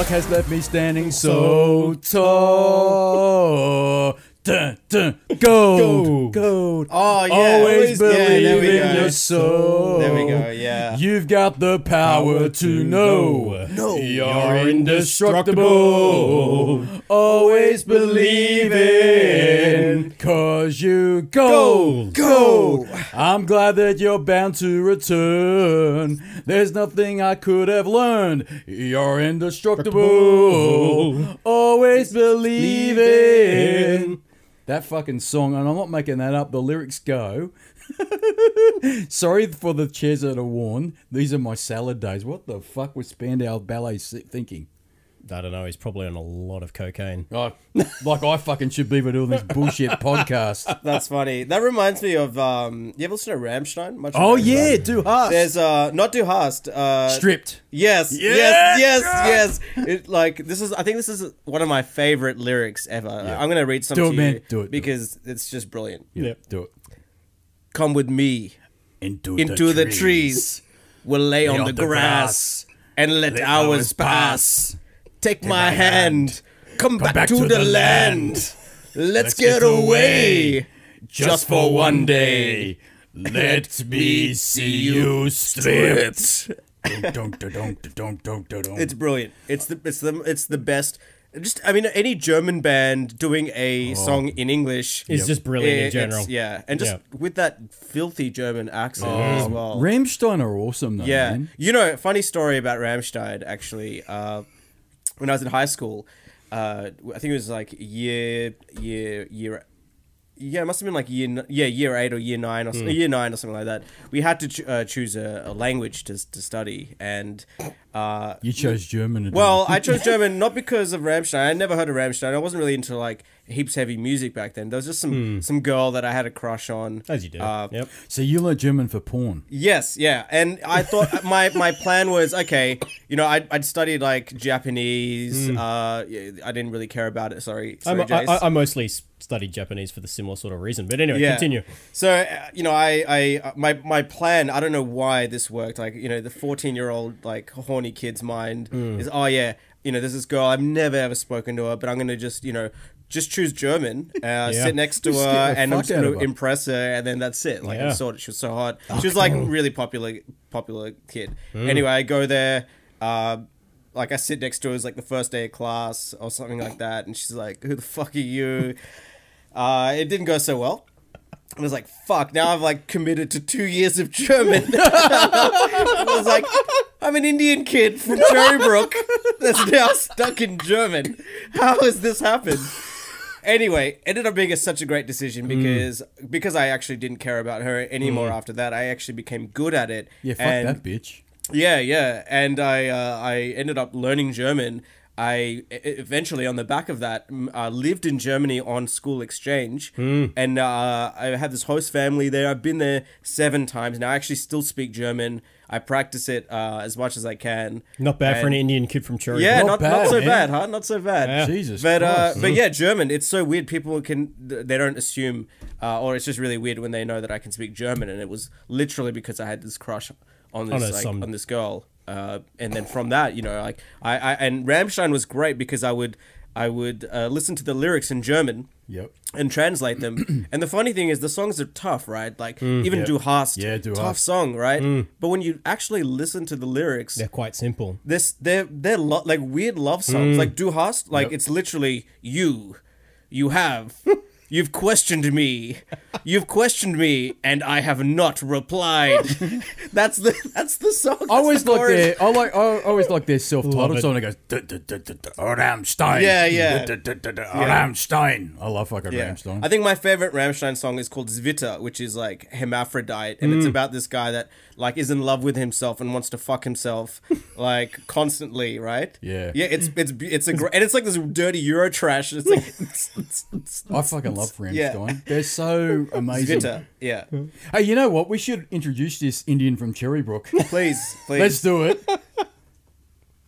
luck has left me standing so tall. Dun, dun, gold, gold. Oh, yeah. Always believe there we in go. your soul. There we go, yeah. You've got the power to know. You're indestructible. Always believe in. Cause you gold. Go! I'm glad that you're bound to return. There's nothing I could have learned. You're indestructible. Always believe in. That fucking song, and I'm not making that up, the lyrics go. Sorry for the chairs that are worn. These are my salad days. What the fuck was Spandau Ballet thinking? I don't know. He's probably on a lot of cocaine. Oh, like I fucking should be for doing this bullshit podcast. That's funny. That reminds me of, you ever listen to Rammstein? Much of Oh, Rammstein? yeah, Du Hast. There's, not Du Hast. Stripped. Yes, Yeah, yes. I think this is one of my favorite lyrics ever. Yeah. I'm going to read some Do to it, man. you Do it. because it's just brilliant. Yeah, do it. Come with me Into the trees. We'll lay on the grass and let hours pass. Take my hand. Come back to the land. Let's get away. Just for one day. Let me see you stripped. It's brilliant. It's the best. Any German band doing a song in English It's just brilliant in general. and just with that filthy German accent as well. Rammstein are awesome, though. Yeah, Man. you know, funny story about Rammstein. Actually, when I was in high school, I think it was like year. Yeah, it must have been like year 8 or year 9 or year 9 or something like that. We had to choose a language to study, and You chose German. well, I chose German not because of Rammstein. I never heard of Rammstein. I wasn't really into like heaps heavy music back then. There was just some girl that I had a crush on. As you do. Yep. So you learned German for porn. Yes, yeah, and I thought my plan was okay. You know, I'd studied like Japanese. I didn't really care about it. Sorry, Jace. I mostly studied Japanese for the similar sort of reason. But anyway, continue. So, you know, my plan, I don't know why this worked. Like, you know, the 14-year-old, like, horny kid's mind is, oh, yeah, you know, there's this girl, I've never ever spoken to her, but I'm going to just, you know, just choose German, sit next to her, and I'm just going to impress her, and then that's it. Like, I saw it. She was so hot. She was, like, really popular kid. Anyway, I go there, like, I sit next to her, it's like the first day of class or something like that, and she's like, who the fuck are you? It didn't go so well. I was like, fuck, now I've like committed to 2 years of German. I was like, I'm an Indian kid from Cherrybrook that's now stuck in German. How has this happened? Anyway, ended up being such a great decision because I actually didn't care about her anymore after that. I actually became good at it. Yeah, fuck that bitch. Yeah. And I ended up learning German. I eventually, on the back of that, lived in Germany on school exchange, and I had this host family there. I've been there 7 times now. I actually still speak German. I practice it as much as I can. Not bad for an Indian kid from Cherry. Yeah, not so man. bad, huh? Not so bad. Yeah. Jesus Christ. But yeah, German. It's so weird. People they don't assume, or it's just really weird when they know that I can speak German, and it was literally because I had this crush on this girl. And then from that, you know, like and Rammstein was great because I would listen to the lyrics in German, and translate them. And the funny thing is, the songs are tough, right? Like even Du Hast, tough song, right? But when you actually listen to the lyrics, They're quite simple. they're like weird love songs. Like Du Hast, like it's literally you have. You've questioned me, and I have not replied. That's the song. I always like their self-titled song that goes Rammstein. Yeah. Rammstein. I love fucking Rammstein. I think my favorite Rammstein song is called Zwitter, which is like hermaphrodite, and it's about this guy that like is in love with himself and wants to fuck himself like constantly, right? Yeah. It's a great, and it's like this dirty Euro trash. It's like I fucking love Rammstein. They're so amazing. Zwitter, yeah. Hey, you know what? We should introduce this Indian from Cherrybrook. Please. Let's do it.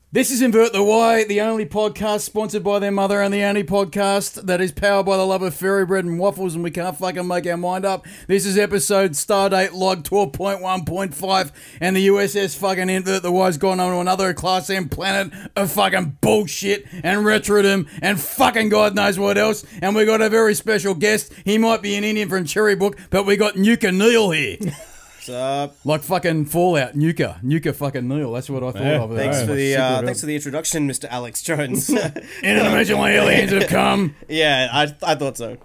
This is Invert the Why, the only podcast sponsored by their mother and the only podcast that is powered by the love of fairy bread and waffles, and we can't fucking make our mind up. This is episode Stardate log 12.1.5, and the USS fucking Invert the Why's gone on to another Class M planet of fucking bullshit and retrodom and fucking God knows what else. And we got a very special guest. He might be an Indian from Cherrybrook, but we got Nuka Neel here. What's up? Like fucking Fallout, Nuka fucking Neel. That's what I thought of. Thanks for the introduction, Mr. Alex Jones. Interdimensional aliens have come. Yeah, I thought so.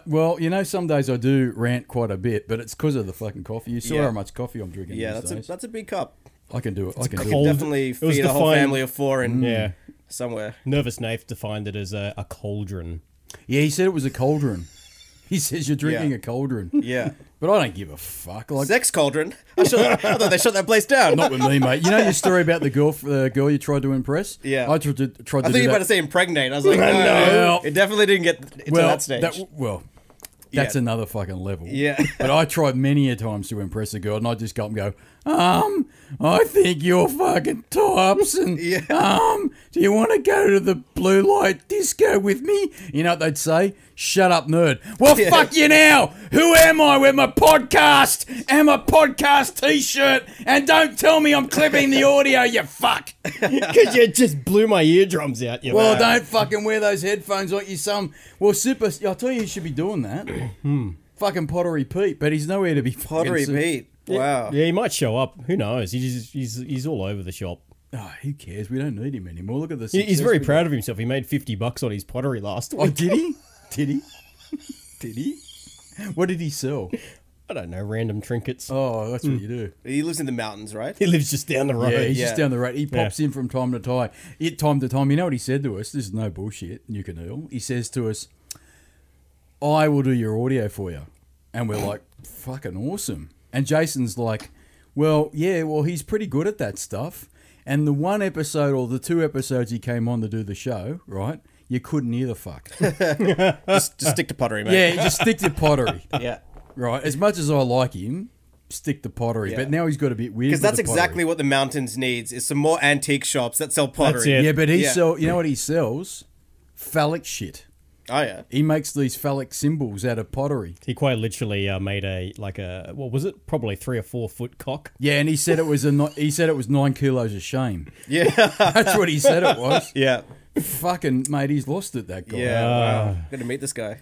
Well, you know, some days I do rant quite a bit, but it's because of the fucking coffee. You saw Yeah. how much coffee I'm drinking. Yeah, these days. that's a big cup. I can do it. I can You do can it. definitely feed a whole defined- family of four in Yeah. somewhere. Nervous Nath defined it as a cauldron. Yeah, he said it was a cauldron. He says you're drinking Yeah. a cauldron. Yeah. But I don't give a fuck. Like, Sex cauldron. I thought they shut that place down. not with me, mate. You know your story about the girl you tried to impress? Yeah. I tried to I do thought you were about that. to say impregnate. I was like, No. it definitely didn't get to that stage. That's Yeah. another fucking level. Yeah. But I tried many a times to impress a girl, and I just go up and go, I think you're fucking tops, and Yeah. do you want to go to the blue light disco with me? You know what they'd say? Shut up, nerd. Well, Yeah. fuck you now. Who am I with my podcast and my podcast t-shirt? And don't tell me I'm clipping the audio, you fuck. Because you just blew my eardrums out. You Well, know. don't fucking wear those headphones like you some. Well, I'll tell you, you should be doing that. Fucking Pottery Pete, but he's nowhere to be fucking Pottery seen. Pete. Wow. Yeah, he might show up. Who knows? He's all over the shop. Oh, who cares? We don't need him anymore. Look at this. He's very proud of himself. He made $50 on his pottery last Oh, week. did he? Did he? Did he? What did he sell? I don't know, random trinkets. Oh, that's what you do. He lives in the mountains, right? He lives just down the road. Yeah, he's Yeah. just down the road. He pops in from time to time. You know what he said to us? This is no bullshit, Nuka Neel. He says to us, I will do your audio for you. And we're like, fucking awesome. And Jason's like, well, he's pretty good at that stuff. And the one episode or the two episodes he came on to do the show, right, you couldn't hear the fuck. Just stick to pottery, mate. Yeah, you just stick to pottery. Yeah. Right, as much as I like him, stick to pottery. Yeah. But now he's got a bit weird. Because that's with the pottery. exactly what the mountains needs, is some more antique shops that sell pottery. That's it. Yeah, but he Yeah. you know what he sells? Phallic shit. Oh, yeah. He makes these phallic symbols out of pottery. He quite literally made what was it? Probably 3 or 4 foot cock. Yeah, and he said it was 9 kilos of shame. Yeah. That's what he said it was. Yeah. Fucking mate, he's lost it. That guy. Yeah. Wow. Gonna meet this guy.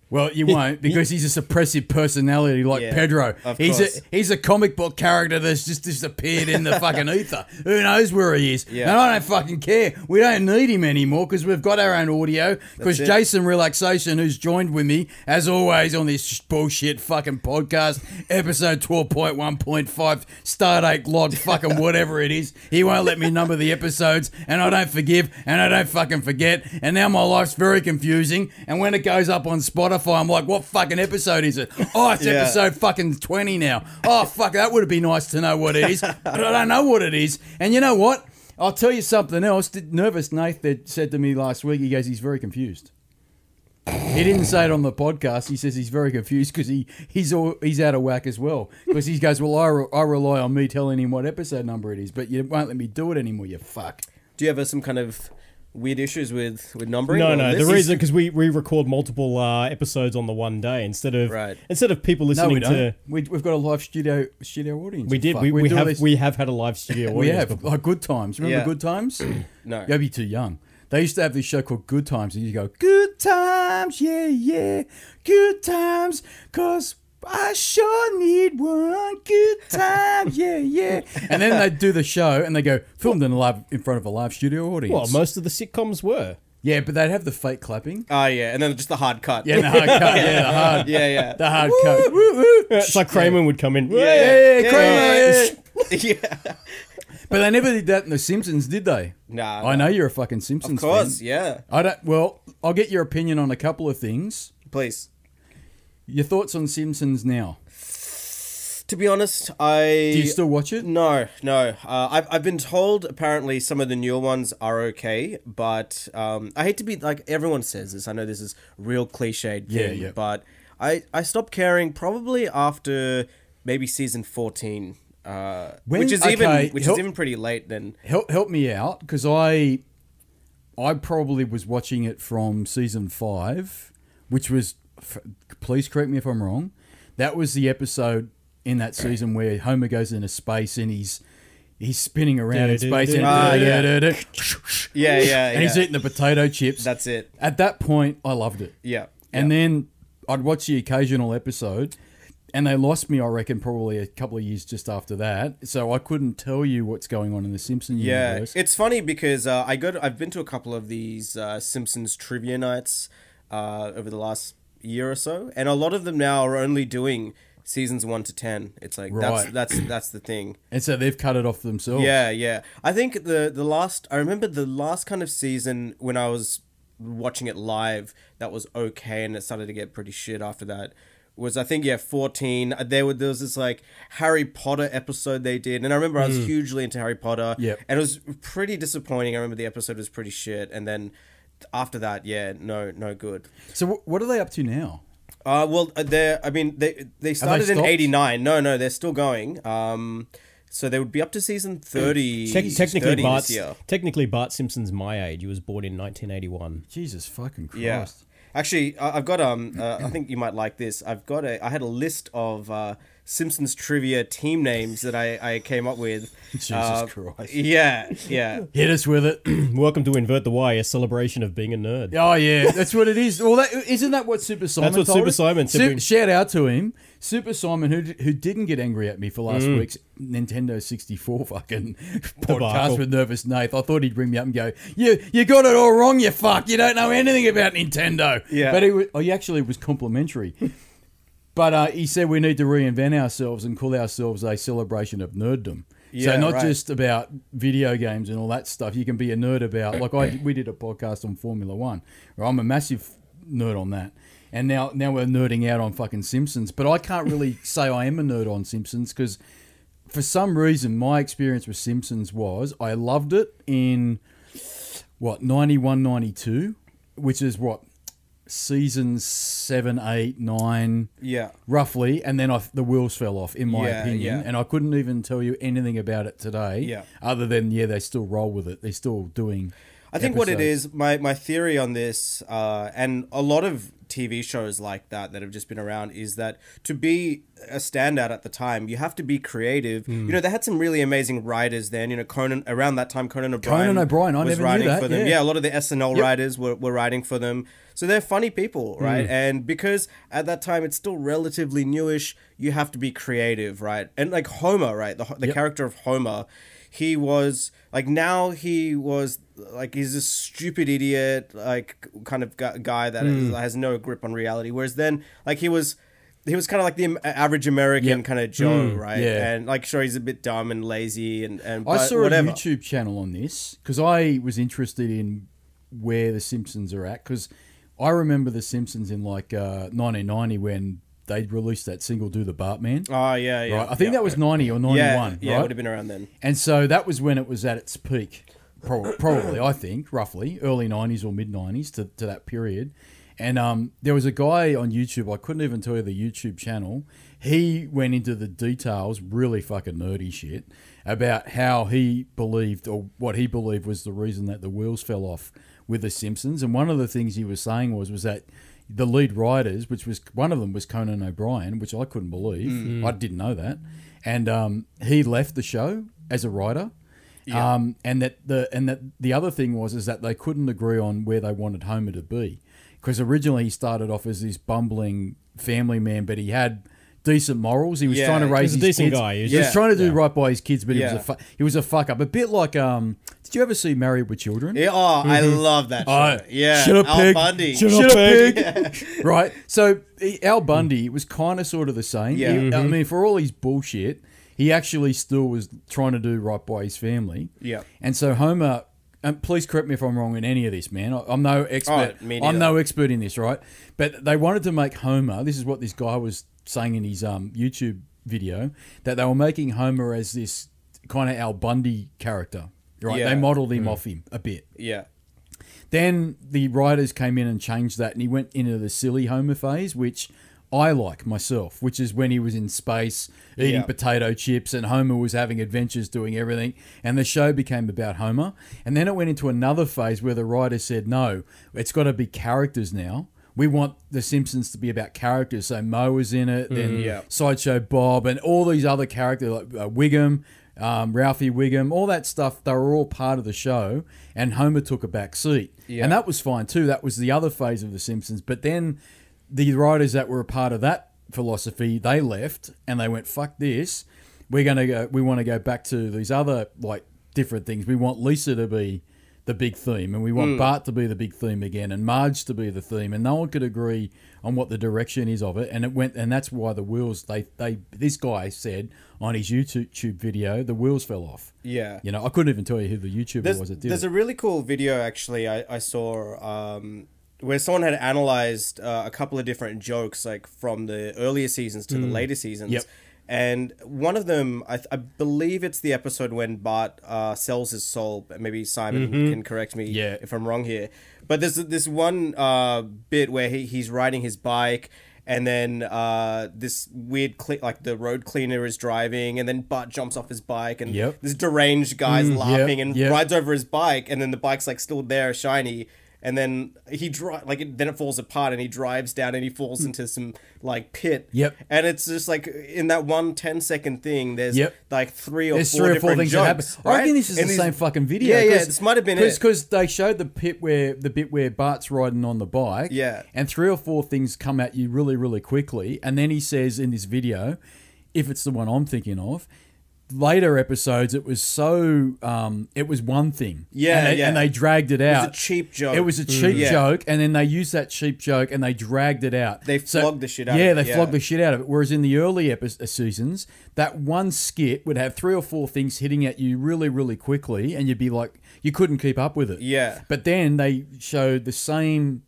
Well, you won't because he's a suppressive personality like Yeah, Pedro. of He's course. he's a comic book character that's just disappeared in the fucking ether. Who knows where he is? Yeah. And I don't fucking care. We don't need him anymore because we've got our own audio. Because That's it. Jason Relaxation, who's joined with me as always on this bullshit fucking podcast, episode 12.1.5, Stardate log fucking whatever it is. He won't let me number the episodes, and I don't forgive, and I don't fucking forget. And now my life's very confusing. And when it goes up on Spotify, I'm like, what fucking episode is it? Oh, it's Yeah. episode fucking 20 now. Oh, fuck, that would be nice to know what it is. But I don't know what it is. And you know what? I'll tell you something else. Nervous Nath said to me last week, he goes, he's very confused. He didn't say it on the podcast. He says he's very confused because he's out of whack as well. Because he goes, well, I rely on me telling him what episode number it is, but you won't let me do it anymore, you fuck. Do you have some kind of weird issues with numbering? No, or no. this? The reason because we record multiple episodes on the one day instead of people No, listening we don't. to. We've got a live studio audience. We did. Fuck. We have had a live studio We audience have before. like Good Times. Remember Yeah. Good Times? No. You'll be too young. They used to have this show called Good Times, and you go, Good Times, yeah, yeah, Good Times, 'cause I sure need one. Good Times, yeah, yeah. And then they'd do the show, and they go, filmed in front of a live studio audience. Well, most of the sitcoms were. Yeah, but they'd have the fake clapping. Oh, yeah. And then just the hard cut. Yeah, the hard cut. Yeah, the hard. Yeah, yeah. The hard cut. Woo, woo. It's like Kramer would come in. Yeah, Yeah, Kramer. Yeah. But they never did that in The Simpsons, did they? Nah. I know you're a fucking Simpsons Of course, fan. yeah. Well, I'll get your opinion on a couple of things. Please. Your thoughts on Simpsons now? To be honest, Do you still watch it? No. I've been told apparently some of the newer ones are okay, but I hate to be like everyone says this. I know this is real cliched thing, Yeah. but I stopped caring probably after maybe season 14. which is even pretty late. Then help me out, because I probably was watching it from season 5, which was, please correct me if I'm wrong, that was the episode in that season where Homer goes into space and he's spinning around in space and he's eating the potato chips. That's it. At that point, I loved it. Yeah. And then I'd watch the occasional episode, and they lost me, I reckon, probably a couple of years just after that. So I couldn't tell you what's going on in the Simpsons universe. It's funny because I've been to a couple of these Simpsons trivia nights over the last year or so, and a lot of them now are only doing seasons 1 to 10. It's like that's the thing. And so they've cut it off themselves. Yeah. I think I remember the last kind of season when I was watching it live that was okay, and it started to get pretty shit after that. Was, I think, 14. There was this like Harry Potter episode they did, and I remember I was hugely into Harry Potter. Yep. And it was pretty disappointing. I remember the episode was pretty shit, and then after that, no good. So what are they up to now? They started in 89. No, they're still going. So they would be up to season 30. Technically, Bart Simpson's my age. He was born in 1981. Jesus fucking Christ. Yeah. Actually, I've got I think you might like this. I had a list of Simpsons trivia team names that I came up with. Jesus Christ. Yeah. Hit us with it. Welcome to Invert the Y, a celebration of being a nerd. Oh yeah, that's what it is. Well, isn't that what Super Simon? That's what told Super us? Simon said. Shout out to him, Super Simon, who didn't get angry at me for last week's Nintendo 64 fucking podcast with Nervous Nath. I thought he'd bring me up and go, you got it all wrong, you fuck. You don't know anything about Nintendo. Yeah. But he actually was complimentary. But he said we need to reinvent ourselves and call ourselves a celebration of nerddom. Yeah, so not just about video games and all that stuff. You can be a nerd about, we did a podcast on Formula One. Where I'm a massive nerd on that. And now we're nerding out on fucking Simpsons. But I can't really say I am a nerd on Simpsons because for some reason my experience with Simpsons was I loved it in, 91, 92, which is seasons 7, 8, 9, roughly, and then the wheels fell off, in my opinion, and I couldn't even tell you anything about it today, other than they still roll with it. They're still doing. I think what it is, my theory on this, and a lot of TV shows like that have just been around, is that to be a standout at the time, you have to be creative. You know, they had some really amazing writers then. You know, around that time, Conan O'Brien, I was writing for them. Yeah, a lot of the SNL writers were writing for them. So they're funny people, right? And because at that time it's still relatively newish, you have to be creative, right? And like Homer, right? The character of Homer, he's this stupid idiot, like kind of guy that has no grip on reality. Whereas then, like he was kind of like the average American kind of Joe, right? Yeah. And like, sure, he's a bit dumb and lazy and I saw a YouTube channel on this because I was interested in where the Simpsons are at, because I remember the Simpsons in 1990 when they released that single "Do the Bartman." Oh yeah. Right? I think that was 90 or 91. Yeah, right? It would have been around then. And so that was when it was at its peak, probably I think, roughly early 90s or mid 90s to that period. And there was a guy on YouTube, I couldn't even tell you the YouTube channel. He went into the details, really fucking nerdy shit, about how he believed, or what he believed was the reason that the wheels fell off with the Simpsons. And one of the things he was saying was that the lead writers, which was one of them was Conan O'Brien, which I couldn't believe. I didn't know that. And he left the show as a writer. Yeah. And that the other thing was that they couldn't agree on where they wanted Homer to be, because originally he started off as this bumbling family man, but he had decent morals. He was trying to raise his decent kids. Guy. He was trying to do right by his kids, but he was a fuck up. A bit like did you ever see Married with Children? Yeah, I love that show. Shut up, Al pig. Bundy. Shut up, pig. Right. So Al Bundy was kind of sort of the same. Yeah. I mean, for all his bullshit, he actually still was trying to do right by his family. Yeah. And so Homer, and please correct me if I'm wrong in any of this, man. I'm no expert. I'm no expert in this, right? But they wanted to make Homer. This is what this guy was saying in his YouTube video, that they were making Homer as this kind of Al Bundy character, right? They modelled him off him a bit. Yeah. Then the writers came in and changed that, and he went into the silly Homer phase, which I like myself, which is when he was in space eating potato chips and Homer was having adventures doing everything, and the show became about Homer. And then it went into another phase where the writers said, no, it's got to be characters now. We want The Simpsons to be about characters. So Moe was in it, then Sideshow Bob, and all these other characters like Wiggum, Ralphie Wiggum, all that stuff. They were all part of the show, and Homer took a back seat, and that was fine too. That was the other phase of The Simpsons. But then the writers that were a part of that philosophy, they left, and they went, "Fuck this. We want to go back to these other like different things. We want Lisa to be the big theme, and we want Bart to be the big theme again, and Marge to be the theme, and no one could agree on what the direction is of it, and it went, and that's why the wheels. This guy said on his YouTube video, the wheels fell off. Yeah, you know, I couldn't even tell you who the YouTuber was that did. There's a really cool video actually I saw where someone had analyzed a couple of different jokes like from the earlier seasons to the later seasons. Yep. And one of them, I believe it's the episode when Bart sells his soul. Maybe Simon can correct me if I'm wrong here. But there's this one bit where he's riding his bike, and then this weird like the road cleaner is driving, and then Bart jumps off his bike, and this deranged guy's laughing and rides over his bike, and then the bike's like still there, shiny. And then then it falls apart, and he drives down, and he falls into some like pit. Yep. And it's just like in that 1 10-second thing, there's like three or four different jokes. Right? I reckon this is the same fucking video. Yeah, this might have been it. Because they showed the bit where Bart's riding on the bike. Yeah. And 3 or 4 things come at you really, really quickly, and then he says in this video, if it's the one I'm thinking of. Later episodes, it was so it was one thing, and they dragged it out. It was a cheap joke. It was a cheap joke, and then they used that cheap joke and they dragged it out. They flogged the shit out. of it. They flogged the shit out of it. Whereas in the early seasons, that one skit would have 3 or 4 things hitting at you really, really quickly, and you'd be like, you couldn't keep up with it. Yeah. But then they showed the same.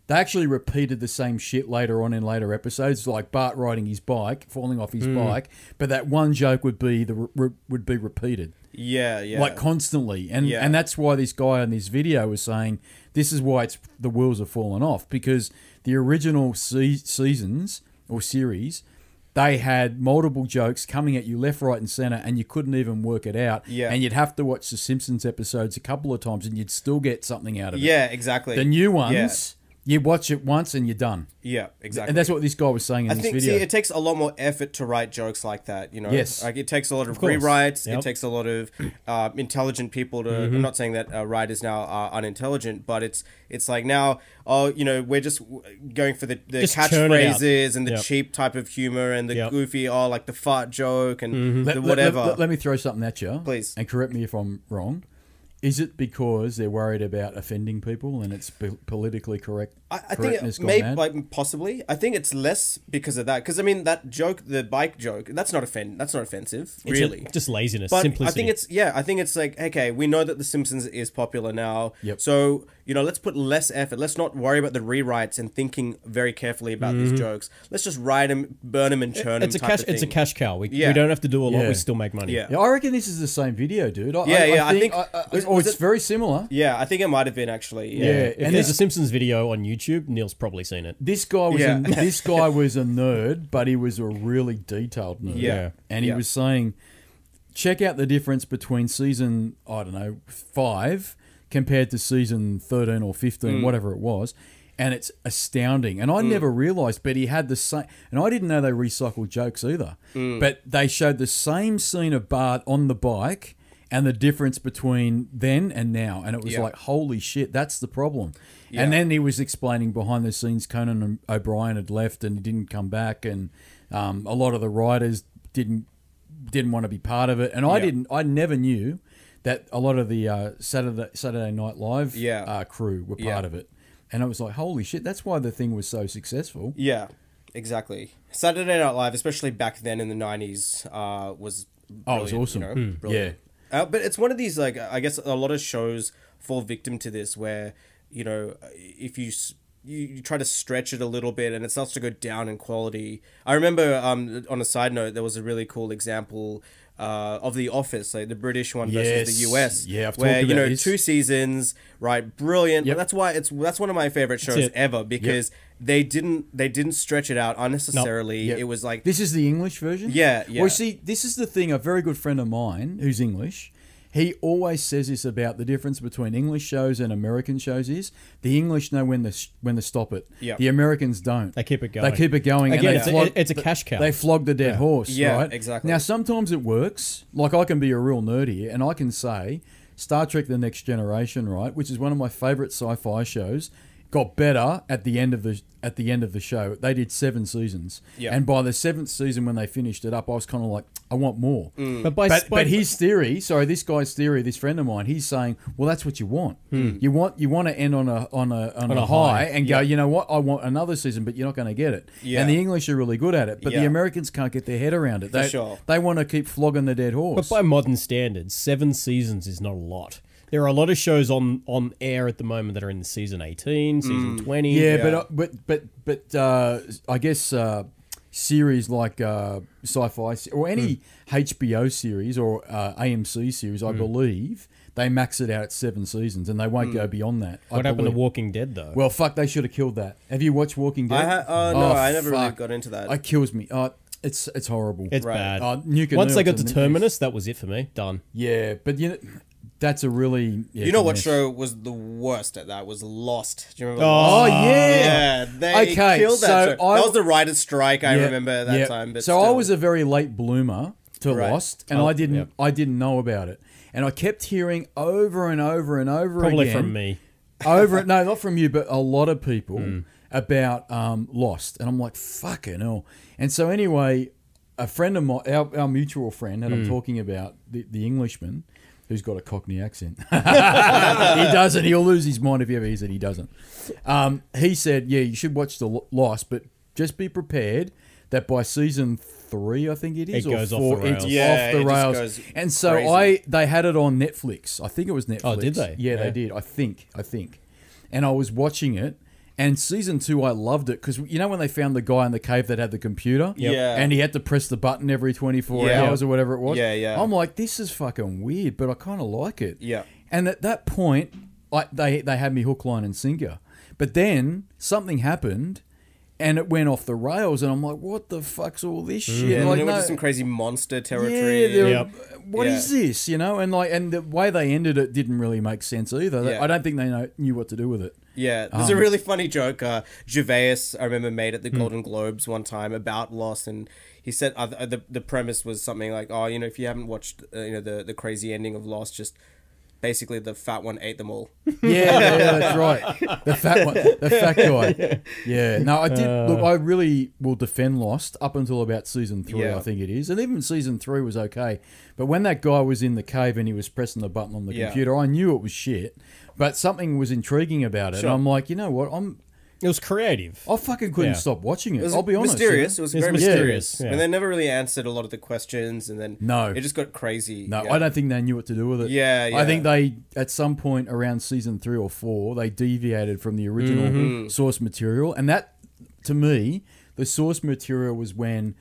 They actually repeated the same shit later on in later episodes, like Bart riding his bike, falling off his bike, but that one joke would be repeated. Yeah, like constantly, and that's why this guy in this video was saying this is why the wheels have fallen off, because the original seasons or series, they had multiple jokes coming at you left, right, and center, and you couldn't even work it out. Yeah. And you'd have to watch the Simpsons episodes a couple of times, and you'd still get something out of it. Yeah, exactly. The new ones. You watch it once and you're done. Yeah, exactly. And that's what this guy was saying in this video. See, it takes a lot more effort to write jokes like that, you know? Yes. Like, it takes a lot of rewrites. Yep. It takes a lot of intelligent people to... I'm not saying that writers now are unintelligent, but it's like now, we're just going for the catchphrases and the cheap type of humor and the goofy, like the fart joke and the whatever. Let me throw something at you. Please. And correct me if I'm wrong. Is it because they're worried about offending people and it's politically correct? I think it may, like, possibly. I think it's less because of that. Because I mean, that joke, the bike joke, that's not offensive, really. Just laziness, but simplicity. I think it's like, okay, we know that The Simpsons is popular now. Yep. So let's put less effort. Let's not worry about the rewrites and thinking very carefully about these jokes. Let's just write them, burn them, and churn them. It's a cash cow. We don't have to do a lot. We still make money. Yeah, I reckon this is the same video, dude. I think it's very similar. Yeah, I think it might have been actually. Yeah. If there's a Simpsons video on YouTube, Neil's probably seen it. This guy was this guy was a nerd, but he was a really detailed nerd. Yeah. And he was saying, check out the difference between season 5 compared to season 13 or 15, whatever it was. And it's astounding. And I never realised, but he had the same... And I didn't know they recycled jokes either. But they showed the same scene of Bart on the bike and the difference between then and now. And it was like, holy shit, that's the problem. Yeah. And then he was explaining behind the scenes Conan O'Brien had left and he didn't come back. And a lot of the writers didn't want to be part of it. And I never knew that a lot of the Saturday Night Live crew were part of it. And I was like, holy shit, that's why the thing was so successful. Yeah, exactly. Saturday Night Live, especially back then in the 90s, was brilliant, it was awesome. Brilliant. But it's one of these, like, I guess a lot of shows fall victim to this where, if you try to stretch it a little bit and it starts to go down in quality. I remember, on a side note, there was a really cool example of The Office, like the British one versus the US. Yeah, I've where talked about two this. seasons, right? Brilliant. Yep. That's why that's one of my favorite shows ever because they didn't stretch it out unnecessarily. Yep. It was like This is the English version? Yeah, yeah. Well, see, this is the thing. A very good friend of mine who's English, he always says this about the difference between English shows and American shows is the English know when to stop it. Yep. The Americans don't. They keep it going. They keep it going. Again, and they it's a cash cow. They flog the dead horse, Yeah, right? exactly. Now, sometimes it works. Like, I can be a real nerd here, and I can say Star Trek The Next Generation, right, which is one of my favourite sci-fi shows, got better at the end of the show. They did 7 seasons, and by the 7th season when they finished it up, I was kind of like, I want more. But his theory, this guy's theory, this friend of mine, he's saying, well, that's what you want. You want to end on a high and go, you know what, I want another season, but you're not going to get it. And the English are really good at it, but the Americans can't get their head around it. They want to keep flogging the dead horse. But by modern standards, 7 seasons is not a lot. There are a lot of shows on air at the moment that are in the season 18, season 20. Yeah, but I guess series like sci-fi or any HBO series or AMC series, I believe they max it out at 7 seasons and they won't go beyond that. What happened to Walking Dead though? Well, fuck, they should have killed that. Have you watched Walking Dead? No, I never really got into that. It kills me. It's horrible. It's bad. Once they got to Terminus, that was it for me. Done. Yeah, but that's a really... you know what show was the worst at that? Was Lost. Do you remember? Oh, Lost? yeah. They killed that show. That was the writer's strike, I remember at that time. But I was a very late bloomer to Lost, and I didn't know about it. And I kept hearing over and over and over Probably again... from me. No, not from you, but a lot of people about Lost. And I'm like, fucking hell. And so anyway, a friend of mine, our mutual friend that I'm talking about, the Englishman... who's got a Cockney accent. He doesn't. He'll lose his mind if he ever hears it. He doesn't. He said, yeah, you should watch The Lost, but just be prepared that by season 3, I think it is, it or goes 4, off the rails. it's off the rails. Just goes and so crazy. they had it on Netflix. I think it was Netflix. Oh, did they? Yeah, they did. I think. And I was watching it. And season 2, I loved it because you know when they found the guy in the cave that had the computer, and he had to press the button every 24 hours or whatever it was. Yeah. I'm like, this is fucking weird, but I kind of like it. Yeah. And at that point, they had me hook, line, and sinker. But then something happened, and it went off the rails, and I'm like, what the fuck's all this shit? And Like, it went to some crazy monster territory. What is this? You know, and the way they ended it didn't really make sense either. Yeah. I don't think they knew what to do with it. Yeah, there's a really funny joke Gervais, I remember, made at the Golden Globes one time about Lost, and he said the premise was something like, oh, if you haven't watched the crazy ending of Lost, just basically the fat one ate them all. Yeah, that's right. The fat one, the fat guy. Yeah. No, I did. Look, I really will defend Lost up until about season 3, I think it is. And even season 3 was okay. But when that guy was in the cave and he was pressing the button on the computer, I knew it was shit. But something was intriguing about it. Sure. And I'm like, you know what? It was creative. I fucking couldn't stop watching it. It was I'll be honest. mysterious. It was very mysterious. Yeah. And they never really answered a lot of the questions, and then it just got crazy. No, I don't think they knew what to do with it. Yeah. I think they, at some point around season 3 or 4, they deviated from the original source material. And that, to me, the source material was when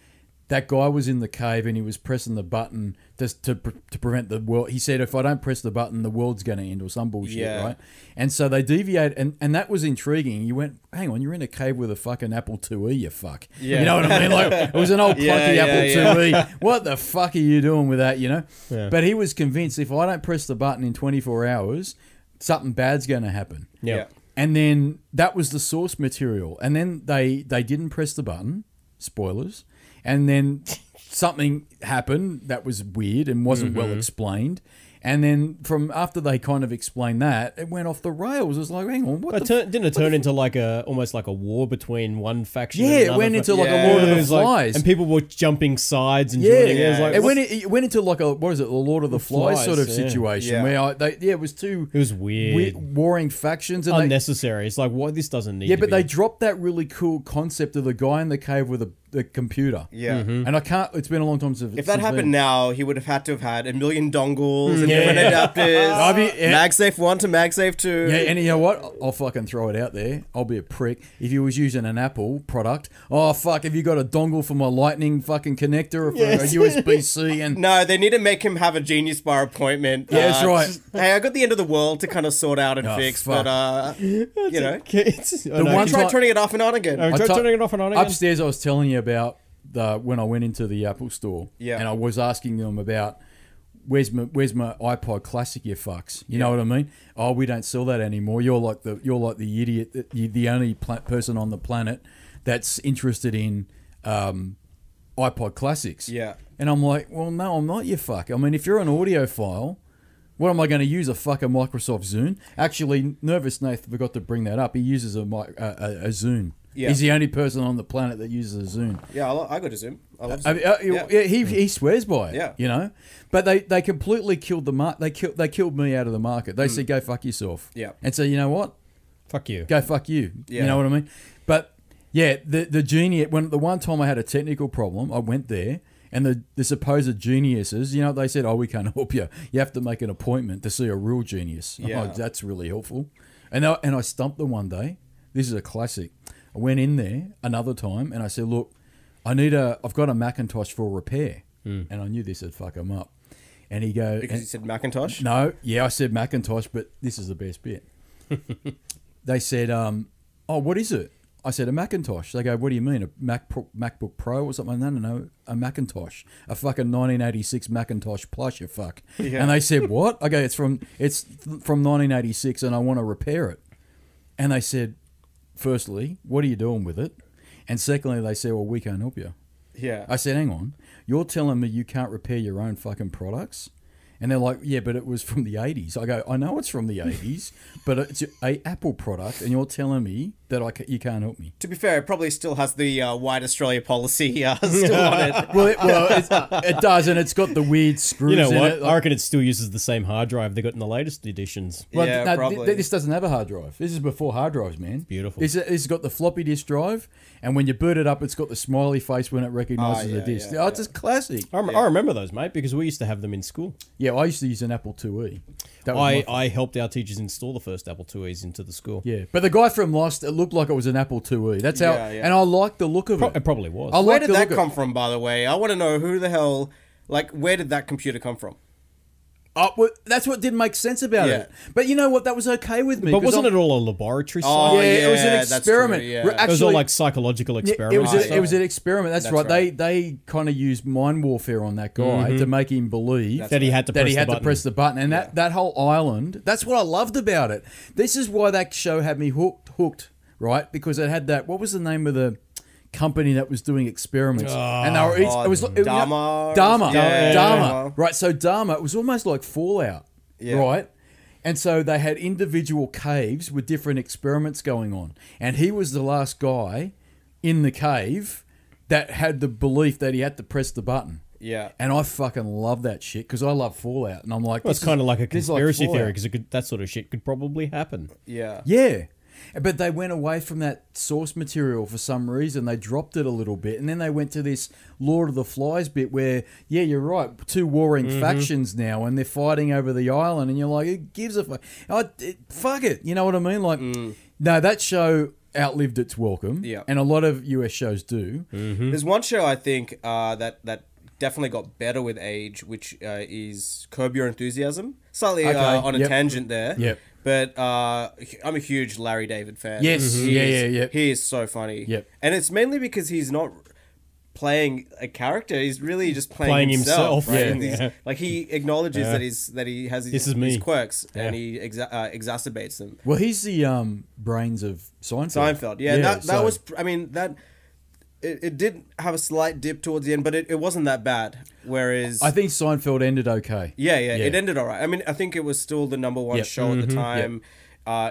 that guy was in the cave and he was pressing the button to prevent the world. He said, if I don't press the button, the world's going to end or some bullshit, right? And so they deviated, and that was intriguing. You went, hang on, you're in a cave with a fucking Apple IIe, you fuck. Yeah. You know what I mean? Like, it was an old clunky Apple IIe. What the fuck are you doing with that, you know? Yeah. But he was convinced, if I don't press the button in 24 hours, something bad's going to happen. Yeah. And then that was the source material. And then they didn't press the button. Spoilers. And then something happened that was weird and wasn't well explained. And then from after they kind of explained that, it went off the rails. It was like, hang on, didn't it turn into like almost like a war between one faction? Yeah, and it went into like a Lord of the Flies, and people were jumping sides and joining. It went into like a the Lord of the Flies sort of situation where it was too. It was weird, warring factions and unnecessary. It's like, what, this doesn't need. Yeah, but they dropped that really cool concept of the guy in the cave with the computer. Yeah. And I can't. It's been a long time since. If that happened now, he would have had to have had a million dongles and Yeah. different adapters. Yeah. MagSafe 1 to MagSafe 2. Yeah, and you know what? I'll fucking throw it out there. I'll be a prick. If you was using an Apple product, oh fuck, have you got a dongle for my Lightning fucking connector or for Yes. a USB-C? And No, they need to make him have a Genius Bar appointment. Yeah, that's right. Hey, I got the end of the world to kind of sort out and Oh, fix, fuck. but you know, The one try time- turning it off and on again. I tried turning it off and on again. upstairs, I was telling you about when I went into the Apple store, Yeah. and I was asking them about where's my iPod Classic, you fucks. You know what I mean? Oh, we don't sell that anymore. You're like the idiot, the only person on the planet that's interested in iPod Classics. Yeah. And I'm like, well, no, I'm not, you fuck. I mean, if you're an audiophile, what am I going to use? A fucking Microsoft Zune? Actually, Nervous Nathan forgot to bring that up. He uses a Zune. Yeah. He's the only person on the planet that uses a Zune. Yeah, I got a Zoom. I love I Zoom. mean, yeah, he swears by it. Yeah. You know, but they completely killed the they killed me out of the market. They said go fuck yourself. Yeah. And so you know what? Fuck you. Go fuck you. Yeah. You know what I mean? But yeah, the genius. When the one time I had a technical problem, I went there. And the supposed geniuses, you know, they said, "Oh, we can't help you. You have to make an appointment to see a real genius." Yeah. Oh, that's really helpful. And I stumped them one day. This is a classic. I went in there another time and I said, "Look, I've got a Macintosh for repair," and I knew this would fuck him up. And he goes, Because you said Macintosh? "No, yeah, I said Macintosh, but this is the best bit." They said, "Oh, what is it?" I said, a Macintosh. They go, what do you mean, a MacBook Pro or something? No, a Macintosh. A fucking 1986 Macintosh Plus, you fuck. Yeah. And they said, what? I go, it's from 1986 and I want to repair it. And they said, firstly, what are you doing with it? And secondly, they said, well, we can't help you. Yeah. I said, hang on, you're telling me you can't repair your own fucking products? And they're like, yeah, but it was from the 80s. I go, I know it's from the 80s, but it's a Apple product, and you're telling me that you can't help me. To be fair, it probably still has the White Australia policy still on it. Well, it does, and it's got the weird screws You know in what? it. I reckon it still uses the same hard drive they got in the latest editions. Well, Yeah, no, probably. this doesn't have a hard drive. This is before hard drives, man. Beautiful. This has got the floppy disk drive, and when you boot it up, it's got the smiley face when it recognises Oh, yeah, the disk. yeah, It's just classic. I remember those, mate, because we used to have them in school. Yeah, I used to use an Apple IIe. That was my I helped our teachers install the first Apple IIes into the school. yeah, but the guy from Lost, it looked like it was an Apple IIe. That's how, Yeah, yeah. and I liked the look of it. It probably was. I Where like did the that look come from, by the way? I want to know who the hell, where did that computer come from? Well, that's what didn't make sense about Yeah. it. But you know what? That was okay with me. But 'cause wasn't I'm- it all a laboratory Oh, site? Yeah, it was an that's experiment. true, yeah. We're It was all actually- like psychological Yeah, experiments. it was an experiment. That's, That's right. right. They kind of used mind warfare on that guy to make him believe that he had to press the button. And that whole island. That's what I loved about it. This is why that show had me hooked. Right, because it had that. What was the name of the company that was doing experiments? And they were. It was Dharma. Dharma. Yeah. Dharma. Right. So Dharma. It was almost like Fallout. Yeah. Right. And so they had individual caves with different experiments going on. And he was the last guy in the cave that had the belief that he had to press the button. Yeah. And I fucking love that shit because I love Fallout. And I'm like, Well, it's kind of like a this is like conspiracy theory Fallout. because that sort of shit could probably happen. Yeah. Yeah. But they went away from that source material for some reason. They dropped it a little bit. And then they went to this Lord of the Flies bit where, yeah, you're right, two warring factions now and they're fighting over the island. And you're like, who gives a fuck? Fuck it. You know what I mean? Like, no, that show outlived its welcome. Yeah. And a lot of US shows do. There's one show I think that definitely got better with age, which is Curb Your Enthusiasm. Slightly Okay, on a yep. tangent there. Yep. But I'm a huge Larry David fan. Yes. Yeah. He is so funny. Yep. And it's mainly because he's not playing a character. He's really just playing, Playing himself. himself, Right? yeah. And Yeah. like he acknowledges Yeah. that he has This is me. his quirks and Yeah. he exacerbates them. Well, he's the brains of Seinfeld. Seinfeld. Yeah, that so- was. I mean that. It did have a slight dip towards the end, but it wasn't that bad. Whereas I think Seinfeld ended okay. Yeah, it ended all right. I mean, I think it was still the number one Yep. show at the time.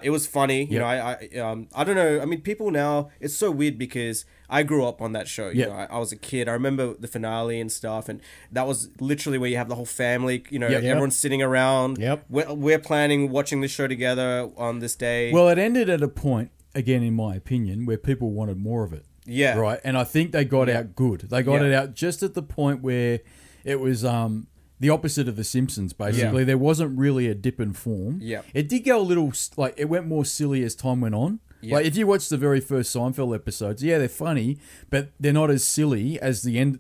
It was funny. You Yep. know, I don't know. I mean, people now, it's so weird because I grew up on that show. You Yep. know, I was a kid. I remember the finale and stuff, and that was literally where you have the whole family. You know, Yep. everyone's sitting around. Yep. We're planning watching the show together on this day. Well, it ended at a point, again, in my opinion, where people wanted more of it. Yeah. Right. And I think they got out good. They got it out just at the point where it was the opposite of The Simpsons, basically. There wasn't really a dip in form. Yeah. It did go a little, like, it went more silly as time went on. Yeah. Like, if you watch the very first Seinfeld episodes, they're funny, but they're not as silly as the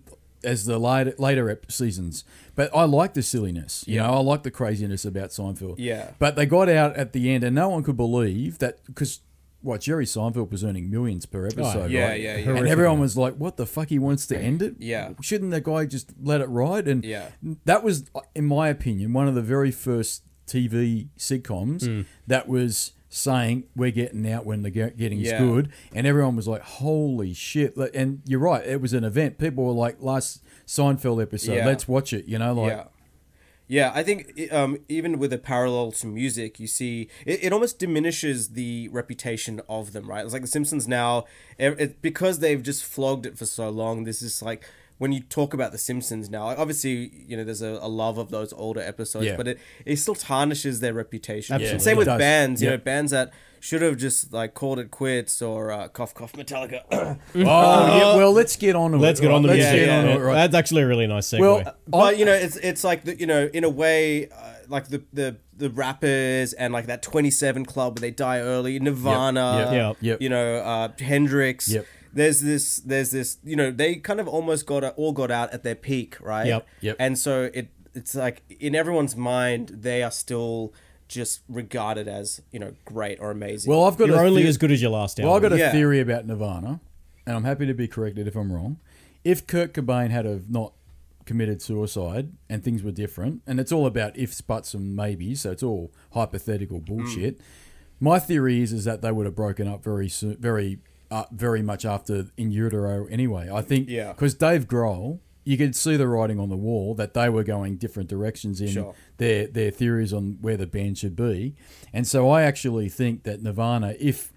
later seasons. But I like the silliness. You know, I like the craziness about Seinfeld. Yeah. But they got out at the end, and no one could believe that, because Jerry Seinfeld was earning millions per episode, yeah, right? yeah. And everyone was like, what the fuck, he wants to end it? Yeah. Shouldn't the guy just let it ride? And that was, in my opinion, one of the very first TV sitcoms that was saying we're getting out when the getting's good, and everyone was like, holy shit. And you're right, it was an event. People were like, last Seinfeld episode, let's watch it, you know, like... Yeah, I think even with a parallel to music, you see it almost diminishes the reputation of them, right? It's like The Simpsons now, because they've just flogged it for so long. This is like, when you talk about The Simpsons now, obviously, you know, there's a love of those older episodes, but it still tarnishes their reputation. Absolutely. And same with bands, you know, bands that should have just like called it quits, or cough cough Metallica. Well, let's get on to it. Let's get on to it. Right. That's actually a really nice segue. Well, but you know, it's like you know, in a way, like the rappers and like that 27 Club where they die early, Nirvana, you know, Hendrix. There's this, you know, they kind of almost all got out at their peak, right? And so it's like in everyone's mind, they are still just regarded as, you know, great or amazing. Well, You're only as good as your last album. Well, I've got a theory about Nirvana, and I'm happy to be corrected if I'm wrong. If Kurt Cobain had have not committed suicide and things were different, and it's all about ifs, buts, and maybes, so it's all hypothetical bullshit. My theory is that they would have broken up very soon, very much after In Utero anyway. I think because Dave Grohl, you could see the writing on the wall that they were going different directions in their theories on where the band should be. And so I actually think that Nirvana, if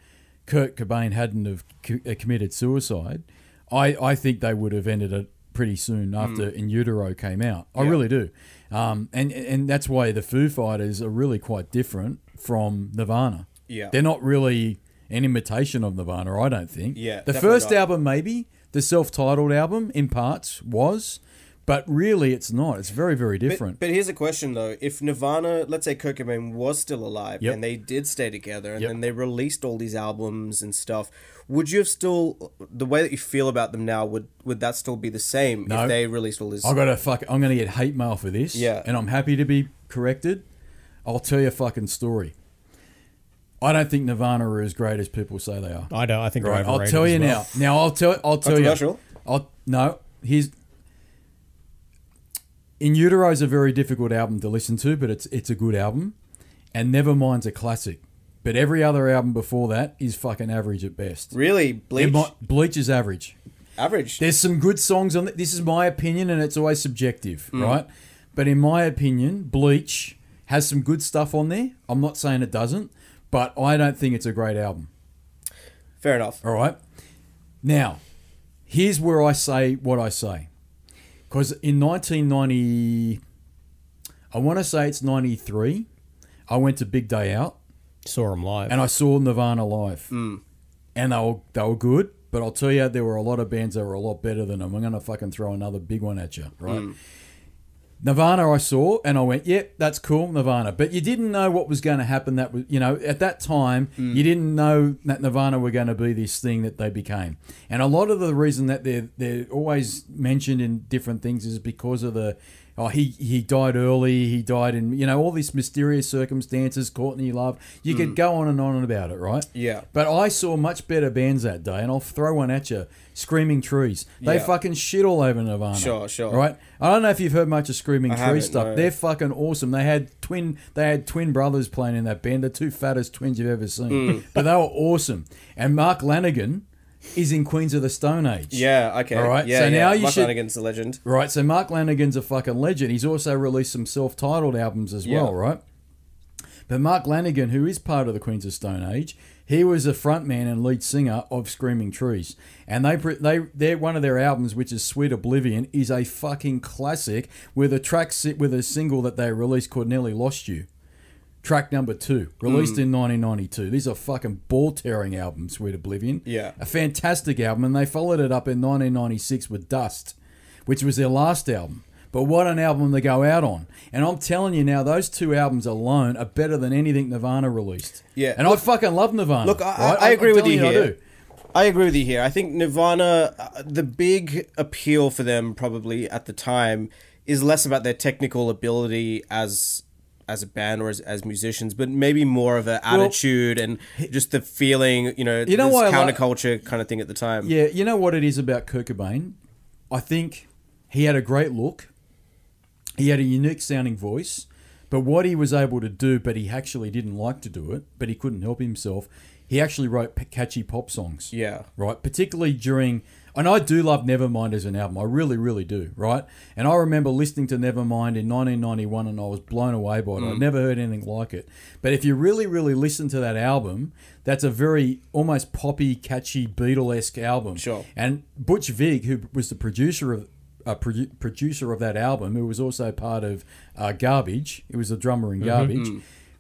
Kurt Cobain hadn't have committed suicide, I think they would have ended it pretty soon after In Utero came out. I really do. And that's why the Foo Fighters are really quite different from Nirvana. They're not really an imitation of Nirvana, I don't think. The first album, maybe, the self-titled album, in parts, was, but really it's not. It's very, very different. But here's a question, though. If Nirvana, let's say Kurt Cobain was still alive, and they did stay together, and then they released all these albums and stuff, would you have still, the way that you feel about them now, would that still be the same if they released all this? I'm going to get hate mail for this, and I'm happy to be corrected. I'll tell you a fucking story. I don't think Nirvana are as great as people say they are. I don't. I think they're overrated. I'll tell you well. now. I'll tell you. In Utero is a very difficult album to listen to, but it's a good album. And Nevermind's a classic. But every other album before that is fucking average at best. Really? Bleach? Bleach is average. Average? There's some good songs on it. This is my opinion, and it's always subjective, right? But in my opinion, Bleach has some good stuff on there. I'm not saying it doesn't. But I don't think it's a great album. Fair enough. All right. Now, here's where I say what I say. Because in 1990, I want to say it's 93, I went to Big Day Out. Saw them live. And I saw Nirvana live. And they were good, but I'll tell you, there were a lot of bands that were a lot better than them. I'm going to fucking throw another big one at you, right? Nirvana I saw, and I went, yep, that's cool, Nirvana. But you didn't know what was going to happen. That was, you know, at that time, you didn't know that Nirvana were going to be this thing that they became. And a lot of the reason that they're always mentioned in different things is because of the, he died early, he died in, you know, all these mysterious circumstances, Courtney Love. You could go on about it, right? Yeah. But I saw much better bands that day, and I'll throw one at you. Screaming Trees. They fucking shit all over Nirvana. Sure. Right? I don't know if you've heard much of Screaming Trees stuff. No. They're fucking awesome. They had twin brothers playing in that band. The two fattest twins you've ever seen. But they were awesome. And Mark Lanigan is in Queens of the Stone Age. Yeah, okay. All right. So now Mark Lanigan's a legend. Right. So Mark Lanigan's a fucking legend. He's also released some self-titled albums as well, right? But Mark Lanigan, who is part of the Queens of Stone Age, he was a frontman and lead singer of Screaming Trees. And they're one of their albums, which is Sweet Oblivion, is a fucking classic with a single that they released called Nearly Lost You. track number 2, released in 1992. These are fucking ball-tearing albums, Sweet Oblivion. Yeah. A fantastic album, and they followed it up in 1996 with Dust, which was their last album. But what an album to go out on. And I'm telling you now, those 2 albums alone are better than anything Nirvana released. Yeah. And I fucking love Nirvana. Look, right? I agree with you telling here. I do. I agree with you here. I think Nirvana, the big appeal for them probably at the time is less about their technical ability as a band or as musicians, but maybe more of an attitude and just the feeling, this counterculture kind of thing at the time. Yeah, you know what it is about Kurt Cobain? I think he had a great look. He had a unique sounding voice, but what he was able to do, but he actually didn't like to do it, but he couldn't help himself, he actually wrote catchy pop songs. Yeah. Right? Particularly during... And I do love Nevermind as an album. I really, really do, right? And I remember listening to Nevermind in 1991 and I was blown away by it. I'd never heard anything like it. But if you really, really listen to that album, that's a very almost poppy, catchy, Beatle-esque album. Sure. And Butch Vig, who was the producer of that album, who was also part of Garbage, he was a drummer in Garbage,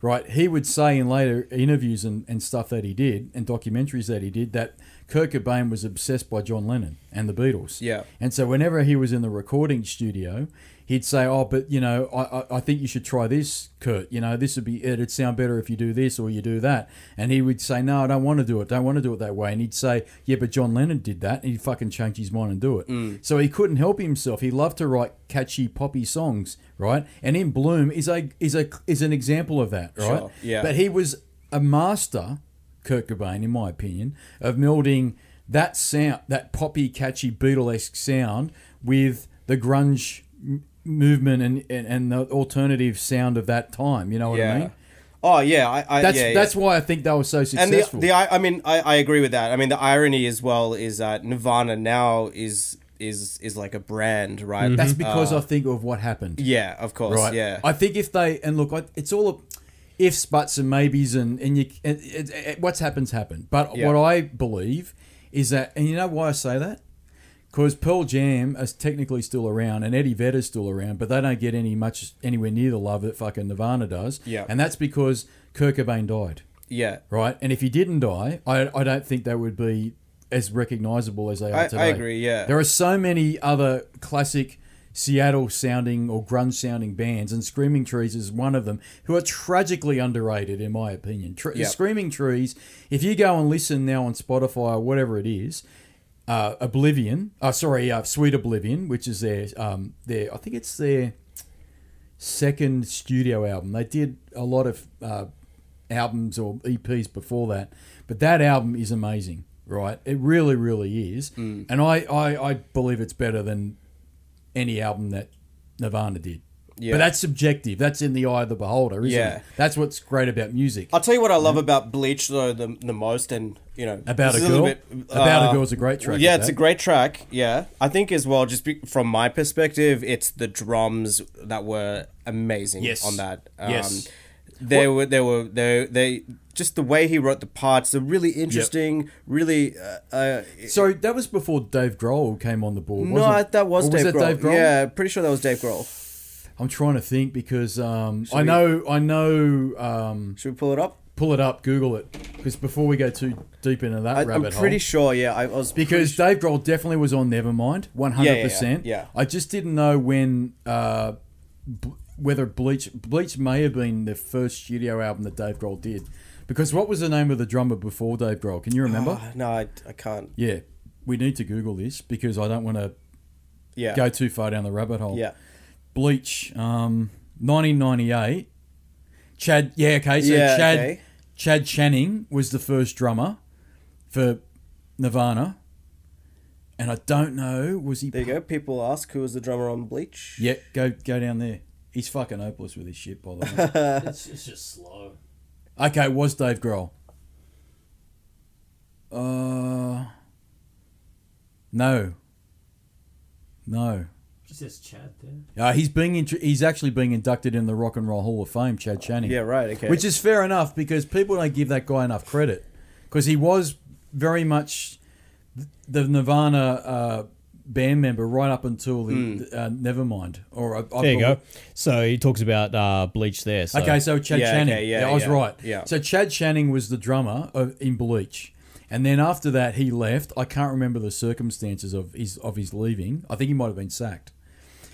right? He would say in later interviews and stuff that he did, and documentaries that he did, that Kurt Cobain was obsessed by John Lennon and the Beatles. Yeah. And so whenever he was in the recording studio, he'd say, "Oh, but I think you should try this, Kurt. It'd sound better if you do this or you do that." And he would say, "No, I don't want to do it. Don't want to do it that way." And he'd say, "Yeah, but John Lennon did that," and he'd fucking change his mind and do it. So he couldn't help himself. He loved to write catchy, poppy songs, right? And In Bloom is an example of that, right? Sure, yeah. But he was a master, Kurt Cobain, in my opinion, of melding that sound, that poppy, catchy, Beatle-esque sound, with the grunge movement and the alternative sound of that time. You know what I mean? Oh yeah, that's why I think they were so successful. And I agree with that. I mean, the irony as well is that Nirvana now is like a brand, right? That's because I think of what happened. Yeah, of course. Right. Yeah. I think if they it's all ifs, buts, and maybes, and what's happened. But what I believe is that, and you know why I say that? Because Pearl Jam is technically still around, and Eddie Vedder's still around, but they don't get anywhere near the love that fucking Nirvana does. Yeah. And that's because Kurt Cobain died. Yeah. Right? And if he didn't die, I don't think they would be as recognisable as they are today. I agree, yeah. There are so many other classic Seattle-sounding or grunge-sounding bands, and Screaming Trees is one of them, who are tragically underrated, in my opinion. Screaming Trees, if you go and listen now on Spotify or whatever it is, Sweet Oblivion, which is their I think it's their second studio album. They did a lot of albums or EPs before that, but that album is amazing, right? It really, really is, and I believe it's better than any album that Nirvana did. Yeah. But that's subjective. That's in the eye of the beholder, isn't it? That's what's great about music. I'll tell you what I love about Bleach, though, the most, and, About a Girl? About a Girl is a great track. Yeah, it's a great track, yeah. I think as well, from my perspective, it's the drums that were amazing on that. Yes. They just the way he wrote the parts, they're really interesting, really... So that was before Dave Grohl came on the board, wasn't it? No, that was Dave Grohl. Dave Grohl. Yeah, pretty sure that was Dave Grohl. I'm trying to think because I know. Should we pull it up? Pull it up, Google it, because before we go too deep into that rabbit hole, I'm pretty sure. Yeah, I was because Dave Grohl definitely was on Nevermind, 100%. Yeah. I just didn't know when whether Bleach may have been the first studio album that Dave Grohl did, because what was the name of the drummer before Dave Grohl? Can you remember? No, I can't. Yeah, we need to Google this because I don't want to go too far down the rabbit hole. Yeah. Bleach, 1998. Chad Channing was the first drummer for Nirvana, and I don't know, was he... There you go. People ask who was the drummer on Bleach. Yeah, go down there. He's fucking hopeless with his shit, by the way. It's just slow. Okay, it was Dave Grohl. No. It says Chad there. He's actually being inducted in the Rock and Roll Hall of Fame, Chad Channing. Yeah, right, okay. Which is fair enough because people don't give that guy enough credit because he was very much the Nirvana band member right up until the Nevermind. There you go. So he talks about Bleach there. So. Okay, so Chad Channing. Okay, I was right. Yeah. So Chad Channing was the drummer in Bleach. And then after that, he left. I can't remember the circumstances of his leaving. I think he might have been sacked.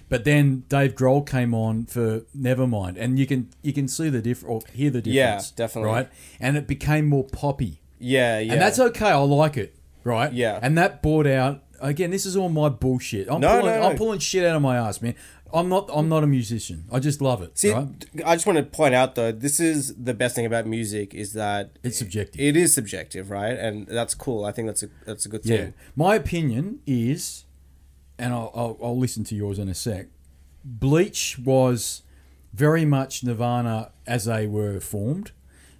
But then Dave Grohl came on for Nevermind, and you can see the or hear the difference. Yeah, definitely. Right, and it became more poppy. Yeah. And that's okay. I like it. Right. Yeah. And that brought out again. This is all my bullshit. I'm pulling shit out of my ass, man. I'm not a musician. I just love it. See, right? I just want to point out though, this is the best thing about music is that it's subjective. It is subjective, right? And that's cool. I think that's a good thing. Yeah. My opinion is, and I'll listen to yours in a sec. Bleach was very much Nirvana as they were formed,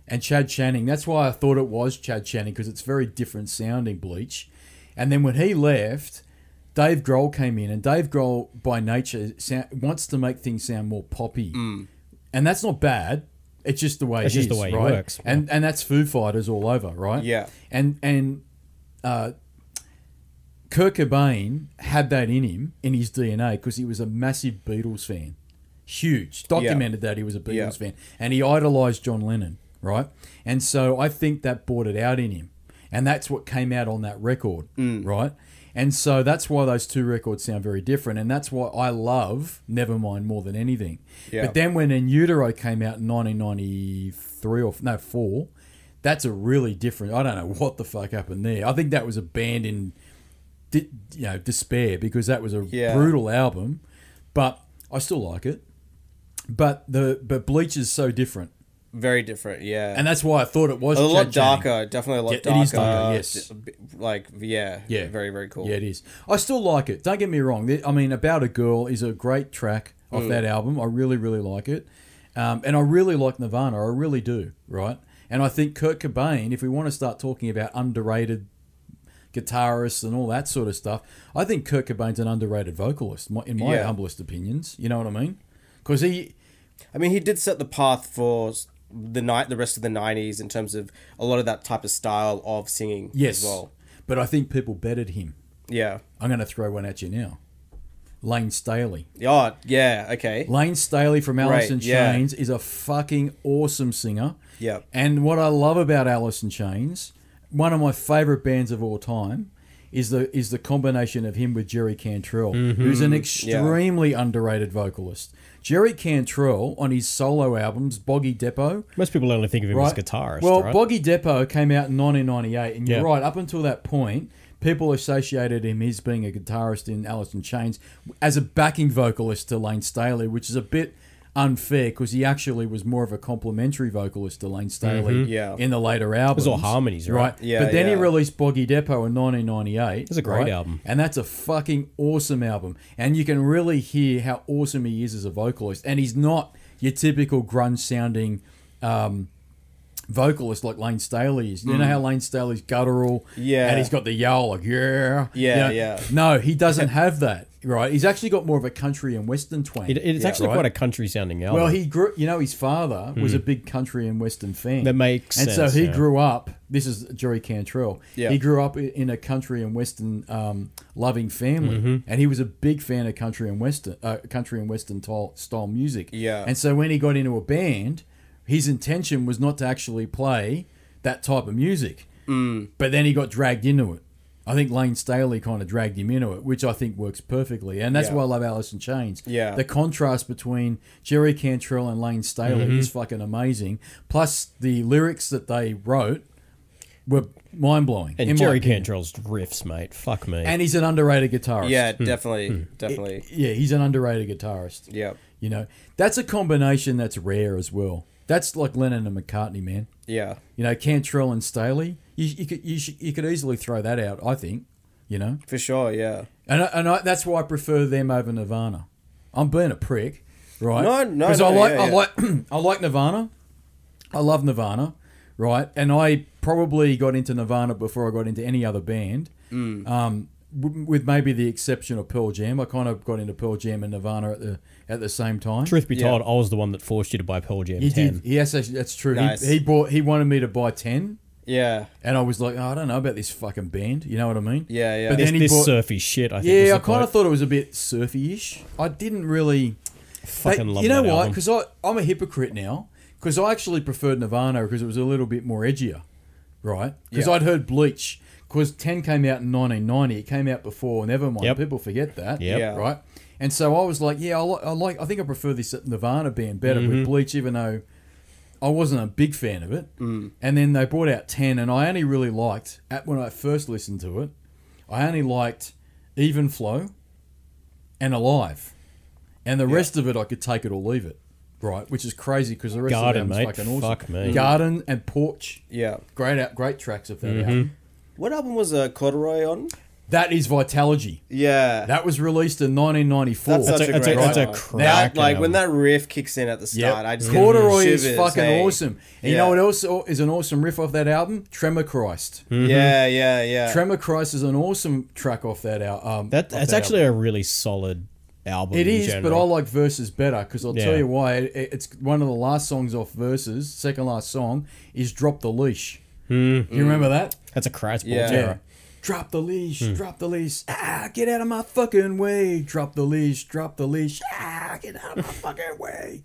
and Chad Channing. That's why I thought it was Chad Channing, because it's very different sounding Bleach. And then when he left, Dave Grohl came in, and Dave Grohl, by nature, wants to make things sound more poppy. And that's not bad. It's just the way it's it is, just the way right? it works. And that's Foo Fighters all over, right? Yeah. And Kurt Cobain had that in him, in his DNA, because he was a massive Beatles fan. Huge. Documented that he was a Beatles fan. And he idolised John Lennon, right? And so I think that brought it out in him. And that's what came out on that record, right? And so that's why those two records sound very different. And that's why I love Nevermind more than anything. Yeah. But then when In Utero came out in 1993 4, that's a really different... I don't know what the fuck happened there. I think that was a band in despair, because that was a brutal album. But I still like it. But Bleach is so different. Very different, yeah. And that's why I thought it was a lot Chad Channing. darker, definitely a lot darker. It is darker, yes. Very, very cool. Yeah, it is. I still like it. Don't get me wrong. I mean, About a Girl is a great track off that album. I really, really like it. And I really like Nirvana. I really do, right? And I think Kurt Cobain, if we want to start talking about underrated guitarists and all that sort of stuff, I think Kurt Cobain's an underrated vocalist, in my humblest opinions. You know what I mean? Because he did set the path for the rest of the 90s in terms of a lot of that type of style of singing as well. But I think people bettered him. Yeah. I'm going to throw one at you now. Lane Staley. Oh, yeah, okay. Lane Staley from Alice in Chains is a fucking awesome singer. Yeah. And what I love about Alice in Chains, one of my favourite bands of all time, is the combination of him with Jerry Cantrell, who's an extremely underrated vocalist. Jerry Cantrell, on his solo albums, Boggy Depot... Most people only think of him as a guitarist, Well, right? Boggy Depot came out in 1998, and you're right, up until that point, people associated him as being a guitarist in Alice in Chains as a backing vocalist to Lane Staley, which is a bit unfair, because he actually was more of a complimentary vocalist to Lane Staley in the later albums. It was all harmonies, right? Yeah, but then he released Boggy Depot in 1998. It's a great album. And that's a fucking awesome album. And you can really hear how awesome he is as a vocalist. And he's not your typical grunge-sounding vocalist like Lane Staley is. You know how Lane Staley's guttural? Yeah. And he's got the yell like, Yeah, yeah. No, he doesn't have that. Right, he's actually got more of a country and western twang. It's actually quite a country-sounding album. Well, he grew. His father was a big country and western fan. That makes sense. And so he grew up. This is Jerry Cantrell. Yeah. He grew up in a country and western loving family, and he was a big fan of country and western style music. Yeah. And so when he got into a band, his intention was not to actually play that type of music, but then he got dragged into it. I think Lane Staley kind of dragged him into it, which I think works perfectly. And that's why I love Alice in Chains. Yeah. The contrast between Jerry Cantrell and Lane Staley is fucking amazing. Plus, the lyrics that they wrote were mind-blowing. And Jerry Cantrell's riffs, mate. Fuck me. And he's an underrated guitarist. Yeah, definitely. He's an underrated guitarist. Yeah. You know, that's a combination that's rare as well. That's like Lennon and McCartney, man. Yeah. You know, Cantrell and Staley. You could easily throw that out, I think. You know, for sure, yeah. And that's why I prefer them over Nirvana. I'm being a prick, right? No, because I like Nirvana. I love Nirvana, right? And I probably got into Nirvana before I got into any other band. With maybe the exception of Pearl Jam. I kind of got into Pearl Jam and Nirvana at the same time. Truth be told, I was the one that forced you to buy Pearl Jam 10. Did. Yes, that's true. Nice. He wanted me to buy 10. Yeah. And I was like, oh, I don't know about this fucking band. You know what I mean? Yeah, yeah. But then he This bought, surfy shit, I think. yeah, was I the kind of quote. thought it was a bit surfy-ish. I didn't really... Fucking love you know that what? album. Because I'm a hypocrite now. Because I actually preferred Nirvana because it was a little bit more edgier, right? Because Yeah. I'd heard Bleach. Because 10 came out in 1990. It came out before. Nevermind. Yep. People forget that. Yep. Yeah. Right? And so I was like, yeah, I think I prefer this Nirvana band better with Bleach, even though I wasn't a big fan of it. And then they brought out 10, and I only really liked, when I first listened to it, I only liked Even Flow and Alive. And the rest of it, I could take it or leave it. Right? Which is crazy because the rest Garden, of the album's mate. fucking awesome. Fuck me. Garden and Porch. Yeah. Great tracks of that album. What album was Corduroy on? That is Vitalogy. Yeah. That was released in 1994. That's such a great that's a song. crack. Like when that riff kicks in at the start, I just Corduroy get is shivers, fucking hey. awesome. And you Yeah. know what else is an awesome riff off that album? Tremor Christ. Yeah, yeah, yeah. Tremor Christ is an awesome track off that album. That's actually a really solid album. It in is, but I general. like Versus better because I'll Yeah. tell you why. It's one of the last songs off Versus. Second last song is "Drop the Leash." You remember that? That's a crash ball Yeah. terror. Drop the leash, drop the leash. Ah, get out of my fucking way. Drop the leash, drop the leash. Ah, get out of my fucking way.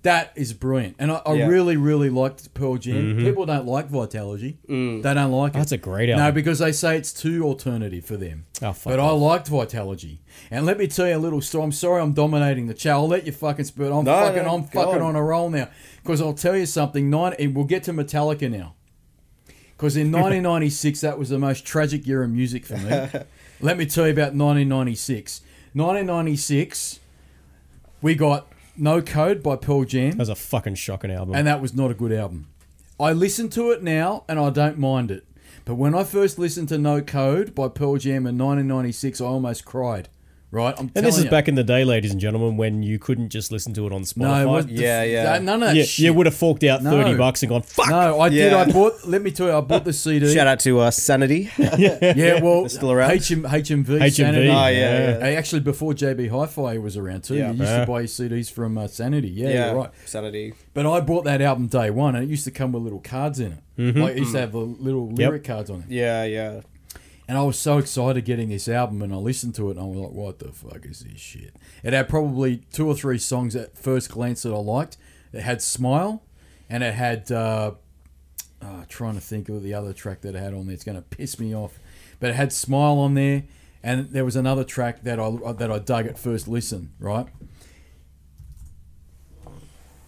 That is brilliant. And I Yeah. really, really liked Pearl Jam. People don't like Vitalogy. They don't like it. That's a great No, album. because they say it's too alternative for them. Oh, fuck But I off. liked Vitalogy. And let me tell you a little story. I'm sorry I'm dominating the chat. I'll let you fucking spit. I'm No, fucking go on. on a roll now. Because I'll tell you something. And we'll get to Metallica now. Because in 1996, that was the most tragic year of music for me. Let me tell you about 1996. 1996, we got No Code by Pearl Jam, That was a fucking shocking album. and that was not a good album. I listen to it now, and I don't mind it. But when I first listened to No Code by Pearl Jam in 1996, I almost cried. Right? I'm and telling this is you. back in the day, ladies and gentlemen, when you couldn't just listen to it on Spotify. No, it was Yeah. none of that you, shit. you would have forked out No. $30 and gone, fuck! No, I did. Yeah. I bought. Let me tell you, I bought the CD. Shout out to Sanity. Yeah, well, Still around? HMV. Sanity. Oh, yeah. Hey, actually, before JB Hi-Fi was around too, Yeah. you used to buy your CDs from Sanity. Yeah, Yeah, you're right. Sanity. But I bought that album day one, and it used to come with little cards in it. Like it used to have the little lyric cards on it. Yeah, yeah. And I was so excited getting this album, and I listened to it, and I was like, "What the fuck is this shit?" It had probably 2 or 3 songs at first glance that I liked. It had "Smile," and it had trying to think of the other track that it had on there. It's going to piss me off, but it had "Smile" on there, and there was another track that I dug at first listen. Right?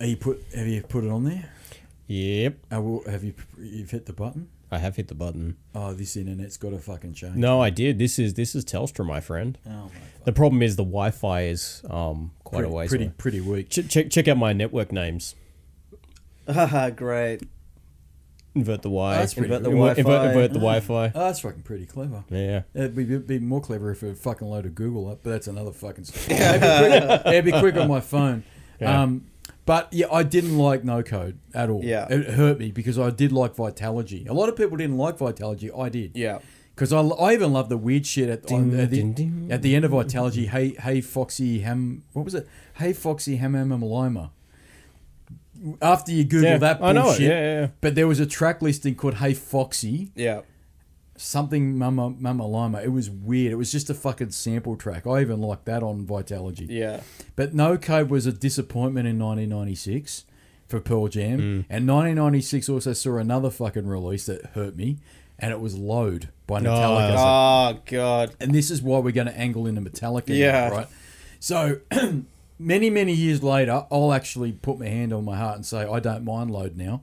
Have you put it on there? Yep. Have you've hit the button? I have hit the button. Oh, this internet's got to fucking change. No, I did. This is Telstra, my friend. Oh, my The problem is the Wi-Fi is quite a ways away. pretty weak. Check out my network names. Haha, great. Invert the Y. That's pretty Invert the good. Wi-Fi. Invert the Wi-Fi. Oh, that's fucking pretty clever. Yeah. It'd be more clever if it fucking loaded Google up, but that's another fucking story. It'd be quick on my phone. Yeah. But yeah, I didn't like No Code at all. Yeah. It hurt me because I did like Vitalogy. A lot of people didn't like Vitalogy. I did. Yeah. Because I even love the weird shit at the end of Vitalogy. Hey Foxy Ham. What was it? Hey Foxy Ham Lima. After you Google that bullshit. I know it. Yeah. But there was a track listing called Hey Foxy. Yeah. Something Mama Lima. It was weird. It was just a fucking sample track. I even liked that on Vitalogy. Yeah. But No Code was a disappointment in 1996 for Pearl Jam. And 1996 also saw another fucking release that hurt me. And it was Load by Metallica. Oh, God. And this is why we're going to angle into Metallica now, Yeah. right? So many years later, I'll actually put my hand on my heart and say I don't mind Load now.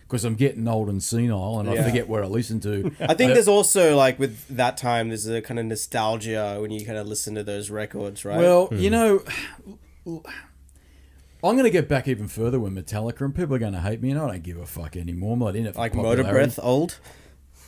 Because I'm getting old and senile, and I Yeah. forget what I listen to. I think there's also, like, with that time, there's a kind of nostalgia when you kind of listen to those records, right? Well, you know, I'm going to get back even further with Metallica, and people are going to hate me, and I don't give a fuck anymore. I'm not in it for like popularity. Motor Breath old?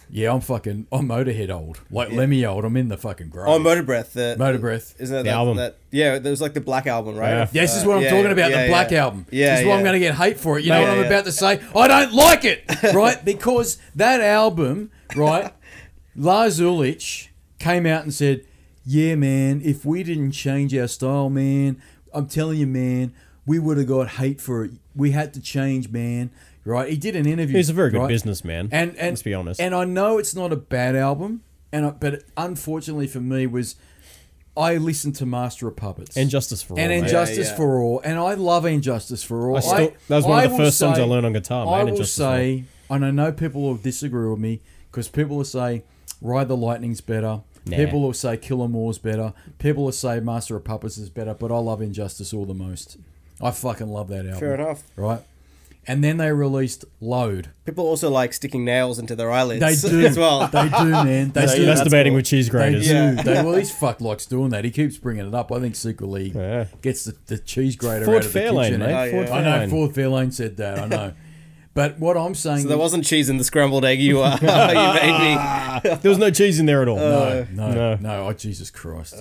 Yeah, I'm Motorhead old. Like Lemmy old. I'm in the fucking grave. Oh, Motor Breath. Motor Breath. Isn't that The album. Yeah, there was like the Black Album, right? Yeah. This is what I'm talking about, the Black Album. Yeah, This is why I'm yeah. going to get hate for it. You know what I'm Yeah. about to say? I don't like it, right? Because that album, right, Lars Ulrich came out and said, yeah, man, if we didn't change our style, man, I'm telling you, man, we would have got hate for it. We had to change, man. Right? He did an interview. He's a very good right? businessman. And let's be honest. And I know it's not a bad album, but unfortunately for me I listened to Master of Puppets And Justice for All. and mate. Injustice for All, and I love Injustice for All. That was one of the first songs I learned on guitar. I Man, will Injustice for All. say, and I know people will disagree with me because people will say Ride the Lightning's better. Nah. People will say Kill 'Em All's better. People will say Master of Puppets is better, but I love Injustice All the most. I fucking love that album. Fair enough. Right? And then they released Load. People also like sticking nails into their eyelids. They do as well. They do, man. They do. Masturbating with cheese They graters. do. Yeah. Well, he's fuck likes doing that. He keeps bringing it up. I think secretly Yeah. gets the cheese grater Ford out of the Fairlane, kitchen. mate. Oh, Ford yeah. I know Fairlane. Ford Fairlane said that. I know. But what I'm saying, So there wasn't cheese in the scrambled egg you made me. There was no cheese in there at all. no. Oh, Jesus Christ!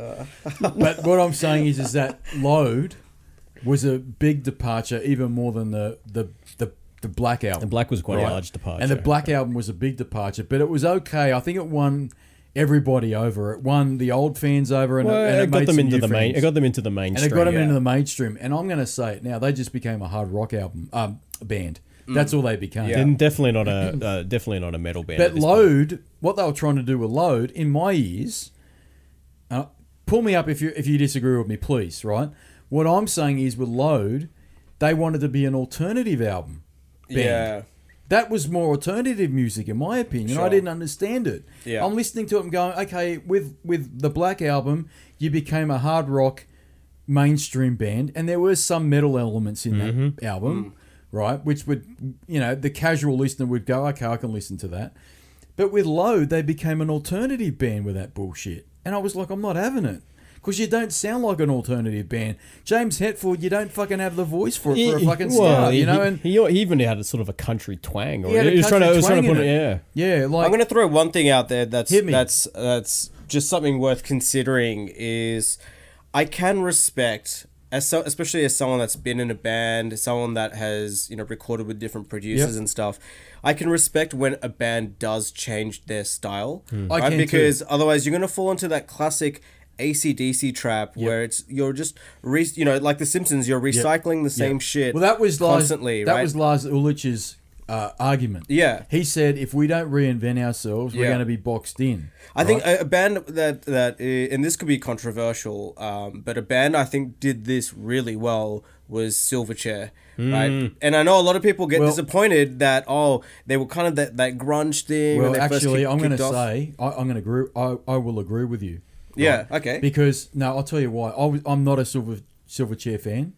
But what I'm saying is that Load was a big departure, even more than the Black album. And Black was quite a Right. large departure. And the Black album was a big departure, but it was okay. I think it won everybody over. It won the old fans over, and, Well, and it got made them some into new the main. fans. It got them into the And mainstream. it got them yeah. into the mainstream. And I'm going to say it now, they just became a hard rock album band. That's all they became. Yeah. And definitely not a metal band. at But this point. Load, what they were trying to do with Load, in my ears, pull me up if you disagree with me, please. Right? What I'm saying is with Load, they wanted to be an alternative album band. Yeah. That was more alternative music, in my opinion. I Sure. didn't understand it. Yeah. I'm listening to it and going, okay, with the Black album, you became a hard rock mainstream band, and there were some metal elements in that album, right? Which would, the casual listener would go, okay, I can listen to that. But with Load, they became an alternative band with that bullshit. And I was like, I'm not having it. Because you don't sound like an alternative band. James Hetfield, you don't fucking have the voice for a fucking star, And he even had a sort of a country twang. Or He had a he was trying to country twang put in it. it. Yeah. yeah, like I'm going to throw one thing out there that's Hit me. that's just something worth considering is I can respect especially as someone that's been in a band, someone that has recorded with different producers Yep. and stuff. I can respect when a band does change their style, I right? can Because otherwise you're going to fall into that classic AC/DC trap where you're just like the Simpsons, you're recycling the same shit. Well, that was constantly, That right? was Lars Ulrich's argument. Yeah. He said, if we don't reinvent ourselves, we're Yeah. going to be boxed in. I think a band that and this could be controversial, but a band I think did this really well was Silverchair, right? And I know a lot of people get disappointed that they were kind of that grunge thing. when Well, they first actually, I'm going to kicked off. say, I'm going to agree. I will agree with you. Yeah, okay. Because I'll tell you why. I'm not a Silverchair fan,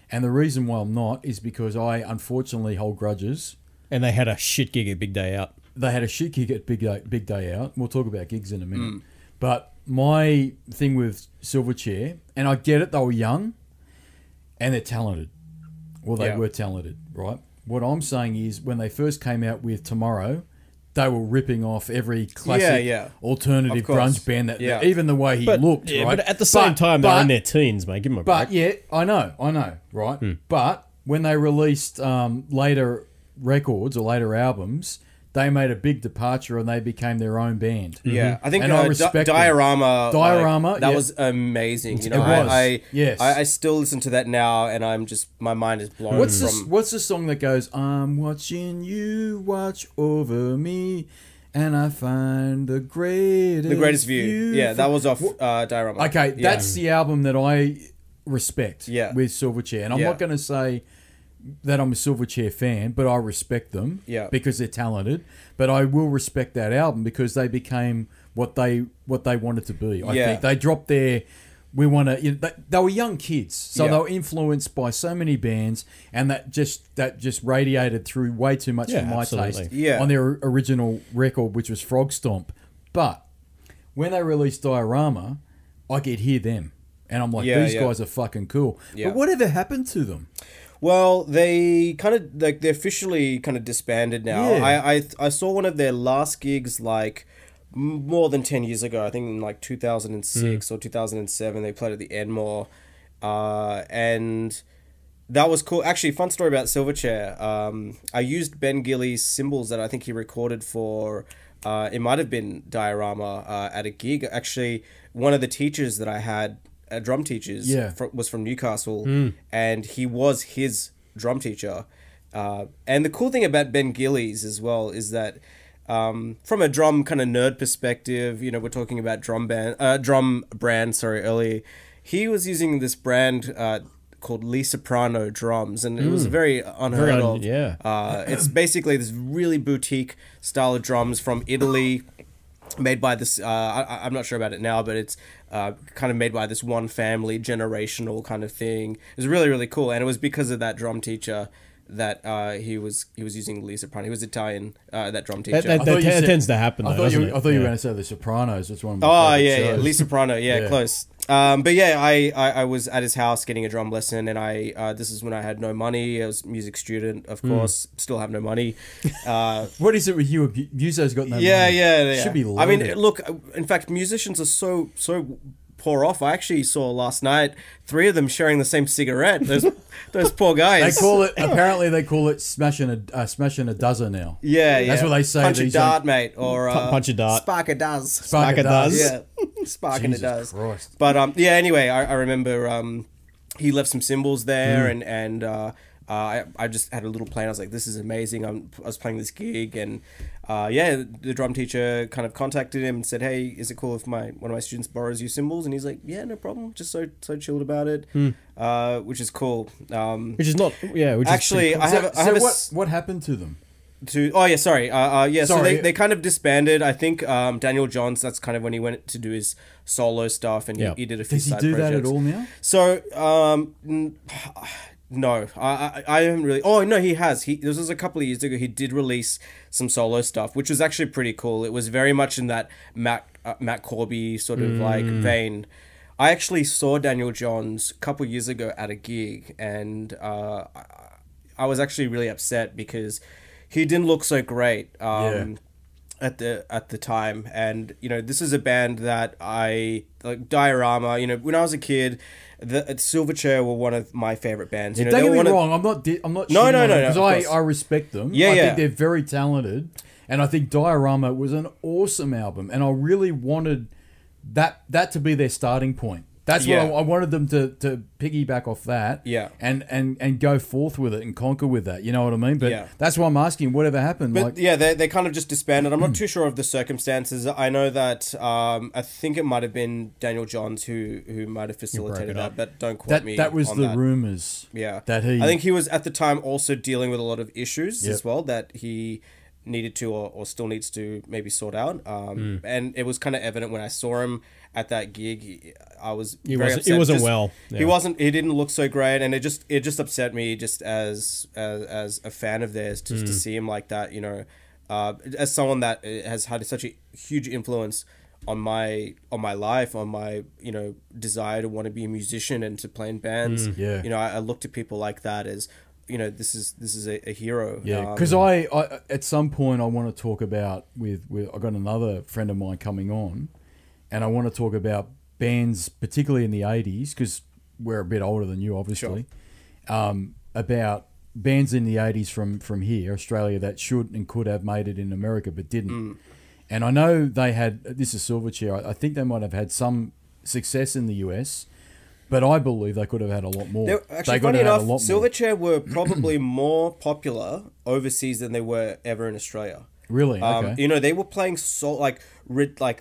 and the reason why I'm not is because I unfortunately hold grudges. And they had a shit gig at Big Day Out. They had a shit gig at Big Day Out. We'll talk about gigs in a minute. But my thing with Silverchair, and I get it, they were young, and they're talented. Well, they were talented, right? What I'm saying is, when they first came out with Tomorrow, they were ripping off every classic alternative Of course. grunge band. Yeah. Even the way he looked, right? But at the same time, they're in their teens, mate. Give them a break. But yeah, I know, right? But when they released later records or later albums, they made a big departure and they became their own band. Yeah, I think And I respect them. Diorama. Diorama, that yeah. was amazing. It was, yes. I still listen to that now, and my mind is blown. What's the song that goes, I'm watching you watch over me and I find the greatest view? Yeah, that was off Diorama. Okay, Yeah. that's the album that I respect Yeah. with Silverchair. And I'm Yeah. not going to say that I'm a Silverchair fan, but I respect them because they're talented. But I will respect that album because they became what they wanted to be. I think they dropped their. We want to. They were young kids, so they were influenced by so many bands, and that just radiated through way too much for my taste. Yeah. On their original record, which was Frog Stomp, but when they released Diorama, I could hear them, and I'm like, these guys are fucking cool. Yeah. But whatever happened to them? Well, they kind of they're officially kind of disbanded now. Yeah. I saw one of their last gigs like more than 10 years ago. I think in like 2006 or 2007. They played at the Enmore, and that was cool. Actually, fun story about Silverchair. I used Ben Gillies' cymbals that I think he recorded for. It might have been Diorama at a gig. Actually, one of the teachers that I had drum teachers. Yeah. Was from Newcastle, and he was his drum teacher. And the cool thing about Ben Gillies as well is that from a drum kind of nerd perspective, you know, we're talking about drum brand, earlier. He was using this brand called Lee Soprano drums, and it was very unheard of. Yeah. It's basically this really boutique style of drums from Italy, made by this, I'm not sure about it now, but it's kind of made by this one family, generational kind of thing. It was really, really cool, and it was because of that drum teacher that he was using Lee Soprano. He was Italian, that drum teacher. That tends to happen, though, I thought doesn't you it? were going to say The Sopranos. That's one of my Oh, favorite yeah, shows. Lee Soprano, yeah, close. But yeah, I was at his house getting a drum lesson, and this is when I had no money. I was a music student, of course, still have no money. What is it with you? Muso's got no money. Yeah. Should be I mean, loaded. look, in fact, musicians are so poor off. I actually saw last night 3 of them sharing the same cigarette. Those poor guys. Apparently they call it smashing a dozen now. Yeah. That's what they say. Punch a these dart, days. mate, or Punch a dart. spark a does. Spark a does. Yeah, sparking it Jesus does. Christ. But yeah. Anyway, I remember he left some cymbals there, and I just had a little plan. I was like, this is amazing. I was playing this gig, and the drum teacher kind of contacted him and said, hey, is it cool if one of my students borrows your cymbals? And he's like, yeah, no problem. Just so chilled about it, which is cool. Which is not, which actually, is pretty cool. I have what happened to them? Sorry. So Sorry. they kind of disbanded. I think Daniel Johns, that's kind of when he went to do his solo stuff, and he did a few Does he side do projects. that at all now? So no, I haven't really. Oh no, he has. This was a couple of years ago. He did release some solo stuff, which was actually pretty cool. It was very much in that Matt Corby sort of like vein. I actually saw Daniel Johns a couple of years ago at a gig, and I was actually really upset because he didn't look so great at the time. And you know, this is a band that I like, Diorama. You know, when I was a kid, the Silverchair were one of my favorite bands. You know, Don't they get were me one of- wrong. I'm not. No, Because of course. I respect them. Yeah, I yeah. think they're very talented, and I think Diorama was an awesome album, and I really wanted that to be their starting point. That's Yeah. what I wanted them to piggyback off that. Yeah. And go forth with it and conquer with that. You know what I mean? But Yeah. that's why I'm asking. Whatever happened? But yeah, they kind of just disbanded. I'm not too sure of the circumstances. I know that I think it might have been Daniel Johns who might have facilitated that, but don't quote me. That was on the that. rumors. Yeah, That I think he was at the time also dealing with a lot of issues Yep. as well that he needed to or still needs to maybe sort out. And it was kind of evident when I saw him at that gig. I was very upset. It wasn't Just- well. He Yeah. wasn't. He didn't look so great, and it just upset me just as a fan of theirs just to see him like that. You know, as someone that has had such a huge influence on my life, on my desire to want to be a musician and to play in bands. Yeah. You know, I look to people like that as, you know, this is a hero. Yeah, because I at some point I want to talk about with I got another friend of mine coming on, and I want to talk about bands, particularly in the 80s, because we're a bit older than you, obviously. About bands in the 80s from here, Australia, that should and could have made it in America but didn't. And I know they had, this is Silverchair, I think they might have had some success in the US, but I believe they could have had a lot more. Actually, They could funny have had enough, a lot more. Silverchair were probably more popular overseas than they were ever in Australia. Really? Okay. You know, they were playing somewhere. I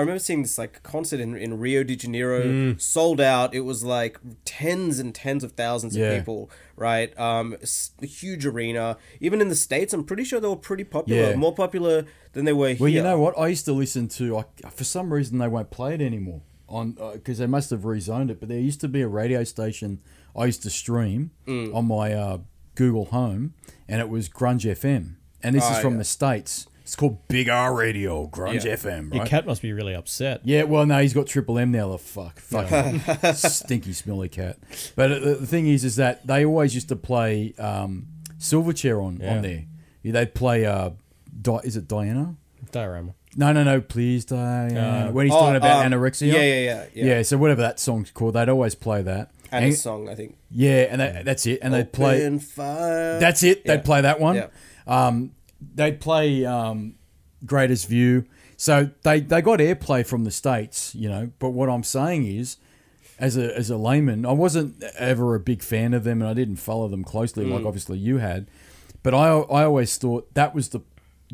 remember seeing this like concert in Rio de Janeiro, sold out. It was like tens and tens of thousands of people, right? A huge arena. Even in the States, I'm pretty sure they were pretty popular, Yeah. more popular than they were here. Well, you know what? I used to listen to, for some reason they won't play it anymore on because they must have rezoned it, but there used to be a radio station I used to stream on my Google Home, and it was Grunge FM. And this is from the States. It's called Big R Radio, Grunge FM, right? Your cat must be really upset. Yeah, well, no, he's got Triple M now, the fucking stinky, smelly cat. But the thing is that they always used to play Silverchair on there. Yeah, they'd play, is it Diana? Diorama. No, please, Diana. When he's talking about anorexia. Yeah. So whatever that song's called, they'd always play that. And a song, I think. Yeah, and that's it. And they'd play... Open fire. That's it. They'd play that one. Yeah. They'd play Greatest View. So they got airplay from the States, you know. But what I'm saying is, as a layman, I wasn't ever a big fan of them, and I didn't follow them closely like obviously you had. But I always thought that was the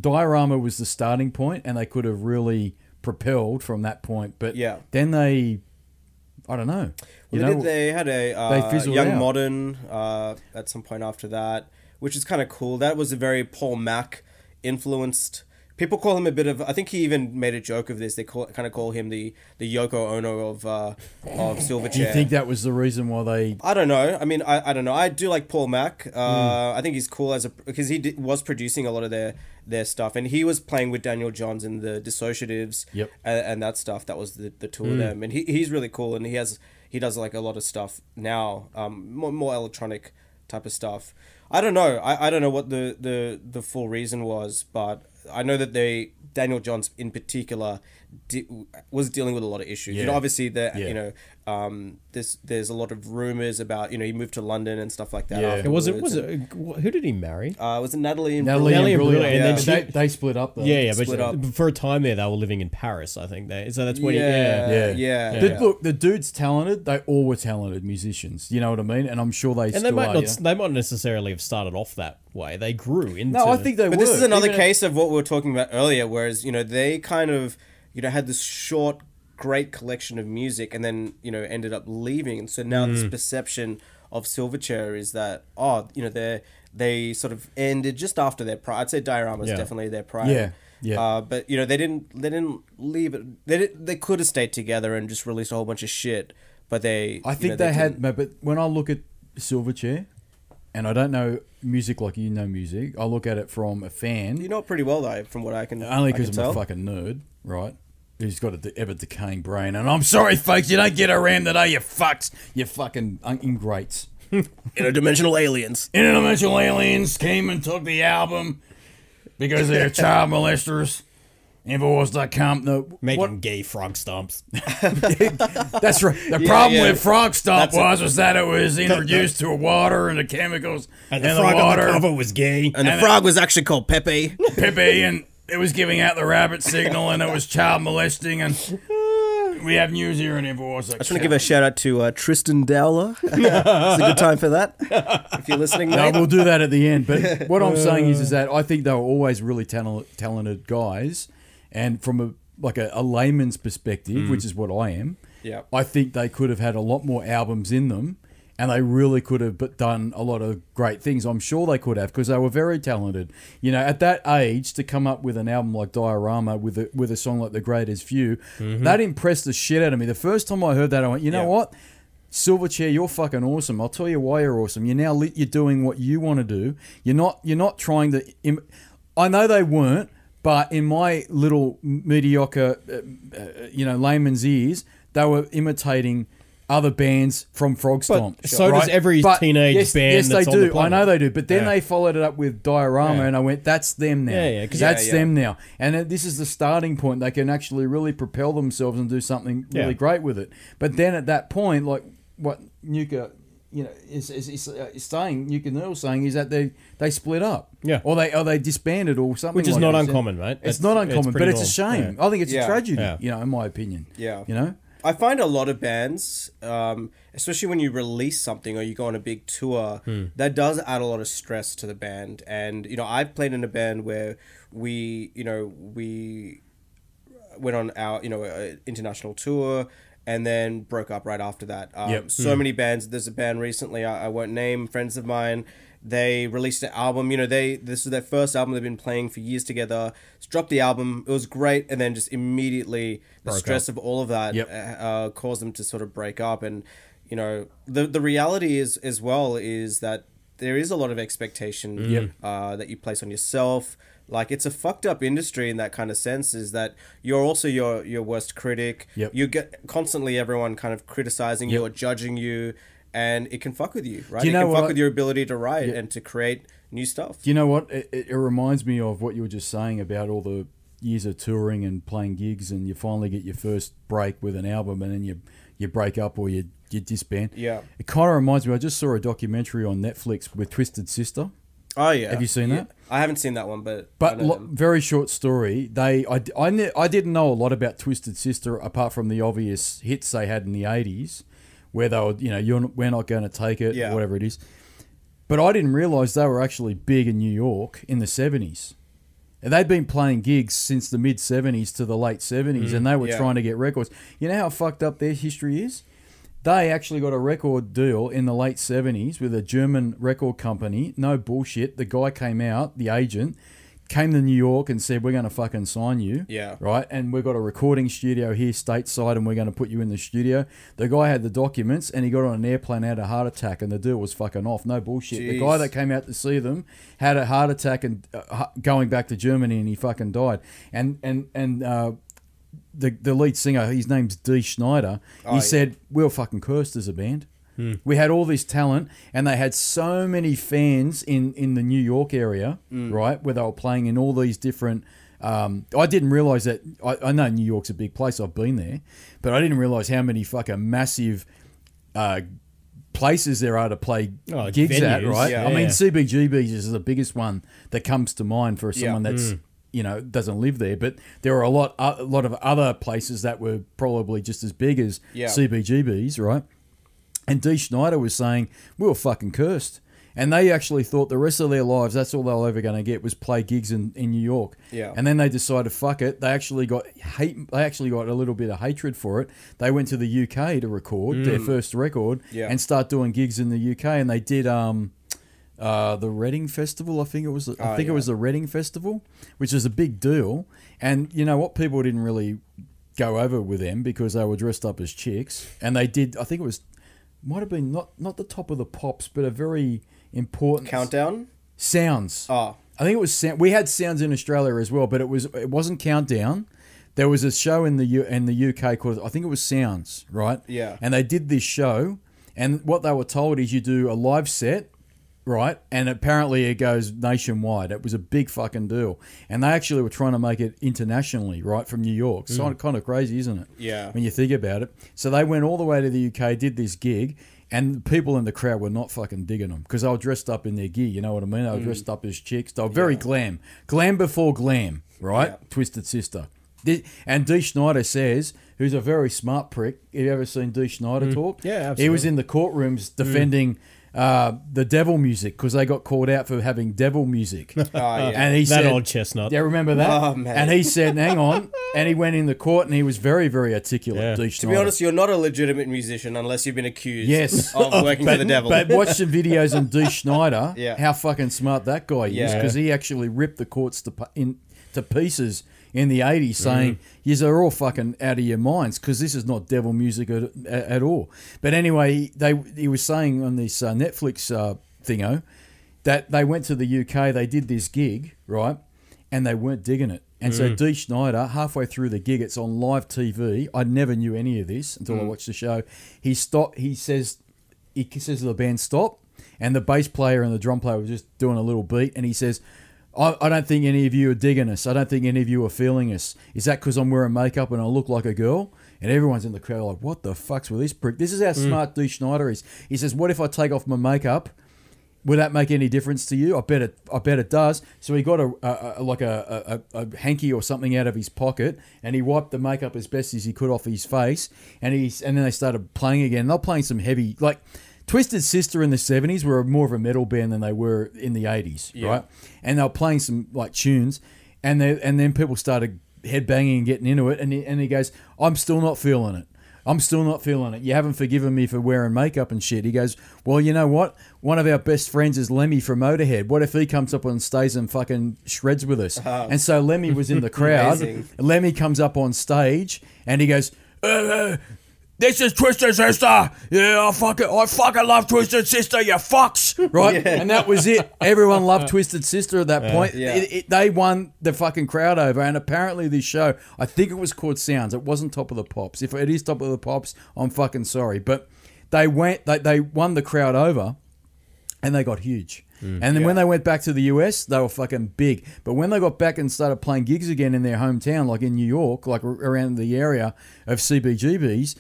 Diorama was the starting point, and they could have really propelled from that point. But then they, I don't know. They had a Young out. Modern at some point after that, which is kind of cool. That was a very Paul Mac influenced. People call him a bit of. I think he even made a joke of this. They kind of call him the Yoko Ono of Silverchair. Do you think that was the reason why they? I don't know. I mean, I don't know. I do like Paul Mac. I think he's cool because he was producing a lot of their stuff, and he was playing with Daniel Johns in the Dissociatives. And that stuff. That was the two of them, and he's really cool, and he does like a lot of stuff now, more electronic type of stuff. I don't know. I don't know what the full reason was, but I know that Daniel Johns in particular was dealing with a lot of issues. You know, obviously there's a lot of rumors about, he moved to London and stuff like that. Who did he marry? Was it Natalie and Natalie and Brilliant? And then they split up though. But for a time there they were living in Paris, I think. So that's when Look, the dude's talented. They all were talented musicians. You know what I mean? And I'm sure they might not necessarily have started off that way. They grew into. No, I think they were. But this is another case of what we were talking about earlier, whereas they kind of had this short, great collection of music, and then ended up leaving, and so now this perception of Silverchair is that they sort of ended just after their prime. I'd say Diorama is definitely their prime. But they didn't leave it. They could have stayed together and just released a whole bunch of shit. But I think they had. But when I look at Silverchair, and I don't know music like you know music, I look at it from a fan. You know it pretty well though, from what I can. Only because I'm a fucking nerd, right? Who's got an ever-decaying brain. And I'm sorry, folks, you don't get around today, you fucks. You fucking ingrates. Interdimensional aliens. Interdimensional aliens came and took the album because they're child molesters. Infowars.com. Making gay frog stomps. That's right. The problem with frog stomp was that it was introduced to water and the chemicals. And the frog on the cover was gay. And the frog was actually called Pepe. Pepe, and it was giving out the rabbit signal, and it was child molesting, and we have news here in Invert. I just want to give a shout out to Tristan Dowler. It's a good time for that. If you're listening, mate. No, we'll do that at the end. But what I'm saying is that I think they were always really talented guys, and from a layman's perspective, which is what I am, I think they could have had a lot more albums in them. And they really could have done a lot of great things. I'm sure they could have, because they were very talented. At that age, to come up with an album like Diorama with a song like The Greatest Few, that impressed the shit out of me. The first time I heard that, I went, you know what? Silverchair, you're fucking awesome. I'll tell you why you're awesome. You're doing what you want to do. You're not trying to... I know they weren't, but in my little mediocre, layman's ears, they were imitating other bands from Frog Stomp. Does every teenage band. Yes, that's they on do. the planet. I know they do. But then they followed it up with Diorama, and I went, "That's them now. That's them now." And this is the starting point. They can actually really propel themselves and do something really great with it. But then at that point, like what Nuka, is saying, Nuka Neel saying, is that they split up, or they disbanded or something, which is not uncommon, mate. It's not uncommon, but it's a shame. I think it's a tragedy. In my opinion. I find a lot of bands, especially when you release something or you go on a big tour, that does add a lot of stress to the band. And, I've played in a band where we went on our, international tour and then broke up right after that. So many bands. There's a band recently, I won't name, friends of mine. They released an album. This is their first album. They've been playing for years together. Dropped the album. It was great, and then just immediately the stress of all of that caused them to sort of break up. And the reality is as well is that there is a lot of expectation that you place on yourself. Like, it's a fucked up industry in that kind of sense, is that you're also your worst critic. You get constantly everyone kind of criticizing you or judging you. And it can fuck with you, right? It can fuck with your ability to write and to create new stuff. Do you know what? It reminds me of what you were just saying about all the years of touring and playing gigs, and you finally get your first break with an album, and then you break up or you disband. Yeah. It kind of reminds me, I just saw a documentary on Netflix with Twisted Sister. Oh yeah. Have you seen that? I haven't seen that one, but I know them. Very short story. I didn't know a lot about Twisted Sister apart from the obvious hits they had in the 80s, where they were, we're not going to take it, or whatever it is. But I didn't realise they were actually big in New York in the 70s. And they'd been playing gigs since the mid-70s to the late 70s, and they were trying to get records. You know how fucked up their history is? They actually got a record deal in the late 70s with a German record company. No bullshit. The guy came out, the agent, came to New York and said, we're going to fucking sign you. Yeah. Right? And we've got a recording studio here stateside and we're going to put you in the studio. The guy had the documents and he got on an airplane, had a heart attack, and the deal was fucking off. No bullshit. Jeez. The guy that came out to see them had a heart attack and going back to Germany, and he fucking died. The lead singer, his name's Dee Schneider, he said, we were fucking cursed as a band. We had all this talent, and they had so many fans in the New York area, right, where they were playing in all these different... I didn't realise that... I know New York's a big place, I've been there, but I didn't realise how many fucking massive places there are to play gigs venues, at, right? yeah. I mean, CBGB's is the biggest one that comes to mind for someone that's... doesn't live there, but there are a lot of other places that were probably just as big as CBGB's, right? And Dee Schneider was saying, we were fucking cursed. And they actually thought the rest of their lives, that's all they were ever going to get was play gigs in New York. Yeah. And then they decided, fuck it. They actually got a little bit of hatred for it. They went to the UK to record their first record and start doing gigs in the UK. And they did... the Reading Festival, I think it was. It was the Reading Festival, which is a big deal. And you know what? People didn't really go over with them because they were dressed up as chicks, and they did. I think it was might have been not the Top of the Pops, but a very important Countdown Sounds. Oh, I think it was. We had Sounds in Australia as well, but it wasn't Countdown. There was a show in the UK called, I think it was Sounds, right? Yeah. And they did this show, and what they were told is you do a live set. Right, and apparently it goes nationwide. It was a big fucking deal, and they actually were trying to make it internationally, right, from New York. So kind of crazy, isn't it? Yeah. When you think about it. So they went all the way to the UK, did this gig, and the people in the crowd were not fucking digging them because they were dressed up in their gear. You know what I mean? They were dressed up as chicks. They were very glam before glam, right? Yeah. Twisted Sister. And Dee Schneider says, who's a very smart prick. Have you ever seen Dee Schneider talk? Yeah, absolutely. He was in the courtrooms defending. The devil music, because they got called out for having devil music. And he said, old chestnut. Yeah, remember that? Oh, man. And he said, hang on. And he went in the court and he was very, very articulate. Yeah. To be honest, you're not a legitimate musician unless you've been accused of working for the devil. But watch some videos on Dee Schneider, how fucking smart that guy is, because he actually ripped the courts to pieces in the 80s saying, yous are all fucking out of your minds because this is not devil music at all. But anyway, he was saying on this Netflix thingo that they went to the UK, they did this gig, right, and they weren't digging it. And so Dee Schneider, halfway through the gig, it's on live TV. I never knew any of this until I watched the show. He says to the band, stop, and the bass player and the drum player were just doing a little beat, and he says, I don't think any of you are digging us. I don't think any of you are feeling us. Is that because I'm wearing makeup and I look like a girl? And everyone's in the crowd like, what the fuck's with this prick? This is how smart Dee Schneider is. He says, what if I take off my makeup? Would that make any difference to you? I bet it does. So he got a hanky or something out of his pocket, and he wiped the makeup as best as he could off his face, and then they started playing again. They're playing some heavy, like Twisted Sister in the 70s were more of a metal band than they were in the 80s, right? And they were playing some like tunes, and then people started headbanging and getting into it, and he goes, I'm still not feeling it. I'm still not feeling it. You haven't forgiven me for wearing makeup and shit. He goes, well, you know what? One of our best friends is Lemmy from Motorhead. What if he comes up on stage and fucking shreds with us? And so Lemmy was in the crowd. Lemmy comes up on stage and he goes, this is Twisted Sister. Yeah, I fucking love Twisted Sister, you fucks. Right? Yeah. And that was it. Everyone loved Twisted Sister at that point. Yeah. They won the fucking crowd over. And apparently this show, I think it was called Sounds. It wasn't Top of the Pops. If it is Top of the Pops, I'm fucking sorry. But they won the crowd over and they got huge. And then when they went back to the US, they were fucking big. But when they got back and started playing gigs again in their hometown, like in New York, like around the area of CBGBs,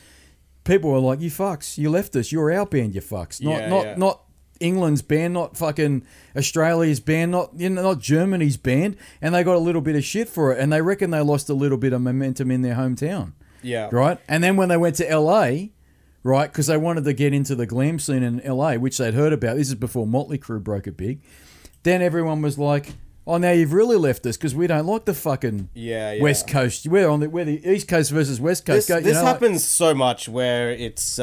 people were like, you fucks, you left us, you're our band, you fucks. Not England's band, not fucking Australia's band, not Germany's band, and they got a little bit of shit for it, and they reckon they lost a little bit of momentum in their hometown. Yeah. Right? And then when they went to LA, right, because they wanted to get into the glam scene in LA, which they'd heard about. This is before Motley Crue broke it big. Then everyone was like, oh, now you've really left us because we don't like the fucking West Coast. We're the East Coast versus West Coast. This happens so much where it's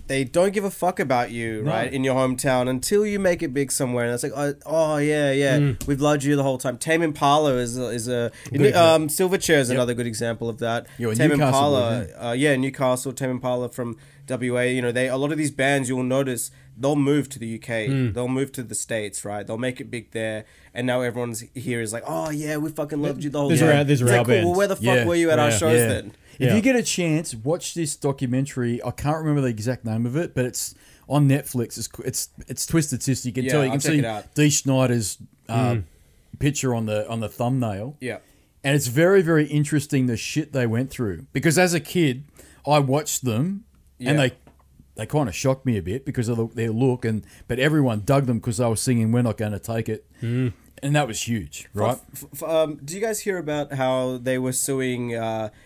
they don't give a fuck about you, right, in your hometown until you make it big somewhere, and it's like, we've loved you the whole time. Tame Impala is Silverchair is another good example of that. Tame Impala, Newcastle. Tame Impala from WA. You know, a lot of these bands, you'll notice they'll move to the UK, they'll move to the States, right? They'll make it big there, and now everyone's here is like, oh yeah, we fucking loved you the whole time. These are our bands. Well, where the fuck were you at our shows then? If you get a chance, watch this documentary. I can't remember the exact name of it, but it's on Netflix. It's Twisted Sister. You can tell. You can see Dee Snider's picture on the thumbnail. Yeah, and it's very, very interesting the shit they went through. Because as a kid, I watched them, and they kind of shocked me a bit because of their look, but everyone dug them because they were singing "We're Not Going to Take It," and that was huge, right? Do you guys hear about how they were suing?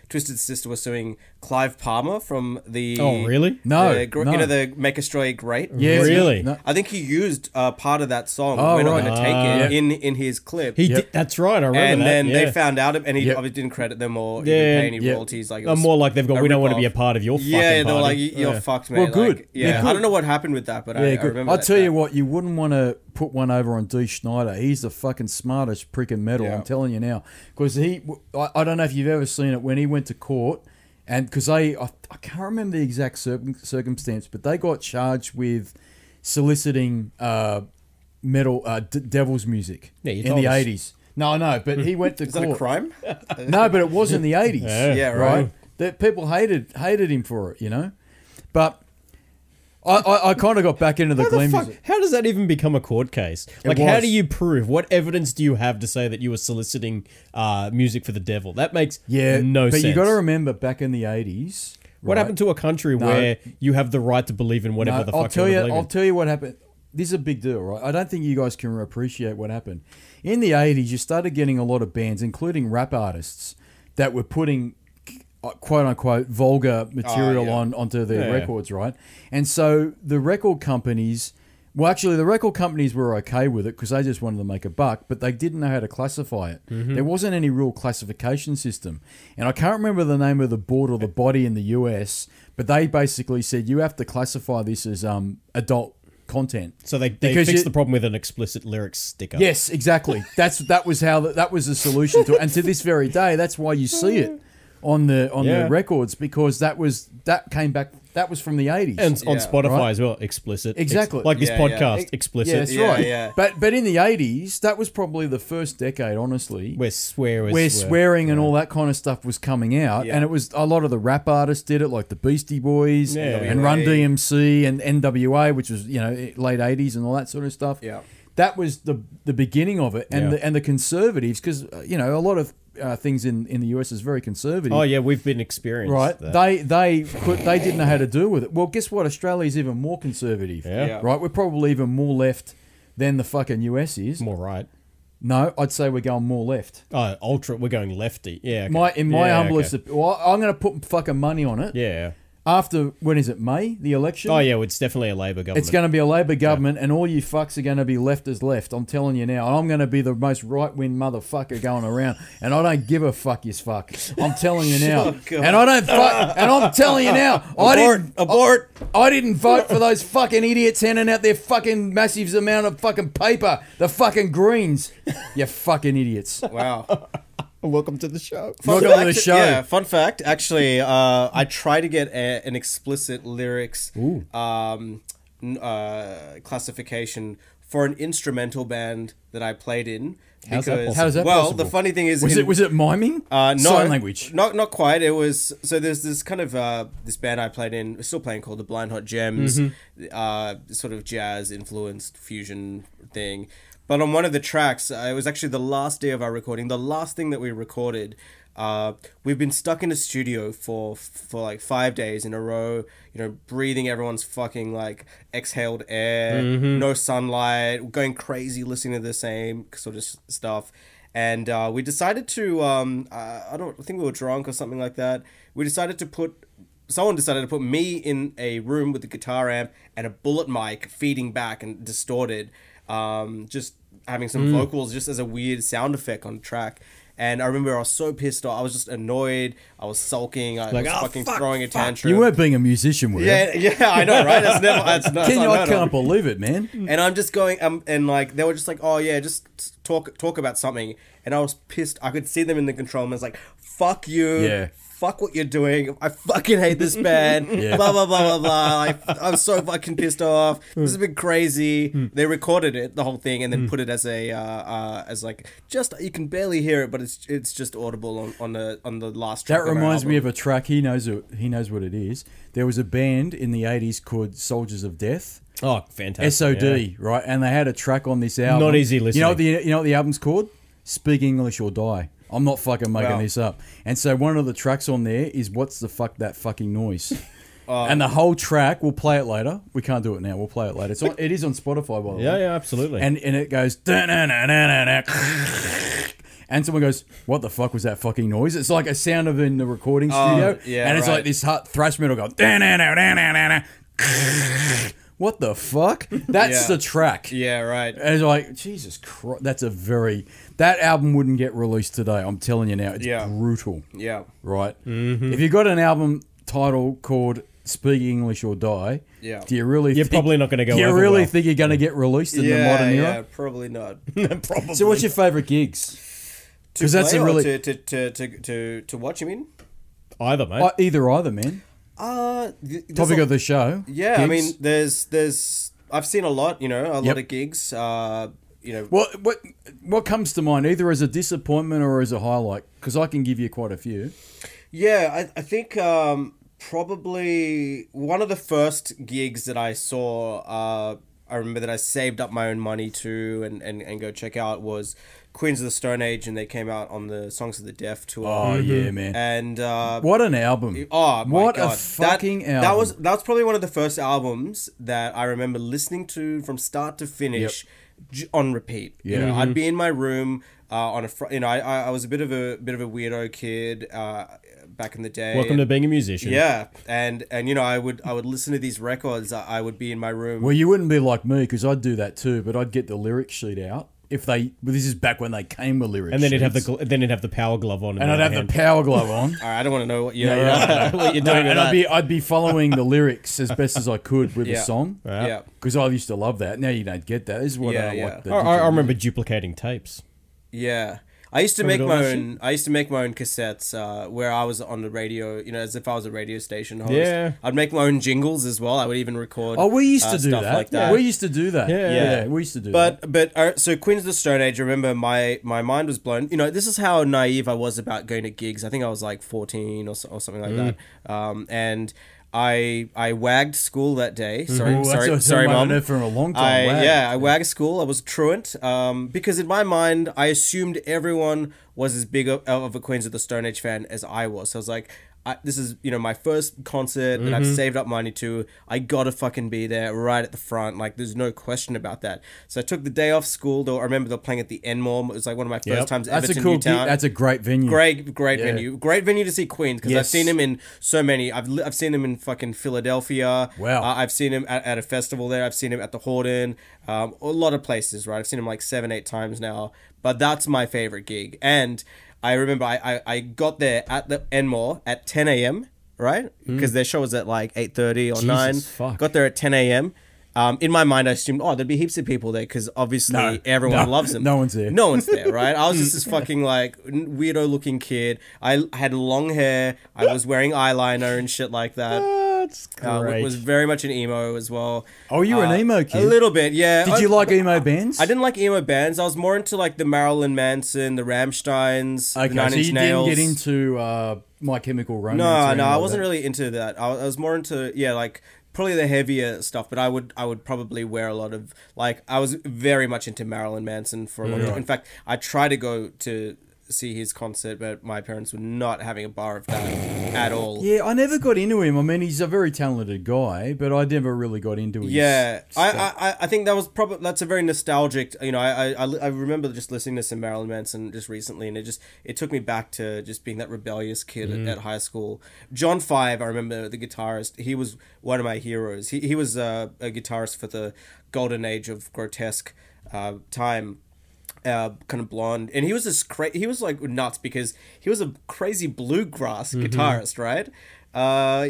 Twisted Sister was suing Clive Palmer from the. Oh, really? No, you know, the Make Australia Great. Yeah, really. No. I think he used part of that song. Oh, We're Not right. Going to Take It in his clip. He did, that's right. I remember and that. then yeah. they found out, and he obviously didn't credit them or pay any royalties. Like, more like they've gone, we don't want to be a part of your fucking party. they were like, you're fucked, mate. Well, good. Like, Yeah, I don't know what happened with that, but I remember. I'll tell you what, you wouldn't want to put one over on Dee Snider. He's the fucking smartest prick in metal. I'm telling you now, because I don't know if you've ever seen it when he went to court. And because I can't remember the exact circumstance, but they got charged with soliciting metal devil's music in the 80s. No, but he went to court. Is that a crime? No, but it was in the 80s. Yeah, right. That people hated him for it, you know. But I kind of got back into the glam music. How does that even become a court case? Like, how do you prove? What evidence do you have to say that you were soliciting music for the devil? That makes no sense. But you got to remember, back in the 80s... What happened to a country where you have the right to believe in whatever the fuck you believe in? I'll tell you what happened. This is a big deal, right? I don't think you guys can appreciate what happened. In the 80s, you started getting a lot of bands, including rap artists, that were putting... quote unquote vulgar material onto their records, right? And so the record companies, the record companies were okay with it because they just wanted to make a buck, but they didn't know how to classify it. There wasn't any real classification system. And I can't remember the name of the board or the body in the US, but they basically said you have to classify this as adult content. So they fixed the problem with an explicit lyrics sticker. Yes, exactly. That was the solution to it. And to this very day, that's why you see it on the records, because that was from the 80s. And on Spotify as well, explicit. Exactly. Like this podcast, explicit. Yeah, that's right. Yeah. But in the 80s, that was probably the first decade, honestly, where swearing and all that kind of stuff was coming out. And it was a lot of the rap artists did it, like the Beastie Boys and Run DMC and NWA, which was, late 80s and all that sort of stuff. Yeah. That was the beginning of it. And the conservatives, because, a lot of things in the US is very conservative. Oh yeah, we've been experienced. Right, that. they didn't know how to deal with it. Well, guess what? Australia's even more conservative. Right, we're probably even more left than the fucking US is. More right. No, I'd say we're going more left. Oh, ultra. We're going lefty. Yeah. Okay. In my humblest, well, I'm going to put fucking money on it. Yeah. After, when is it, May, the election? Oh, yeah, it's definitely a Labor government. It's going to be a Labor government, and all you fucks are going to be left as left. I'm telling you now. And I'm going to be the most right-wing motherfucker going around, and I don't give a fuck, you fuck. I'm telling you now. And I don't fuck, and I'm telling you now. Abort! I didn't vote for those fucking idiots handing out their fucking massive amount of fucking paper. The fucking Greens. You fucking idiots. Wow. Welcome to the show. Welcome to the show. Yeah, fun fact. Actually, I tried to get an explicit lyrics classification for an instrumental band that I played in. How is that possible? The funny thing is... Was it miming? No. Sign language? Not quite. It was... So there's this kind of... this band I played in, we're still playing, called the Blind Hot Gems. Sort of jazz-influenced fusion thing. But on one of the tracks, it was actually the last day of our recording, the last thing that we recorded, we've been stuck in the studio for like 5 days in a row, breathing everyone's fucking like exhaled air, no sunlight, going crazy listening to the same sort of stuff. And we decided to I don't think we were drunk or something like that. Someone decided to put me in a room with a guitar amp and a bullet mic feeding back and distorted, just having some vocals just as a weird sound effect on the track. And I remember I was so pissed off. I was just annoyed. I was sulking. I was fucking throwing a tantrum. You weren't being a musician, were you? Yeah, I know, right? That's I can't believe it, man. And I'm just going, and like they were just like, oh yeah, just talk about something. And I was pissed. I could see them in the control room. I was like, fuck you. Yeah. Fuck what you're doing. I fucking hate this band. Yeah. Blah, blah, blah, blah, blah. I'm so fucking pissed off. This has been crazy. They recorded it, the whole thing, and then put it as as like, just, you can barely hear it, but it's just audible on the last track. That reminds me of a track. He knows what it is. There was a band in the 80s called Soldiers of Death. Oh, fantastic. SOD, yeah. right? And they had a track on this album. Not easy listening. You know what the album's called? Speak English or Die. I'm not fucking making this up. And so one of the tracks on there is What's the Fuck That Fucking Noise? And the whole track, we'll play it later. We can't do it now. We'll play it later. It is on Spotify, by the way. Yeah, absolutely. And it goes... And someone goes, what the fuck was that fucking noise? It's like a sound of in the recording studio. Yeah, and it's like this thrash metal going... What the fuck? That's the track. Yeah, right. And it's like, Jesus Christ, that album wouldn't get released today. I'm telling you now, it's brutal. Yeah. Right? If you got an album title called Speak English or Die, do you really You're probably not going to go Do you over really well. think you're going to get released in the modern era? Yeah, probably not. Probably. So what's your favourite gigs? Because that's a really... To watch, you mean? Either, mate. Either, man. Topic of the show. Yeah, gigs. I mean, there's I've seen a lot, a lot of gigs. What comes to mind, either as a disappointment or as a highlight? Because I can give you quite a few. Yeah, I think probably one of the first gigs that I saw, I remember that I saved up my own money to and go check out was Queens of the Stone Age, and they came out on the Songs of the Deaf tour. Oh yeah, man! And what an album! Oh my what God. a fucking album! That was probably one of the first albums that I remember listening to from start to finish on repeat. Yeah, I'd be in my room on a I was a bit of a weirdo kid back in the day. Welcome to being a musician. Yeah, and I would listen to these records. I would be in my room. Well, you wouldn't be like me because I'd do that too, but I'd get the lyric sheet out. This is back when they came with lyrics, and then it'd have the power glove on, and I'd have the power glove on. All right, I don't want to know what you're doing. And I'd be following the lyrics as best as I could with the song. Yeah, because I used to love that. Now you don't get that. This is what I remember duplicating tapes. Yeah. I used to make my own cassettes where I was on the radio, as if I was a radio station host. Yeah. I'd make my own jingles as well. I would even record. Oh, we used to do stuff that. like that. We used to do that. Yeah, we used to do that. But so Queens of the Stone Age, I remember my mind was blown. This is how naive I was about going to gigs. I think I was like 14 or something like that. And I wagged school that day. Sorry, Mom. For a long time. I wagged school. I was truant. Because in my mind, I assumed everyone was as big of a Queens of the Stone Age fan as I was. So I was like, this is my first concert that I've saved up money to. I gotta fucking be there right at the front. Like there's no question about that. So I took the day off school. Though I remember they were playing at the Enmore. It was like one of my first times ever to Newtown. That's a great venue. Great venue. Great venue to see Queens because I've seen him in so many. I've seen him in fucking Philadelphia. Wow. I've seen him at a festival there. I've seen him at the Horden. A lot of places. Right. I've seen him like 7-8 times now. But that's my favorite gig. And I remember I got there at the Enmore at 10 a.m., right? Because their show was at like 8:30 or 9. Fuck. Got there at 10 a.m. In my mind, I assumed, there'd be heaps of people there because obviously everyone loves them. No one's there. No one's there, right? I was just this fucking like weirdo-looking kid. I had long hair. I was wearing eyeliner and shit like that. That's great. Was very much an emo as well. Oh, you were an emo kid? A little bit, yeah. Did you like emo bands? I didn't like emo bands. I was more into like the Marilyn Manson, the Rammsteins, the Nine Inch Nails. Didn't get into My Chemical Romance? No, I wasn't really into that. I was more into like probably the heavier stuff. But I would probably wear a lot of like I was very much into Marilyn Manson for a long time. In fact, I tried to go to see his concert, but my parents were not having a bar of that at all. Yeah, I never got into him. I mean, he's a very talented guy, but I never really got into his I think that was probably, that's a very nostalgic, you know, I remember just listening to some Marilyn Manson just recently, and it took me back to just being that rebellious kid at high school. John Five, I remember, the guitarist, he was one of my heroes. He was a guitarist for the golden age of grotesque time. Kind of blonde, and he was he was like nuts because he was a crazy bluegrass guitarist, right?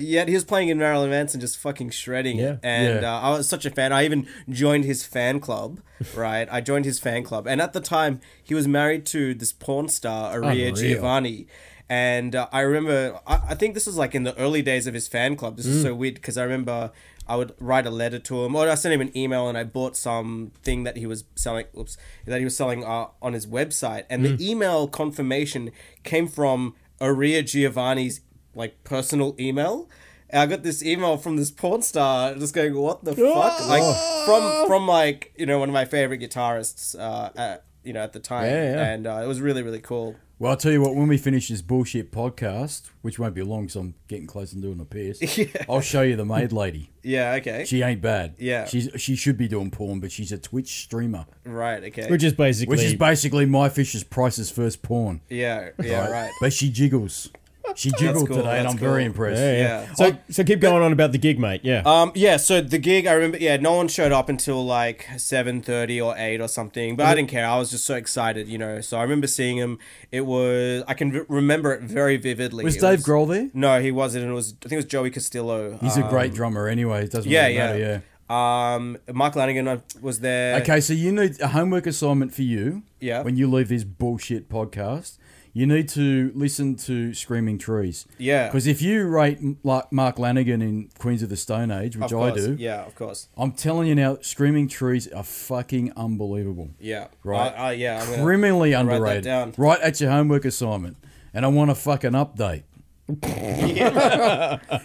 Yet he was playing in Marilyn Manson, just fucking shredding it. And I was such a fan. I even joined his fan club, right? I joined his fan club, and at the time he was married to this porn star, Aria Giovanni. And I remember, I think this was like in the early days of his fan club. This is so weird because I remember I would write a letter to him, or I sent him an email, and I bought something that he was selling. On his website, and the email confirmation came from Aria Giovanni's like personal email. And I got this email from this porn star, just going, "What the fuck?" Like from like, you know, one of my favorite guitarists, at the time, and it was really, really cool. Well, I'll tell you what, when we finish this bullshit podcast, which won't be long because I'm getting close and doing a piss, I'll show you the maid lady. Yeah, okay. She ain't bad. Yeah. She should be doing porn, but she's a Twitch streamer. Right, okay. Which is basically My Fisher's Price's first porn. Yeah, right. But she jiggles. She jiggled today, and I'm very impressed. Yeah. So keep going on about the gig, mate. Yeah. So the gig, I remember. Yeah, no one showed up until like 7:30 or 8 or something. But I didn't care. I was just so excited, you know. So I remember seeing him. I can remember it very vividly. Was Dave Grohl there? No, he wasn't. I think it was Joey Castillo. He's a great drummer, anyway. It doesn't really matter. Yeah. Mark Lanigan was there. Okay, so you need a homework assignment for you. Yeah. When you leave this bullshit podcast, you need to listen to Screaming Trees. Yeah. Because if you rate like Mark Lanigan in Queens of the Stone Age, which I do. Yeah, of course. I'm telling you now, Screaming Trees are fucking unbelievable. Yeah. Right? I'm criminally underrated. Write that down. Right at your homework assignment. And I want a fucking update.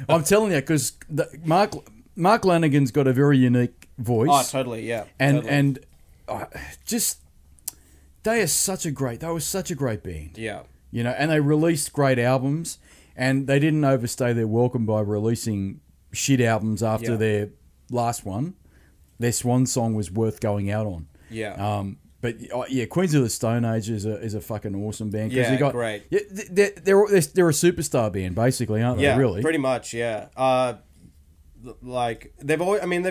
I'm telling you, because Mark Lanigan's got a very unique voice. Oh, totally, yeah. And just... They were such a great band. Yeah. You know, and they released great albums, and they didn't overstay their welcome by releasing shit albums after their last one. Their swan song was worth going out on. Yeah. But Queens of the Stone Age is a fucking awesome band. Great. Yeah, they're a superstar band, basically, aren't they? Yeah, really. Pretty much. Yeah. Like they've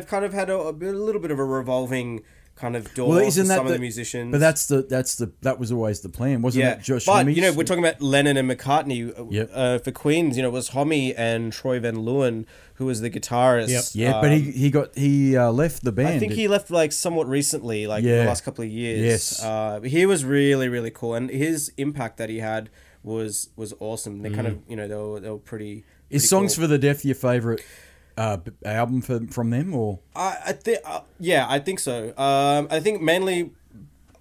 kind of had a little bit of a revolving kind of door for some of the musicians. But that was always the plan, wasn't it? Josh but Homme's? you know, we're talking about Lennon and McCartney. For Queens, you know, it was Homme and Troy Van Leeuwen who was the guitarist. Yeah, but he left the band. I think he left like somewhat recently, like in the last couple of years. Yes. He was really, really cool, and his impact that he had was awesome. They kind of, you know, they were pretty. Is Songs for the Deaf your favourite album from them, or I think so. I think mainly,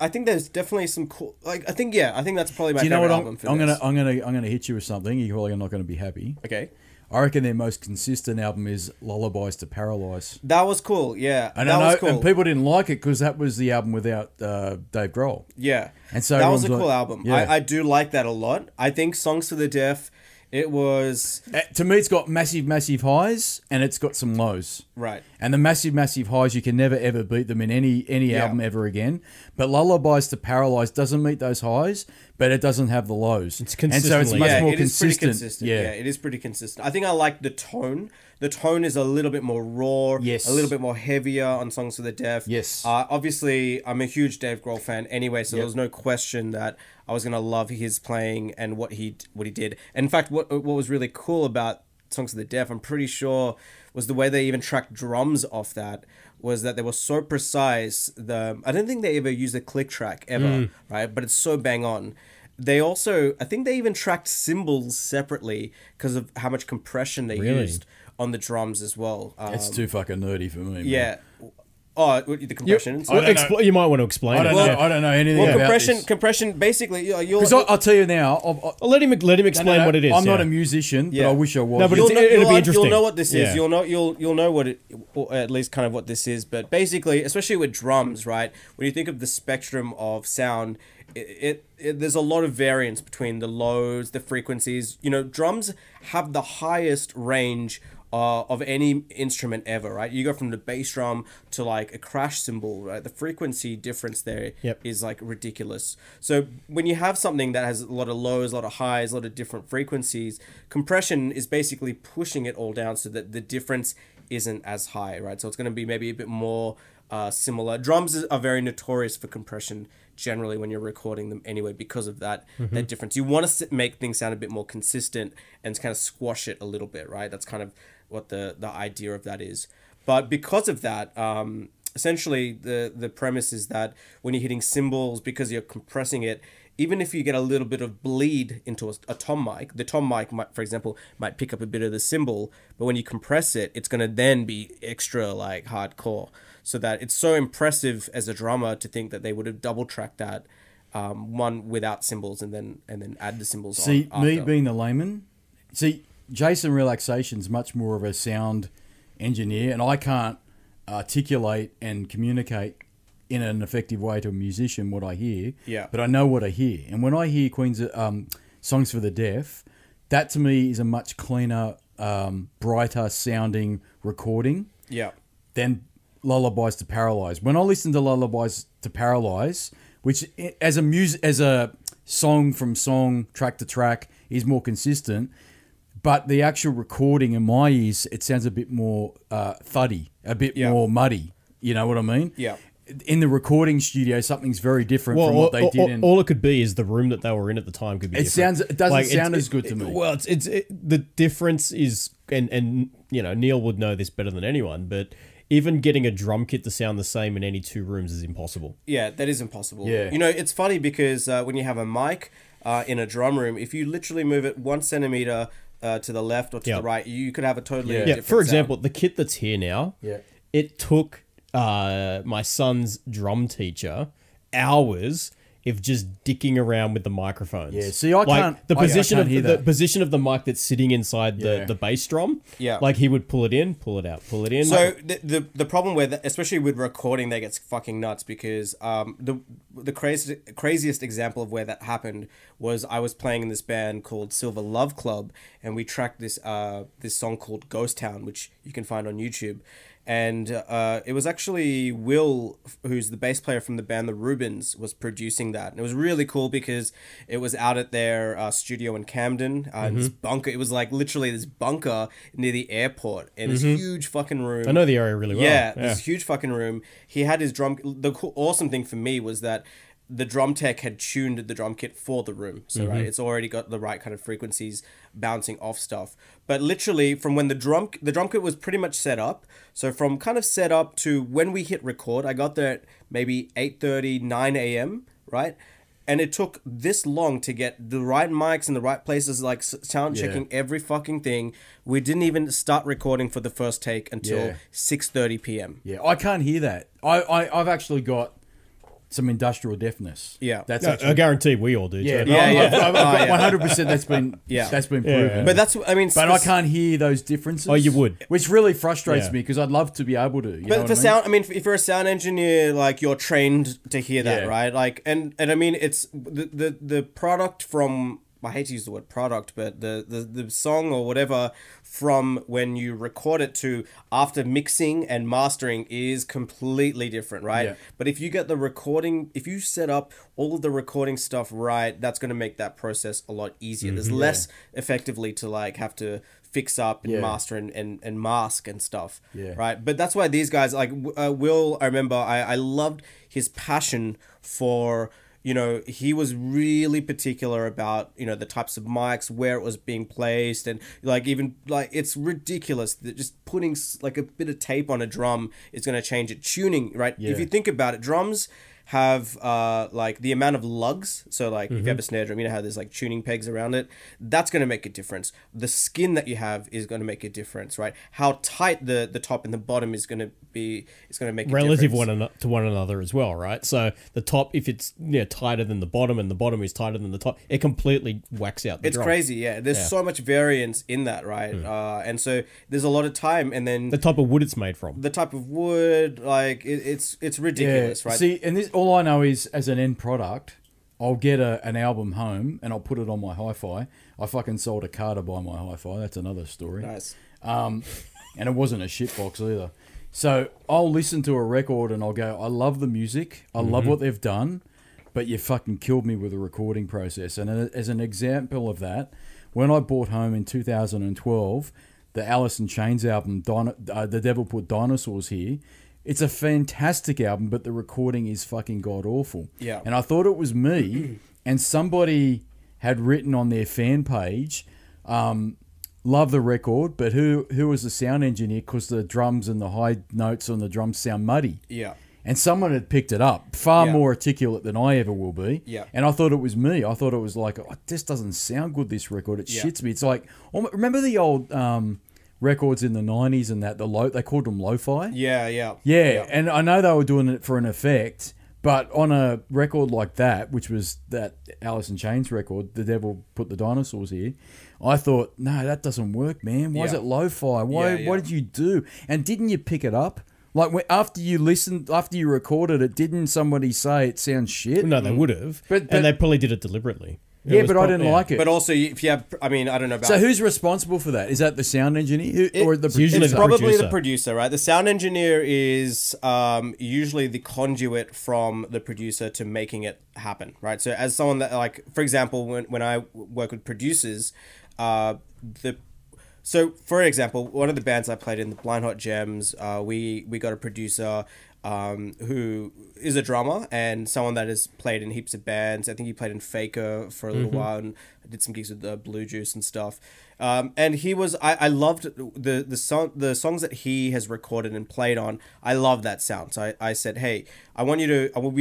I think there's definitely some cool. Like I think that's probably my favorite album. I'm gonna hit you with something. You're probably not gonna be happy. Okay. I reckon their most consistent album is Lullabies to Paralyze. That was cool, yeah. And and people didn't like it because that was the album without Dave Grohl. Yeah, and so that was a cool album. Yeah. I do like that a lot. I think Songs for the Deaf. It was... To me, it's got massive, massive highs, and it's got some lows. Right. And the massive, massive highs, you can never, ever beat them in any album ever again. But Lullabies to Paralyze doesn't meet those highs, but it doesn't have the lows. It's consistent. And so it's much more it is consistent. Pretty consistent. Yeah, it is pretty consistent. I think I like the tone. The tone is a little bit more raw. Yes. A little bit more heavier on Songs for the Deaf. Yes. Obviously, I'm a huge Dave Grohl fan anyway, so there was no question that I was gonna love his playing and what he did. And in fact, what was really cool about Songs for the Deaf, I'm pretty sure, was the way they even tracked drums off that. Was that they were so precise. I don't think they ever used a click track ever, right? But it's so bang on. They also, I think they even tracked cymbals separately because of how much compression they used on the drums as well. It's too fucking nerdy for me. Yeah. Oh, the compression. You might want to explain. I don't know anything Well, about compression. Basically, you'll. Because I'll tell you now. I'll let him explain what it is. I'm not a musician, but I wish I was. No, but it'll be interesting. You'll know what this is. You'll know what it, or at least kind of what this is. But basically, especially with drums, right? When you think of the spectrum of sound, there's a lot of variance between the lows, the frequencies. Drums have the highest range of any instrument ever, right? You go from the bass drum to like a crash cymbal, right? The frequency difference there is like ridiculous. So when you have something that has a lot of lows, a lot of highs, a lot of different frequencies, compression is basically pushing it all down so that the difference isn't as high, right? So it's going to be maybe a bit more similar. Drums are very notorious for compression generally when you're recording them anyway because of that difference. You want to make things sound a bit more consistent and kind of squash it a little bit, right? That's kind of what the idea of that is. But because of that, essentially the premise is that when you're hitting cymbals, because you're compressing it, even if you get a little bit of bleed into a tom mic, the tom mic might, for example, might pick up a bit of the cymbal, but when you compress it, it's going to then be extra like hardcore. So that it's so impressive as a drummer to think that they would have double tracked that one without cymbals and then add the cymbals on. See, me being the layman, Jason Relaxation's much more of a sound engineer, and I can't articulate and communicate in an effective way to a musician what I hear. Yeah. But I know what I hear, and when I hear Queen's Songs for the Deaf, that to me is a much cleaner, brighter sounding recording. Yeah. Than Lullabies to Paralyze. When I listen to Lullabies to Paralyze, which as a song from song, track to track, is more consistent, but the actual recording in my ears, it sounds a bit more thuddy, a bit more muddy. You know what I mean? Yeah. In the recording studio, something's very different from what they did. All it could be is the room that they were in at the time could be different. It doesn't sound as good to me. Well, the difference is, and Neel would know this better than anyone, but even getting a drum kit to sound the same in any two rooms is impossible. Yeah, that is impossible. Yeah. It's funny because when you have a mic in a drum room, if you literally move it 1 centimeter to the left or to the right, you could have a totally different For example, sound. the kit that's here now, it took my son's drum teacher hours of just dicking around with the microphones. Yeah, see, I can't. The position I can't of the position of the mic that's sitting inside the bass drum. Yeah, like he would pull it in, pull it out, pull it in. So the problem with, especially with recording, that gets fucking nuts because the craziest example of where that happened was I was playing in this band called Silver Love Club, and we tracked this song called Ghost Town, which you can find on YouTube. And it was actually Will, who's the bass player from the band The Rubens, was producing that. And it was really cool because it was out at their studio in Camden, in this bunker. It was like literally this bunker near the airport in this huge fucking room. I know the area really well. Yeah, this huge fucking room. He had his drum... The awesome thing for me was that the drum tech had tuned the drum kit for the room. So, right, it's already got the right kind of frequencies bouncing off stuff. But literally, from when the drum kit was pretty much set up, so from kind of set up to when we hit record, I got there at maybe 8:30, 9 a.m., right? And it took this long to get the right mics in the right places, like sound checking every fucking thing. We didn't even start recording for the first take until 6:30 p.m. Yeah, I can't hear that. I've actually got some industrial deafness. Yeah, that's I guarantee we all do. Yeah, too. I've 100%. That's been proven. But that's, I mean, but I can't hear those differences. Oh, you would, which really frustrates me because I'd love to be able to. But the sound, I mean, if you're a sound engineer, like you're trained to hear that, right? Like, and I mean, it's the product from. I hate to use the word product, but the song or whatever from when you record it to after mixing and mastering is completely different, right? Yeah. But if you get the recording, if you set up all of the recording stuff right, that's going to make that process a lot easier. There's less effectively to like have to fix up and master and mask and stuff, right? But that's why these guys, like Will, I remember I loved his passion for... he was really particular about, the types of mics, where it was being placed. And like, even like, it's ridiculous that just putting like a bit of tape on a drum is going to change it. Tuning, right? If you think about it, drums have like the amount of lugs. So like if you have a snare drum, you know how there's like tuning pegs around it. That's going to make a difference. The skin that you have is going to make a difference, right? How tight the top and the bottom is going to be is going to make relative a difference. to one another as well, right? So the top, if it's tighter than the bottom and the bottom is tighter than the top, it completely whacks out the It's drum. crazy, yeah. There's so much variance in that, right? And so there's a lot of time, and then the type of wood it's made from. the type of wood, like it's ridiculous, right? See, and this all I know is as an end product, I'll get an album home and I'll put it on my hi-fi. I fucking sold a car to buy my hi-fi. That's another story. Nice. And it wasn't a shitbox either. So I'll listen to a record and I'll go, I love the music. I love what they've done, but you fucking killed me with the recording process. And as an example of that, when I bought home in 2012, the Alice in Chains album, The Devil Put Dinosaurs Here, it's a fantastic album, but the recording is fucking god-awful. Yeah. And I thought it was me, and somebody had written on their fan page, love the record, but who was the sound engineer because the drums and the high notes on the drums sound muddy. Yeah. And someone had picked it up, far more articulate than I ever will be. Yeah. And I thought it was me. I thought it was like, oh, this doesn't sound good, this record. It shits me. It's like, remember the old records in the 90s and that, they called them lo-fi? Yeah. Yeah, and I know they were doing it for an effect, but on a record like that, which was that Alice in Chains record, The Devil Put the Dinosaurs Here, I thought, no, that doesn't work, man. Why is it lo-fi? What did you do? And didn't you pick it up? Like after you recorded it, didn't somebody say it sounds shit? No, they would have, and they probably did it deliberately. Yeah, but I didn't like it. But also, if you have, I mean, I don't know about. So who's responsible for that? Is that the sound engineer or the producer? Usually It's probably the producer, right? The sound engineer is usually the conduit from the producer to making it happen, right? So as someone that, like, for example, when I work with producers, so for example, one of the bands I played in, the Blind Hot Gems, we got a producer who is a drummer and someone that has played in heaps of bands. I think he played in Faker for a little while and did some gigs with the Blue Juice and stuff. And he was, I loved the songs that he has recorded and played on. I love that sound. So I said, hey, we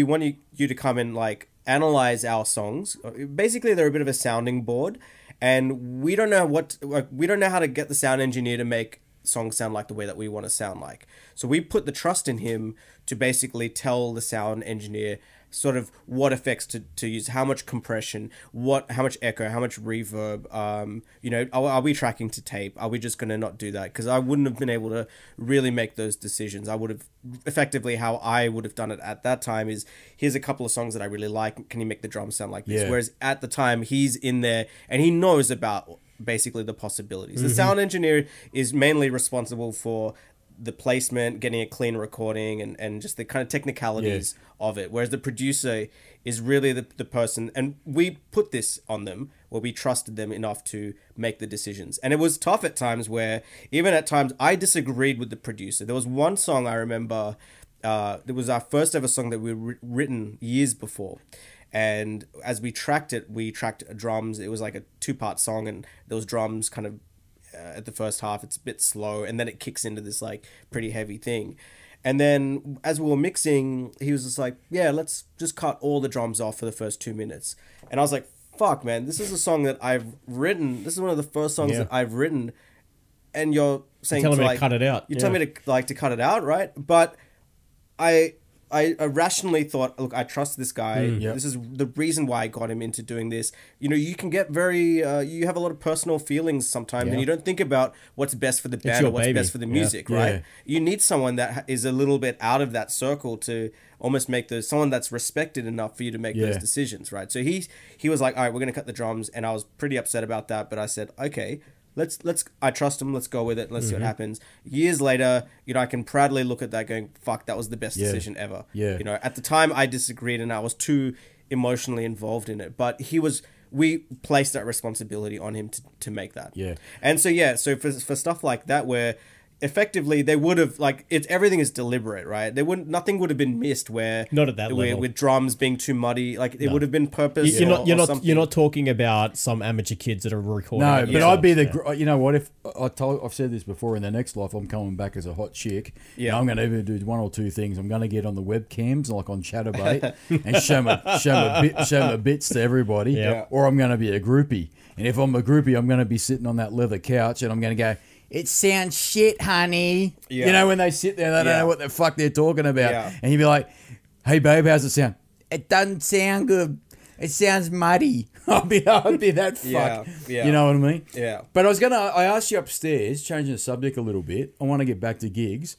want you to come and like analyze our songs. Basically, they're a bit of a sounding board, and we don't know how to get the sound engineer to make songs sound like the way that we want to sound like. So we put the trust in him to basically tell the sound engineer sort of what effects to use, how much compression, how much echo, how much reverb, are we tracking to tape? Are we just going to not do that? Because I wouldn't have been able to really make those decisions. I would have effectively, how I would have done it at that time is, here's a couple of songs that I really like. Can you make the drums sound like this? Whereas at the time he's in there and he knows about basically the possibilities. The sound engineer is mainly responsible for the placement, getting a clean recording, and just the kind of technicalities of it. Whereas the producer is really the person, and we put this on them where we trusted them enough to make the decisions. And it was tough at times where, even at times, I disagreed with the producer. There was one song I remember, it was our first ever song that we written years before. And as we tracked drums. It was like a 2-part song, and those drums kind of at the first half, it's a bit slow, and then it kicks into this like pretty heavy thing. And then as we were mixing, he was just like, yeah, let's just cut all the drums off for the first 2 minutes. And I was like, fuck, man, this is a song that I've written. This is one of the first songs that I've written, and you're saying telling me to cut it out. You're telling me to cut it out, right? But I rationally thought, look, I trust this guy. This is the reason why I got him into doing this. You know, you can get you have a lot of personal feelings sometimes, and you don't think about what's best for the band or what's best for the music, right? You need someone that is a little bit out of that circle to almost make someone that's respected enough for you to make those decisions, right? So he was like, all right, we're going to cut the drums, and I was pretty upset about that, but I said, okay, I trust him, let's go with it, let's see what happens. Years later, you know, I can proudly look at that going, fuck, that was the best decision ever. You know, at the time I disagreed and I was too emotionally involved in it, but we placed that responsibility on him to make that. And so for stuff like that where effectively they would have like everything is deliberate, right? Nothing would have been missed where not at that level with drums being too muddy. Like it would have been purpose. You're not talking about some amateur kids that are recording. No, but I'd be you know what, if I've said this before, in the next life I'm coming back as a hot chick. Yeah, I'm going to either do one or two things. I'm going to get on the webcams like on Chatterbait and show my bits to everybody, or I'm going to be a groupie. And if I'm a groupie, I'm going to be sitting on that leather couch and I'm going to go, "It sounds shit, honey." Yeah. You know, when they sit there, they don't know what the fuck they're talking about. Yeah. And you'd be like, "Hey, babe, how's it sound?" "It doesn't sound good. It sounds muddy." I'd be that fuck. Yeah. You know what I mean? Yeah. But I asked you upstairs, changing the subject a little bit. I want to get back to gigs.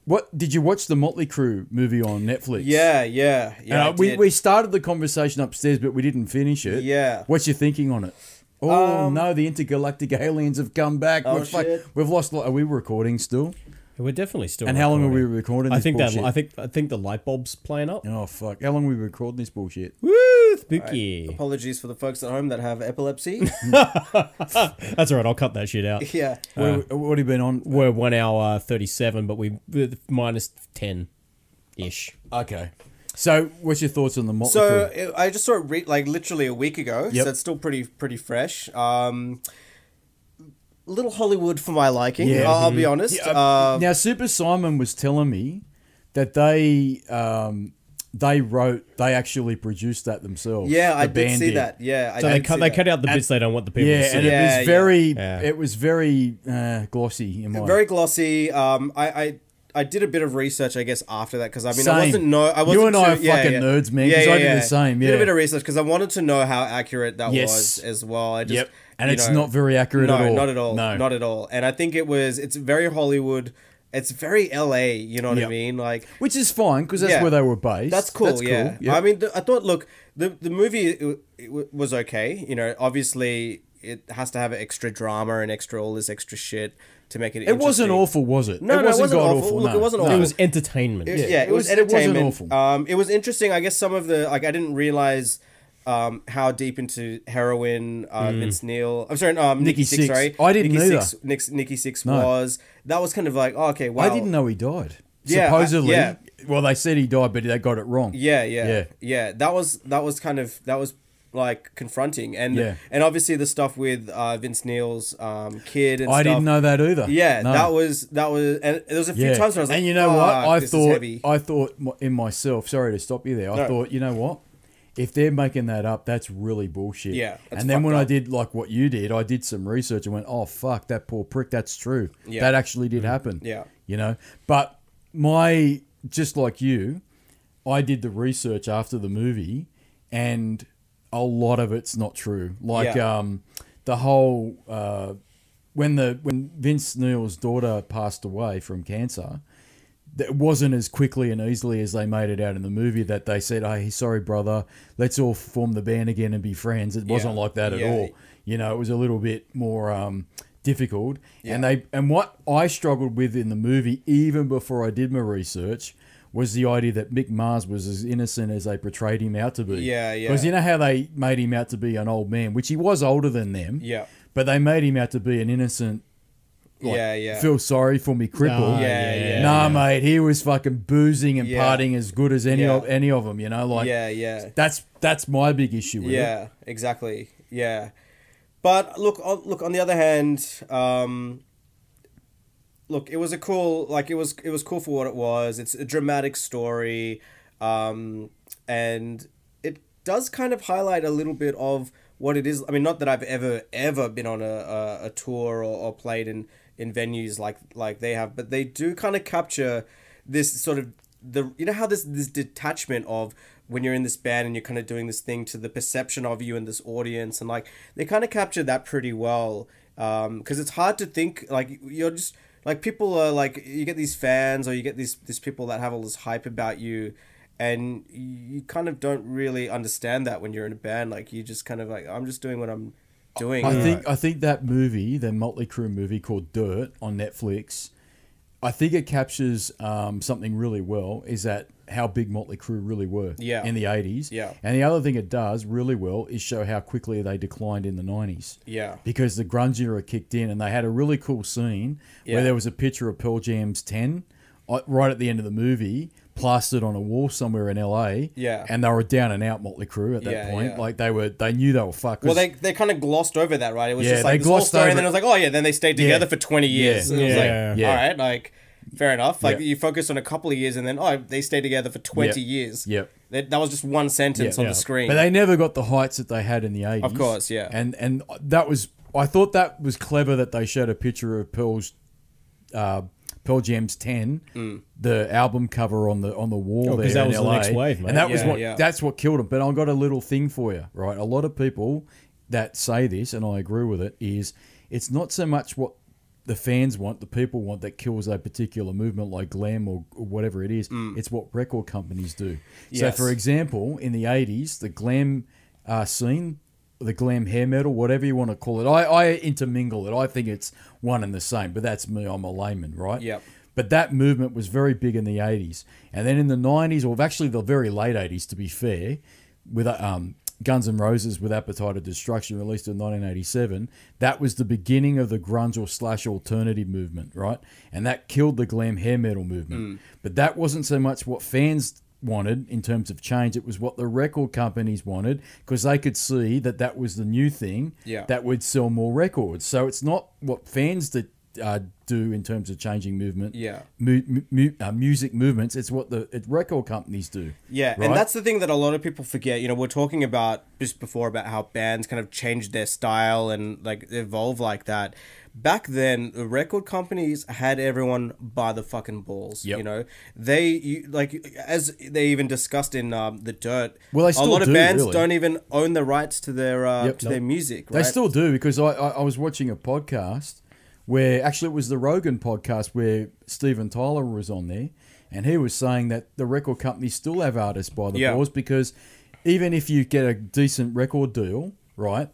What did you watch the Motley Crue movie on Netflix? Yeah. And we started the conversation upstairs, but we didn't finish it. Yeah. What's your thinking on it? Oh no, the intergalactic aliens have come back. Oh, shit. We've lost. Are we recording still? We're definitely still. And recording. how long are we recording this bullshit? I think the light bulb's playing up. Oh fuck! How long are we recording this bullshit? Woo, spooky. Right. Apologies for the folks at home that have epilepsy. That's all right. I'll cut that shit out. Yeah. What have you been on? We're 1 hour 37, but we're minus 10 ish. Okay. So, what's your thoughts on the Motley Crue? I just saw it literally a week ago, so it's still pretty fresh. Little Hollywood for my liking, I'll be honest. Yeah, now, Super Simon was telling me that they actually produced that themselves. Yeah, I did see that. Yeah, so they cut out the bits they don't want the people to see. And it was very glossy. Very glossy. I did a bit of research, I guess, after that because I you and I are fucking nerds, man. Because I did the same. Yeah, did a bit of research because I wanted to know how accurate that was as well. And it's not very accurate at all. No, not at all. No, not at all. And I think it's very Hollywood. It's very LA. You know what I mean? Like, which is fine because that's where they were based. That's cool. That's cool. Yep. I mean, I thought, look, the movie it was okay. You know, obviously it has to have extra drama and all this extra shit to make it. It wasn't awful, was it? No, it wasn't awful. Look, it wasn't awful. It was entertainment. It was entertainment. It wasn't awful. It was interesting. I guess some of the I didn't realize how deep into heroin Vince Neel. I'm sorry, Nikki Sixx. Sorry, I didn't either. Nikki Sixx was. That was kind of like, oh, okay, wow. I didn't know he died. Supposedly, well, they said he died, but they got it wrong. Yeah. That was like confronting, and obviously the stuff with Vince Neil's kid and stuff. I didn't know that either. Yeah, no. that was, and there was a few times where I was like, and you know what? I thought in myself. Sorry to stop you there. I thought, you know what? If they're making that up, that's really bullshit. Yeah. And then when I did like what you did, I did some research and went, oh fuck, that poor prick. That's true. Yeah. That actually did happen. Yeah. You know, but just like you, I did the research after the movie, and a lot of it's not true. Like the whole when Vince Neil's daughter passed away from cancer, it wasn't as quickly and easily as they made it out in the movie that they said, "Hey, sorry, brother, let's all form the band again and be friends." It wasn't like that at all. You know, it was a little bit more difficult. Yeah. And what I struggled with in the movie, even before I did my research, was the idea that Mick Mars was as innocent as they portrayed him out to be. Yeah. Because you know how they made him out to be an old man, which he was older than them. Yeah. But they made him out to be an innocent. Feel sorry for me, cripple. Mate, he was fucking boozing and partying as good as any of them. You know, like That's my big issue with it. Yeah, exactly. Yeah, but look. On the other hand, look, it was a cool. Like it was cool for what it was. It's a dramatic story, and it does kind of highlight a little bit of what it is. I mean, not that I've ever been on a tour or played in venues like they have, but they do kind of capture this sort of how this detachment of when you're in this band and you're kind of doing this thing to the perception of you and this audience, and like they kind of capture that pretty well, because it's hard to think like you're just like people are like you get these fans or you get these people that have all this hype about you, and you kind of don't really understand that when you're in a band. Like you just kind of like, I'm just doing what I'm doing. I think that movie, the Motley Crue movie called Dirt on Netflix, I think it captures something really well. Is that how big Motley Crue really were in the 80s. Yeah. And the other thing it does really well is show how quickly they declined in the 90s. Yeah. Because the grunge era kicked in and they had a really cool scene where there was a picture of Pearl Jam's 10 right at the end of the movie, plastered on a wall somewhere in LA. Yeah. And they were down and out Motley Crue at that point. Like they knew they were fucked. Well, they kind of glossed over that, right? It was just like this whole story, and then it was like, oh yeah, then they stayed together for 20 years. And it was like, all right, like fair enough. Like you focus on a couple of years, and then they stayed together for 20 years. Yep. That was just one sentence on the screen. But they never got the heights that they had in the 80s. Of course, yeah. And that was, I thought that was clever that they showed a picture of Pearl Jam's 10, the album cover on the wall there that in was LA. the next wave, mate. And that was that's what killed them. But I've got a little thing for you, right? A lot of people that say this, and I agree with it, is it's not so much what the fans want, the people want, that kills a particular movement like glam or whatever it is. It's what record companies do. So, for example, in the 80s, the glam scene, the glam hair metal, whatever you want to call it, I intermingle it. I think it's one and the same, but that's me. I'm a layman, right? Yep. But that movement was very big in the 80s. And then in the 90s, or actually the very late 80s, to be fair, with Guns N' Roses with Appetite of Destruction, released in 1987, that was the beginning of the grunge or slash alternative movement, right? And that killed the glam hair metal movement. But that wasn't so much what fans wanted in terms of change. It was what the record companies wanted, because they could see that that was the new thing that would sell more records. So it's not what fans do in terms of changing movement, music movements. It's what the record companies do. Yeah, right? and that's the thing that a lot of people forget. You know, we're talking about just before about how bands kind of changed their style and like evolve like that. Back then, the record companies had everyone by the fucking balls. You know, as they even discussed in The Dirt. Well, they still a lot of do, bands really. don't even own the rights to their their music. Right? They still do, because I was watching a podcast where actually it was the Rogan podcast where Steven Tyler was on there, and he was saying that the record companies still have artists by the balls, because even if you get a decent record deal, right,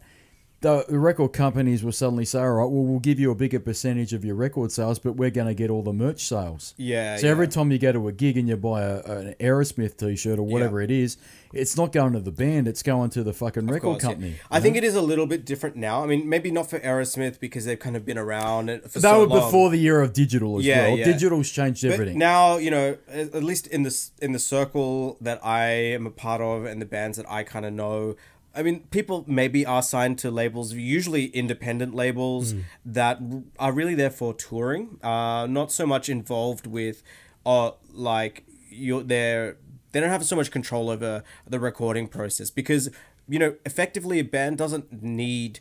the record companies will suddenly say, all right, well, we'll give you a bigger percentage of your record sales, but we're going to get all the merch sales. So every time you go to a gig and you buy an Aerosmith t-shirt or whatever it is, it's not going to the band, it's going to the fucking record company. I think it is a little bit different now. I mean, maybe not for Aerosmith because they've kind of been around for so long. They were before the era of digital as well. Yeah. Digital's changed everything. But now, you know, at least in the circle that I am a part of and the bands that I kind of know, I mean, people maybe are signed to labels, usually independent labels that are really there for touring, not so much involved with, they don't have so much control over the recording process, because, you know, effectively a band doesn't need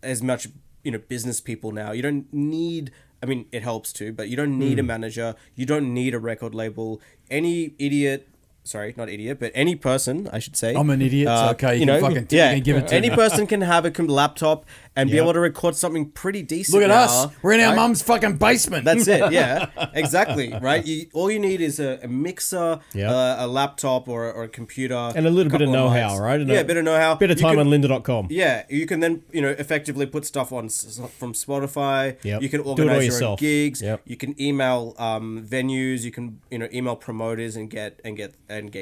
as much, you know, business people now. You don't need, I mean, it helps too, but you don't need a manager. You don't need a record label. Any idiot... Sorry, not idiot, but any person, I should say. I'm an idiot. It's okay. You can give it to any me. person can have a laptop and be able to record something pretty decent. Look at now, us. We're in our mum's fucking basement. That's it. Yeah, exactly. Right. All you need is a mixer, a laptop, or a computer, and a little bit of know-how, right? A bit of know-how. Bit of time on lynda.com. Yeah, you can then effectively put stuff on from Spotify. Yep. You can organize your own gigs. Yep. You can email venues. You can email promoters and get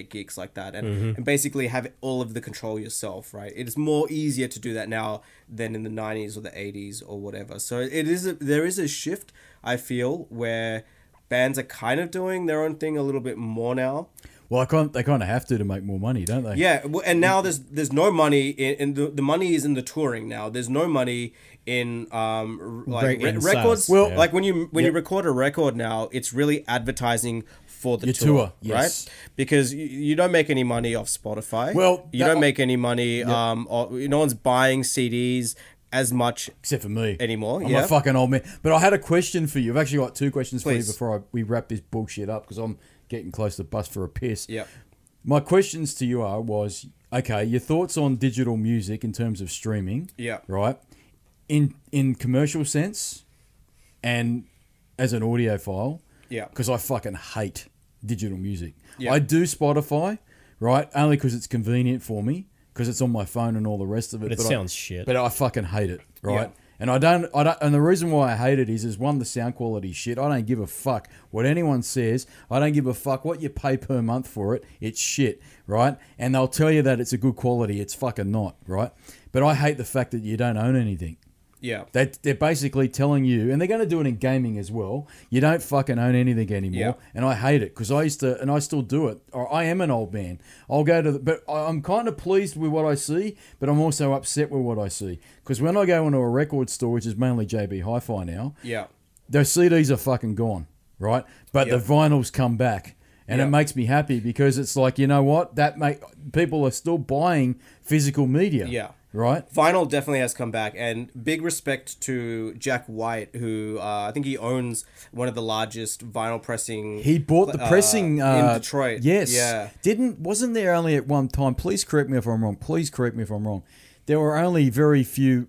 gigs like that, and basically have all of the control yourself, right? It is more easier to do that now than in the 90s or the 80s or whatever. So there is a shift, I feel, where bands are kind of doing their own thing a little bit more now. Well, they kind of have to make more money, don't they? Yeah, and now there's no money in the money is in the touring now. There's no money in records. Well, like when you record a record now, it's really advertising for the tour, right? Because you don't make any money off Spotify. Well, you don't make any money. No one's buying CDs as much, except for me anymore. I'm a fucking old man. But I had a question for you. I've actually got two questions for you before we wrap this bullshit up, because I'm getting close to bust for a piss. Yeah. My questions to you was, okay, your thoughts on digital music in terms of streaming. Yeah. Right. In commercial sense, and as an audiophile. Yeah. Because I fucking hate digital music. Yeah. I do Spotify, right? Only because it's convenient for me, because it's on my phone and all the rest of it. But it sounds shit. But I fucking hate it, right? And I don't, and the reason why I hate it is one, the sound quality shit. I don't give a fuck what anyone says. I don't give a fuck what you pay per month for it. It's shit, right? And they'll tell you that it's a good quality. It's fucking not, right? But I hate the fact that you don't own anything. Yeah. They're basically telling you, and they're going to do it in gaming as well, you don't fucking own anything anymore. Yeah. And I hate it because I used to, and I still do it. Or I am an old man. I'll go to but I'm kind of pleased with what I see, but I'm also upset with what I see. Because when I go into a record store, which is mainly JB Hi-Fi now, Yeah. those CDs are fucking gone, right? But the vinyls come back. And it makes me happy because it's like, you know what? People are still buying physical media. Yeah. Right? Vinyl definitely has come back, and big respect to Jack White, who I think he owns one of the largest vinyl pressing. He bought the pressing in Detroit. Yes. Yeah. Wasn't there only at one time? Please correct me if I'm wrong. Please correct me if I'm wrong. There were only very few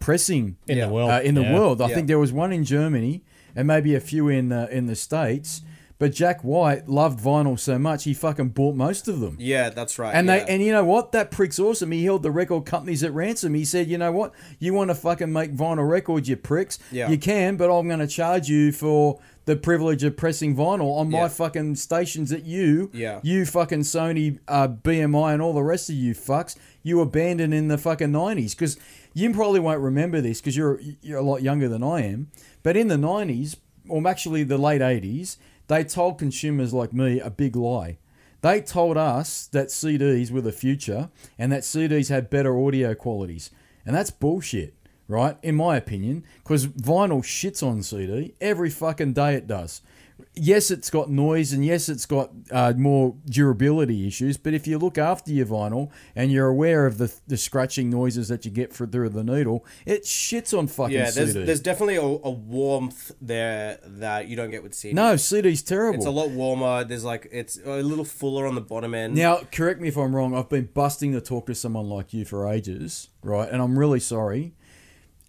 pressing in the world. I think there was one in Germany and maybe a few in the States. But Jack White loved vinyl so much he fucking bought most of them. Yeah, that's right. And you know what? That prick's awesome. He held the record companies at ransom. He said, you know what? You want to fucking make vinyl records, you pricks? Yeah. You can, but I'm going to charge you for the privilege of pressing vinyl on my fucking stations that you fucking Sony, BMI and all the rest of you fucks, you abandoned in the fucking 90s. Because you probably won't remember this because you're a lot younger than I am. But in the 90s, or actually the late 80s, they told consumers like me a big lie. They told us that CDs were the future and that CDs had better audio qualities. And that's bullshit, right? In my opinion, because vinyl shits on CD. Every fucking day it does. Yes, it's got noise and yes, it's got more durability issues. But if you look after your vinyl and you're aware of the scratching noises that you get through the needle, it shits on fucking CD. There's definitely a warmth there that you don't get with CD. No, CD's terrible. It's a lot warmer. It's a little fuller on the bottom end. Now, correct me if I'm wrong. I've been busting to talk to someone like you for ages, right? And I'm really sorry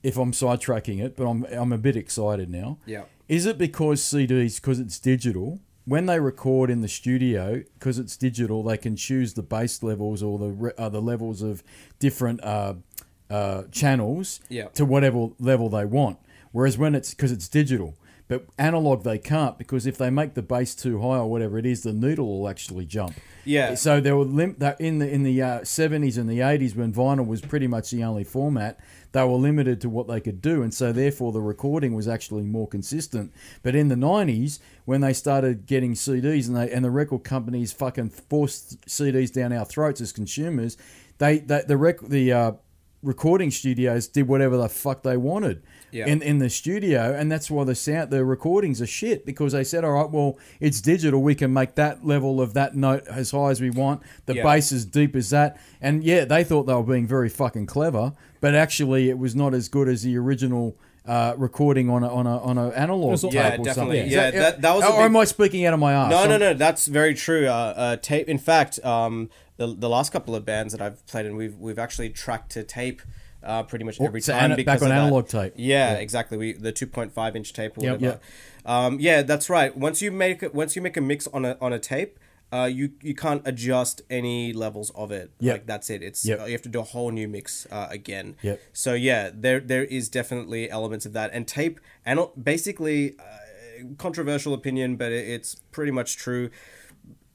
if I'm sidetracking it, but I'm a bit excited now. Yeah. Is it because CDs, because it's digital, when they record in the studio, because it's digital, they can choose the bass levels or the levels of different channels to whatever level they want. Whereas because it's digital. But analog they can't, because if they make the bass too high or whatever it is, the needle will actually jump. Yeah. So there were in the 70s and the 80s, when vinyl was pretty much the only format, they were limited to what they could do, and so therefore the recording was actually more consistent. But in the 90s, when they started getting CDs and the record companies fucking forced CDs down our throats as consumers, the recording studios did whatever the fuck they wanted in the studio, and that's why the recordings are shit, because they said, all right, well, it's digital, we can make that level of that note as high as we want, the bass as deep as that, and they thought they were being very fucking clever, but actually it was not as good as the original recording on an analog tape or something. Yeah, that was. Or am I speaking out of my ass? No, that's very true. Tape. In fact, the last couple of bands that I've played in, we've actually tracked to tape pretty much every time because back on analog tape. Yeah, exactly. The 2.5 inch tape or whatever. Yeah, that's right. Once you make a mix on a tape, you can't adjust any levels of it. Like that's it. It's you have to do a whole new mix again. So there is definitely elements of that, and tape and basically controversial opinion, but it's pretty much true.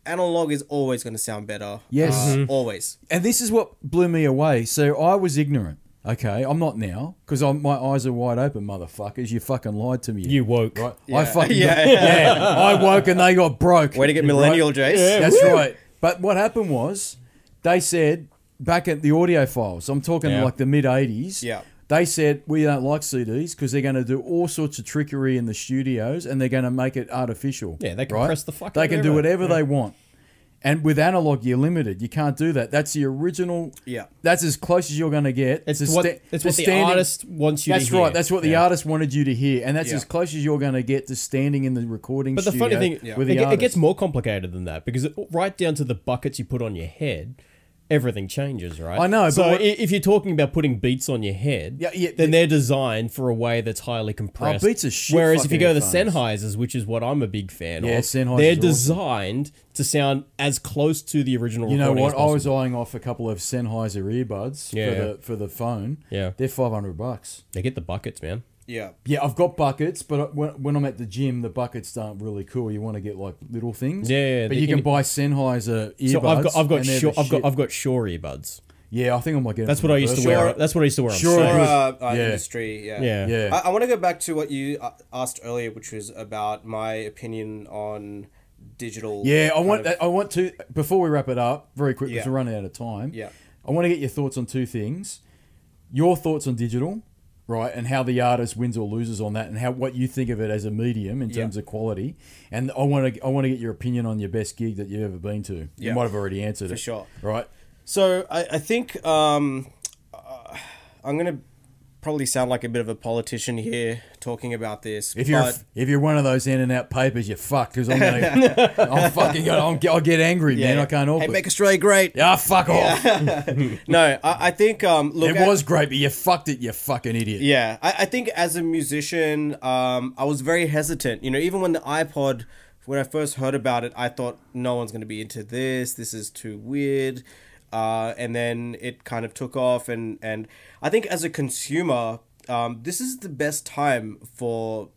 Analog is always going to sound better. Yes, always. And this is what blew me away. So I was ignorant. Okay, I'm not now, because my eyes are wide open, motherfuckers. You fucking lied to me. You woke. Right? I fucking I woke and they got broke. Way to get millennial, Jace. Yeah, that's right. But what happened was, they said, back at the audio files, I'm talking like the mid-'80s, they said, we don't like CDs because they're going to do all sorts of trickery in the studios and they're going to make it artificial. Yeah, they can press the fuck They can do whatever they want. And with analog, you're limited. You can't do that. That's the original. Yeah. That's as close as you're going to get. It's what the artist wants you to hear. That's right. That's what the artist wanted you to hear. And that's as close as you're going to get to standing in the recording studio. But the funny thing, it gets more complicated than that, because right down to the buckets you put on your head, everything changes, right? I know, So but if you're talking about putting beats on your head, then they're designed for a way that's highly compressed. beats are shit. Whereas if you go to the headphones. Sennheisers, which is what I'm a big fan of, Sennheiser's they're awesome. designed to sound as close to the original. You know recording what? as I was possible. eyeing off a couple of Sennheiser earbuds for the phone. Yeah. They're $500. They get the buckets, man. Yeah. Yeah, I've got buckets, but when I'm at the gym, the buckets aren't really cool. You want to get like little things. Yeah, but you can buy Sennheiser earbuds. So and I've got Shure earbuds. Yeah, I think I might get. That's what I used to wear. That's what I used to wear. Sure. Industry. Yeah. Yeah. I want to go back to what you asked earlier, which was about my opinion on digital. Yeah, I want to before we wrap it up very quickly because Yeah. we're running out of time. Yeah. I want to get your thoughts on two things. Your thoughts on digital, right, and how the artist wins or loses on that, and what you think of it as a medium in terms of quality. And I want to get your opinion on your best gig that you've ever been to. You might have already answered it. For sure. Right. So I think I'm going to probably sound like a bit of a politician here talking about this. If you're one of those in and out papers, you're fucked because I'll get angry, man. I can't help it. Make Australia great. Yeah, fuck off. No, I think look, it was great, but you fucked it, you fucking idiot. Yeah, I think as a musician, I was very hesitant. You know, even when the iPod, when I first heard about it, I thought no one's going to be into this. This is too weird. And then it kind of took off, and I think as a consumer, this is the best time for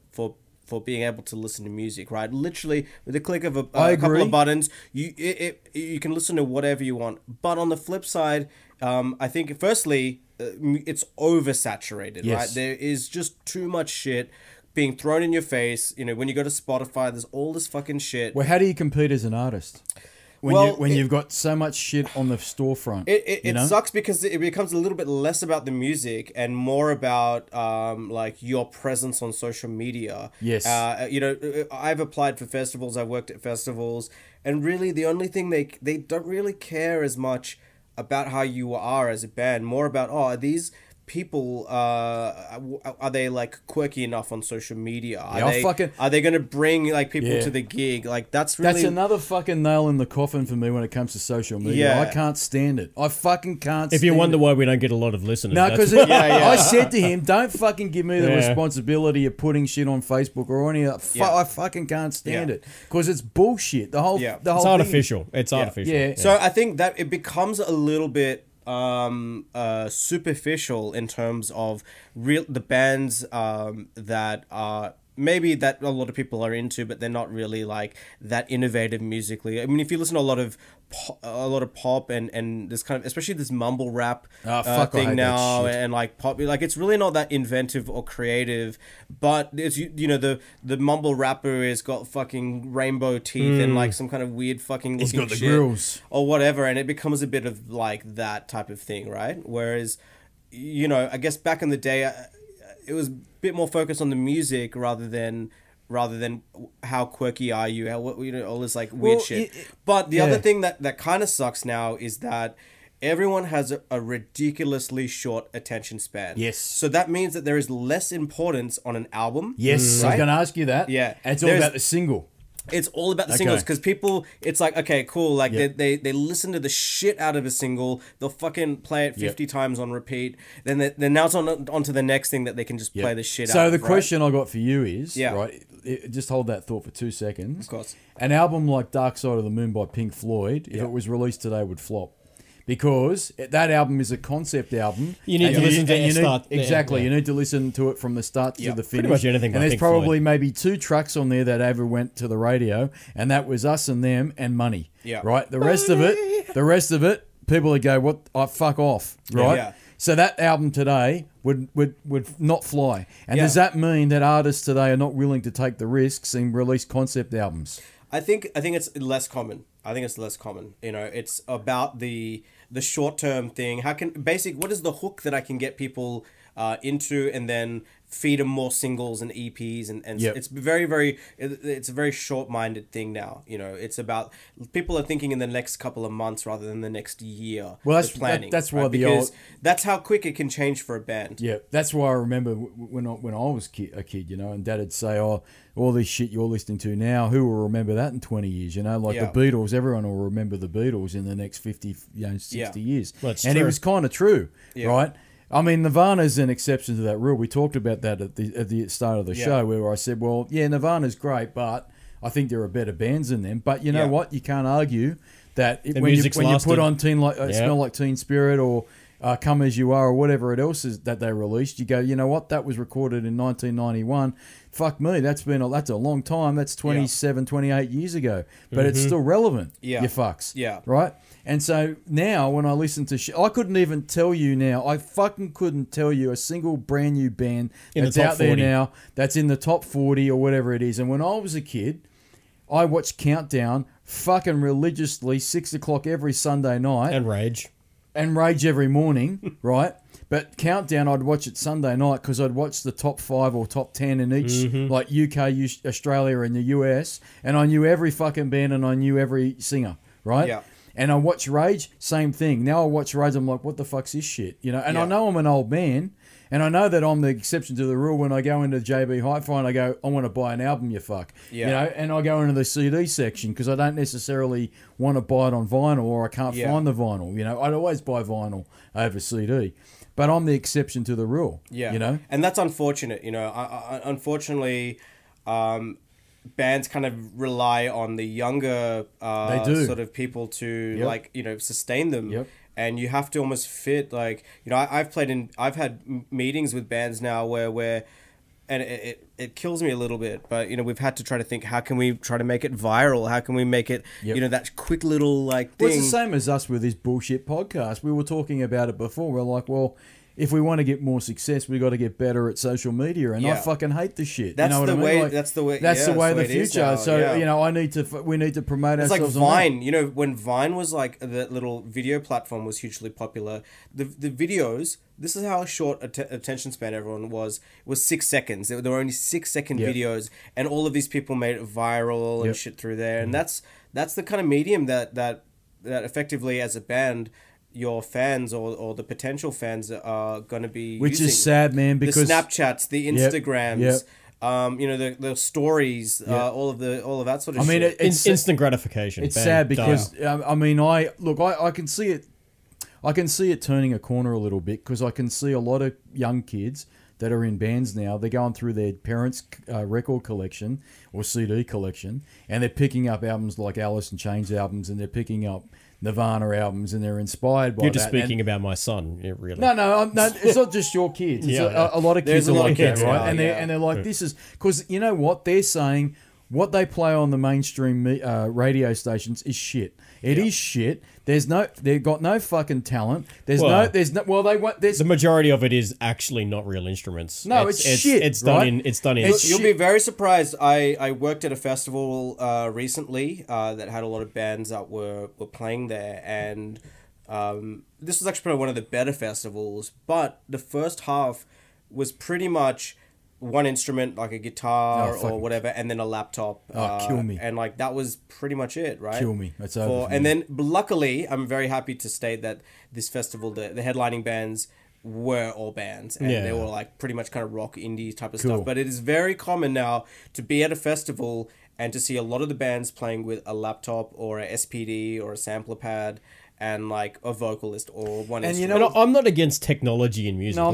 being able to listen to music, right? Literally, with the click of a couple of buttons, you can listen to whatever you want. But on the flip side, I think firstly, it's oversaturated, right? There is just too much shit being thrown in your face. You know, when you go to Spotify, there's all this fucking shit. Well, how do you compete as an artist? When you've got so much shit on the storefront, it sucks because it becomes a little bit less about the music and more about like your presence on social media. Yes. You know, I've applied for festivals. I've worked at festivals, and really the only thing they don't really care as much about how you are as a band. More about are these people are they like quirky enough on social media? Are they going to bring like people to the gig? Like that's another fucking nail in the coffin for me when it comes to social media. I can't stand it. I fucking can't. If you wonder why we don't get a lot of listeners, no, because I said to him, "Don't fucking give me the responsibility of putting shit on Facebook or any of that. I fucking can't stand it because it's bullshit. The whole it's artificial. It's artificial. Yeah. So I think that it becomes a little bit superficial in terms of the bands that are maybe that a lot of people are into, but they're not really like that innovative musically. I mean, if you listen to a lot of pop and this kind of, especially this mumble rap thing now, and like pop, like it's really not that inventive or creative. But it's the mumble rapper has got fucking rainbow teeth and like some kind of weird fucking looking got the shit grills or whatever, and it becomes a bit of like that type of thing, right? Whereas, I guess back in the day, it was a bit more focused on the music rather than how quirky are you, all this like weird shit. But the other thing that kind of sucks now is that everyone has a ridiculously short attention span. Yes. So that means that there is less importance on an album. Yes, I was going to ask you that. Yeah. And it's all about the single. It's all about the singles because people, it's like, okay, cool. Like they listen to the shit out of a single. They'll fucking play it 50 times on repeat. Then now it's on to the next thing that they can just play the shit out of. So the question I got for you is, right, just hold that thought for 2 seconds. Of course. An album like Dark Side of the Moon by Pink Floyd, if it was released today, would flop. Because that album is a concept album. You need to listen to it start. Exactly. You need to listen to it from the start to the finish. Pretty much anything by And there's Pink probably Floyd. maybe 2 tracks on there that ever went to the radio, and that was Us and Them and Money. Yeah. Right? The rest of it, people would go, "What? Fuck off." Right? Yeah. So that album today would not fly. And does that mean that artists today are not willing to take the risks and release concept albums? I think it's less common. It's about the short-term thing. What is the hook that I can get people into, and then feed them more singles and EPs, and it's it's a very short-minded thing now. You know, it's about people are thinking in the next couple of months rather than the next year. Well, that's planning. that's why because that's how quick it can change for a band. Yeah, that's why I remember when I was a kid, you know, and Dad would say, "Oh, all this shit you're listening to now, who will remember that in 20 years?" You know, like the Beatles, everyone will remember the Beatles in the next 50, 60 years. Well, and true. it was kind of true, right? I mean, Nirvana's an exception to that rule. We talked about that at the start of the show, where I said, well, yeah, Nirvana's great, but I think there are better bands than them. But you know what? You can't argue that when you put on Smell Like Teen Spirit or Come As You Are or whatever it else is that they released, you go, you know what? That was recorded in 1991. Fuck me, that's a long time. That's 27, 28 years ago. But it's still relevant, you fucks. Yeah. Right? And so now when I listen to I couldn't even tell you now, I fucking couldn't tell you a single brand new band that's out there now that's in the top 40 or whatever it is. And when I was a kid, I watched Countdown fucking religiously, 6 o'clock every Sunday night. And Rage every morning, right? But Countdown, I'd watch it Sunday night because I'd watch the top 5 or top 10 in each, like UK, Australia, and the US. And I knew every fucking band and I knew every singer, right? Yeah. And I watch Rage, same thing. Now I watch Rage, I'm like, what the fuck's this shit? You know, and I know I'm an old man, and I know that I'm the exception to the rule when I go into JB Hi-Fi and I go, I want to buy an album, you fuck. Yeah. You know, and I go into the CD section because I don't necessarily want to buy it on vinyl or I can't find the vinyl. You know, I'd always buy vinyl over CD. But I'm the exception to the rule. Yeah. You know? And that's unfortunate, you know. Unfortunately, bands kind of rely on the younger sort of people to like, you know, sustain them. And you have to almost fit, like, you know, I've had meetings with bands now where and it kills me a little bit, but you know, we've had to try to think, how can we try to make it viral? How can we make it, you know, that quick little like thing? Well, it's the same as us with this bullshit podcast. We were talking about it before. We're like, well, if we want to get more success, we got to get better at social media, and I fucking hate the shit. That's you know what the I mean? way. Like, that's the way. That's the way of the future. So you know, we need to promote it's ourselves. It's like Vine. You know, when Vine was like the little video platform was hugely popular. The videos. This is how short attention span everyone was. It was 6 seconds. There were only 6-second videos, and all of these people made it viral and shit through there. And that's the kind of medium that effectively as a band, your fans or the potential fans are going to be which using. Is sad, man, because the Snapchats, the Instagrams, you know, the stories, all of that sort of shit. I mean, it's instant gratification. It's sad because I mean, I can see it. I can see it turning a corner a little bit because I can see a lot of young kids that are in bands now. They're going through their parents' record collection or CD collection, and they're picking up albums like Alice in Chains albums, and they're picking up Nirvana albums, and they're inspired by that. You're just speaking about my son, really. No, it's not just your kids. It's a lot of kids are like that, right? And they're like, this is because you know what they're saying. What they play on the mainstream radio stations is shit. It is shit. They've got no fucking talent. The majority of it is actually not real instruments. No, it's shit. It's done in. You'll be very surprised. I worked at a festival recently that had a lot of bands that were playing there, and this was actually probably one of the better festivals. But the first half was pretty much one instrument, like a guitar or whatever, and then a laptop. Kill me. And like that was pretty much it, right? Kill me. That's over. And then luckily, I'm very happy to state that this festival, the headlining bands were all bands, and they were like pretty much kind of rock indie type of stuff. But it is very common now to be at a festival and to see a lot of the bands playing with a laptop or a SPD or a sampler pad, and like a vocalist or one instrument. You know, I'm not against technology in music. No,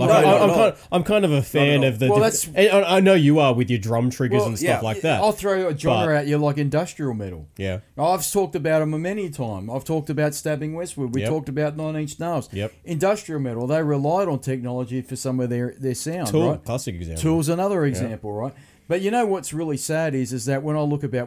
I'm kind of a fan of the. Well, I know you are with your drum triggers and stuff like that. I'll throw a genre at you like industrial metal. Yeah, I've talked about them many times. I've talked about Stabbing Westward. We talked about 9 Inch Nails. Yep. Industrial metal, they relied on technology for some of their sound. Tool, right? classic example. Tool's another example, right? But you know what's really sad is that when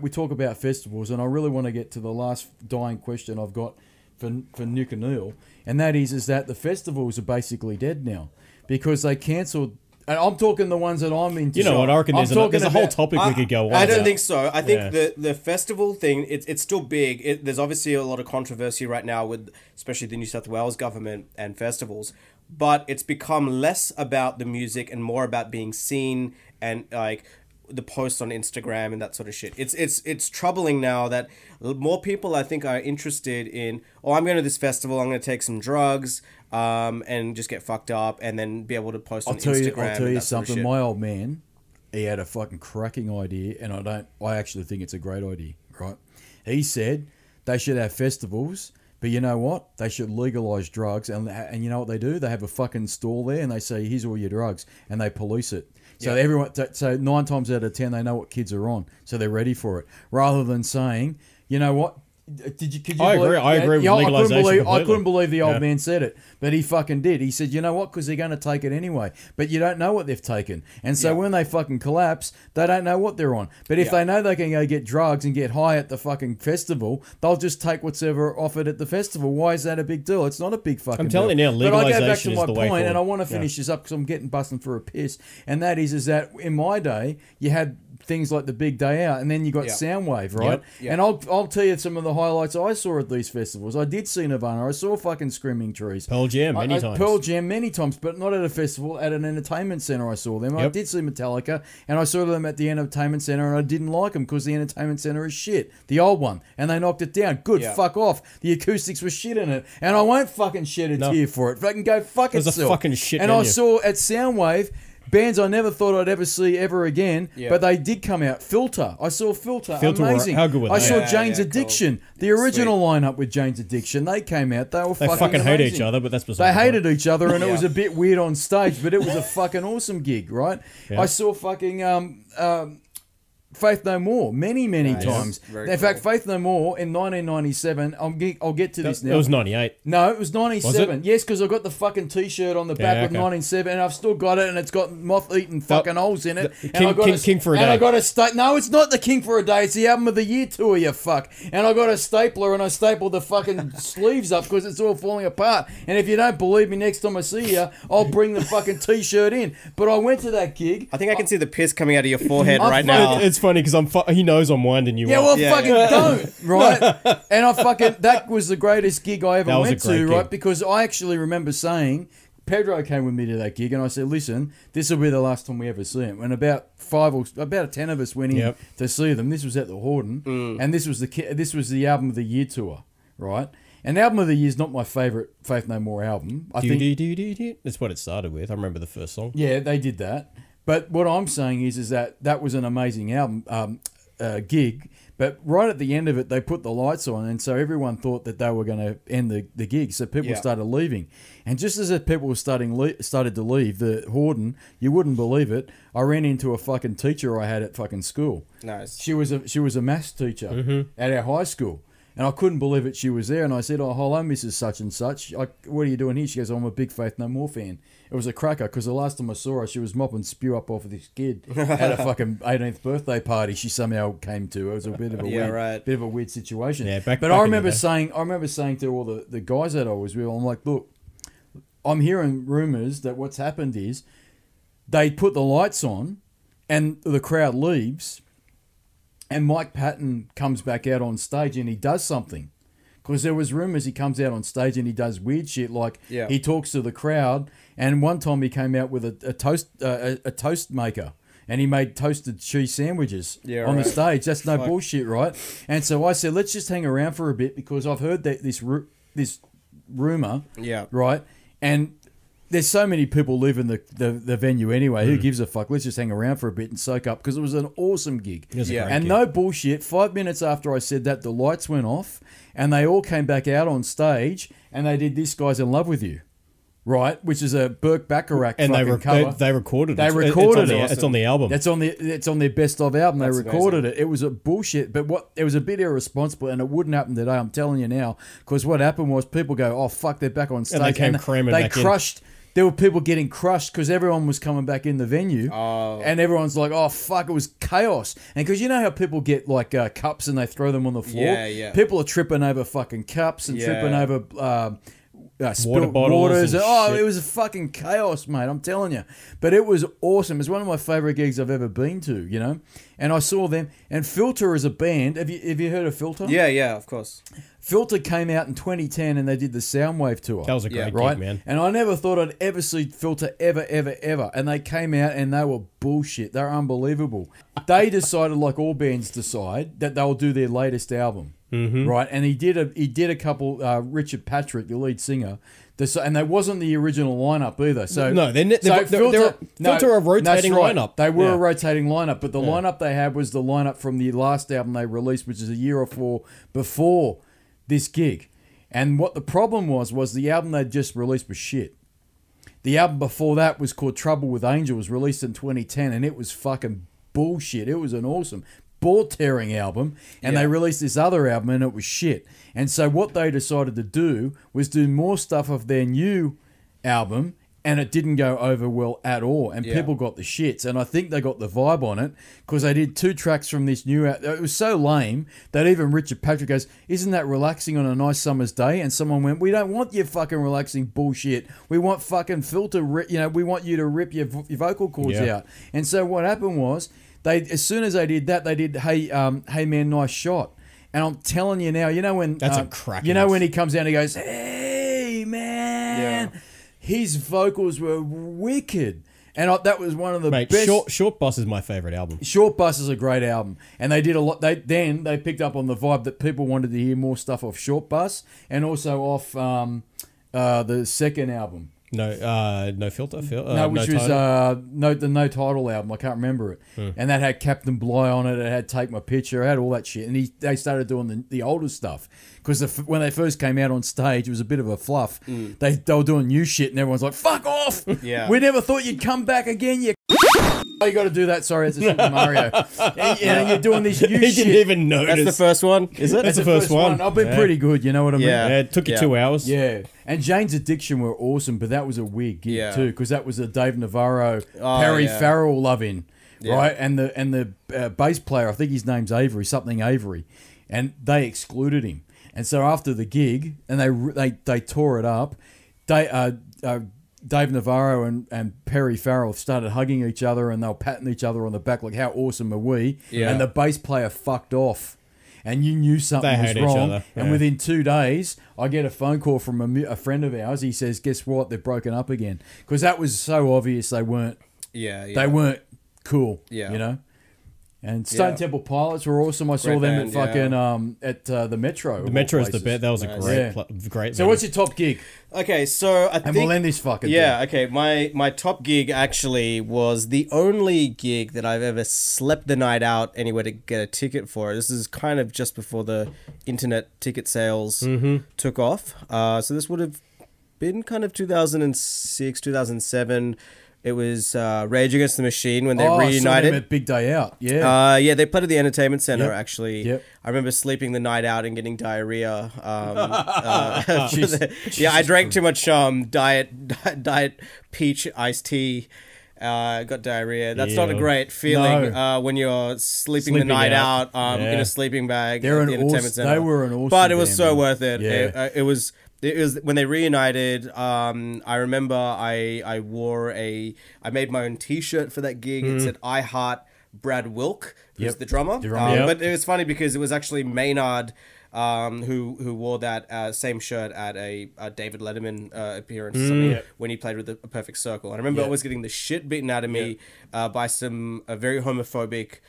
we talk about festivals, and I really want to get to the last dying question I've got for Nick and Neel, and that is that the festivals are basically dead now because they cancelled. And I'm talking the ones that I'm into. You know what? I reckon there's a whole topic we could go on. I don't think so. I think the festival thing, it's still big. There's obviously a lot of controversy right now with especially the New South Wales government and festivals. but it's become less about the music and more about being seen and like the posts on Instagram and that sort of shit. It's troubling now that more people I think are interested in, oh, I'm going to this festival, I'm going to take some drugs, and just get fucked up and then be able to post on Instagram. I'll tell you something. My old man, he had a fucking cracking idea, and I actually think it's a great idea, right? He said they should have festivals, but you know what? They should legalise drugs, and you know what they do? They have a fucking stall there, and they say, here's all your drugs, and they police it. So so 9 times out of 10, they know what kids are on, so they're ready for it. Rather than saying, you know what? Could you I agree with legalization. I couldn't believe the old man said it, but he fucking did. He said, you know what? Because they're going to take it anyway, but you don't know what they've taken, and so when they fucking collapse, they don't know what they're on. But if they know they can go get drugs and get high at the fucking festival, they'll just take what's ever offered at the festival. Why is that a big deal? It's not a big fucking. I'm telling deal. you now, legalization but I go back to my is the way point, forward. and I want to finish this up because I'm getting busting for a piss, and that is that in my day you had things like the Big Day Out, and then you got Soundwave, right? And I'll tell you some of the highlights I saw at these festivals. I did see Nirvana. I saw fucking Screaming Trees. Pearl Jam many times. Pearl Jam many times, but not at a festival. At an entertainment centre, I saw them. I did see Metallica, and I saw them at the entertainment centre, and I didn't like them because the entertainment centre is shit. The old one, and they knocked it down. Good, fuck off. The acoustics were shit in it, and I won't fucking shed a tear for it. Fucking go fuck itself. There's a fucking shit. And I saw at Soundwave bands I never thought I'd ever see ever again, but they did come out. Filter. I saw Filter. Amazing. How good were they? I saw Jane's Addiction. Cool. The original lineup with Jane's Addiction. They came out. They fucking hate amazing. each other, but that's they hated each other, and it was a bit weird on stage, but it was a fucking awesome gig, right? I saw fucking Faith No More many times. In fact, Faith No More in 1997. I'll get to this now. It was 98. No, it was 97. Was it? Yes, because I got the fucking T-shirt on the back with 1997, and I've still got it, and it's got moth-eaten fucking holes in it. King for a Day. And I got a No, it's not the King for a Day. It's the Album of the Year tour. You fuck. And I got a stapler, and I stapled the fucking sleeves up because it's all falling apart. And if you don't believe me, next time I see you, I'll bring the fucking T-shirt in. But I went to that gig. I think I can see the piss coming out of your forehead right now. It's funny because he knows I'm winding you up. Yeah, well, don't, right? And that was the greatest gig I ever went to, right? Because I actually remember saying, Pedro came with me to that gig, and I said, listen, this will be the last time we ever see him. And about 10 of us went in to see them. This was at the Horden, and this was the Album of the Year tour, right? And Album of the Year is not my favourite Faith No More album. I think that's what it started with. I remember the first song. Yeah, they did that. But what I'm saying is that was an amazing album gig. But right at the end of it, they put the lights on, and so everyone thought that they were going to end the gig. So people started leaving, and just as people were started to leave the Horden, you wouldn't believe it. I ran into a fucking teacher I had at fucking school. Nice. She was a maths teacher at our high school. And I couldn't believe it. She was there, and I said, "Oh, hello, Mrs. Such and Such. What are you doing here?" She goes, "I'm a big Faith No More fan." It was a cracker because the last time I saw her, she was mopping spew up off of this kid at a fucking 18th birthday party. She somehow came to. It was a bit of a weird situation. Yeah, but I remember saying to all the guys that I was with, I'm like, look, I'm hearing rumors that what's happened is they put the lights on, and the crowd leaves. And Mike Patton comes back out on stage and he does something. Because there was rumours he comes out on stage and he does weird shit, like he talks to the crowd. And one time he came out with a toast maker, and he made toasted cheese sandwiches on the stage. That's no bullshit, right? And so I said, let's just hang around for a bit because I've heard that this rumour, right? And there's so many people leaving the venue anyway. Who gives a fuck? Let's just hang around for a bit and soak up because it was an awesome gig. And no bullshit, 5 minutes after I said that, the lights went off and they all came back out on stage and they did This Guy's in Love with You, right? Which is a Burke Bacharach and fucking cover. They recorded it. They recorded it. It's on the album. It's on their best of album. They recorded it. It was a bullshit, but it was a bit irresponsible, and it wouldn't happen today. I'm telling you now, because what happened was people go, "Oh fuck, they're back on stage," and they came cramming they back crushed. There were people getting crushed because everyone was coming back in the venue, and everyone's like, "Oh fuck!" It was chaos. And because you know how people get like cups and they throw them on the floor, people are tripping over fucking cups and tripping over spilled waters. It was a fucking chaos, mate. I'm telling you. But it was awesome. It's one of my favorite gigs I've ever been to. And I saw them. And Filter is a band. Have you heard of Filter? Yeah, of course. Filter came out in 2010 and they did the Soundwave tour. That was a great right? gig, man. And I never thought I'd ever see Filter ever. And they came out and they were bullshit. They're unbelievable. They decided, like all bands decide, that they'll do their latest album. Right? And he did a couple, Richard Patrick, the lead singer, and they wasn't the original lineup either. So no, they're Filter a rotating lineup. They were a rotating lineup, but the lineup they had was the lineup from the last album they released, which is a year or four before this gig. And what the problem was the album they'd just released was shit. The album before that was called Trouble with Angels, released in 2010, and it was fucking bullshit. It was an awesome ball-tearing album, and they released this other album, and it was shit. And so what they decided to do was do more stuff of their new album, and it didn't go over well at all, and people got the shits. And I think they got the vibe on it, because they did 2 tracks from this new album. It was so lame that even Richard Patrick goes, "Isn't that relaxing on a nice summer's day?" And someone went, "We don't want your fucking relaxing bullshit. We want fucking Filter, we want you to rip your vocal cords out." And so what happened was, as soon as they did that, they did Hey Man, Nice Shot. And I'm telling you now, you know when that's a cracking. You know when he comes down, he goes, "Hey man," his vocals were wicked, and that was one of the best. Short Bus is my favorite album. Short Bus is a great album, and they did a lot. They picked up on the vibe that people wanted to hear more stuff off Short Bus, and also off the second album. No Filter. Which was the No Title album. I can't remember it. And that had Captain Bligh on it. It had Take My Picture. It had all that shit. And they started doing the older stuff, because when they first came out on stage, it was a bit of a fluff. They were doing new shit, and everyone's like, "Fuck off! We never thought you'd come back again. You." Oh, you got to do that. Sorry, it's a Super Mario. And you're doing this new shit. He didn't even notice. That's the first one, is it? That's the first one. I've been pretty good. You know what I mean? Yeah, it took you 2 hours. Yeah. And Jane's Addiction were awesome, but that was a weird gig too, because that was a Dave Navarro, Perry Farrell love-in, right? And the bass player, I think his name's Avery, and they excluded him. And so after the gig, and they tore it up, Dave Navarro and Perry Farrell started hugging each other, and they were patting each other on the back like, "How awesome are we?" And the bass player fucked off. And you knew something was wrong. And within 2 days, I get a phone call from a friend of ours. He says, "Guess what? They've broken up again." Because that was so obvious they weren't. They weren't cool. You know. And Stone Temple Pilots were awesome. I saw them at fucking at the Metro. The Metro is the best. That was a great. So what's your top gig? Okay, so I think we'll end this fucking thing. Okay. My top gig actually was the only gig that I've ever slept the night out anywhere to get a ticket for. This is kind of just before the internet ticket sales took off. So this would have been kind of 2006, 2007. It was Rage Against the Machine when they reunited. I saw them at Big Day Out. They played at the Entertainment Center, actually. I remember sleeping the night out and getting diarrhea. I drank too much diet peach iced tea. Got diarrhea. That's not a great feeling when you're sleeping the night out in a sleeping bag at the Entertainment Center. They were an awesome But it was so band, worth it. It was when they reunited. I remember I made my own T-shirt for that gig. It said "I Heart Brad Wilk," who's the drummer. But it was funny because it was actually Maynard who wore that same shirt at a David Letterman appearance or something when he played with a Perfect Circle. I remember always getting the shit beaten out of me by some very homophobic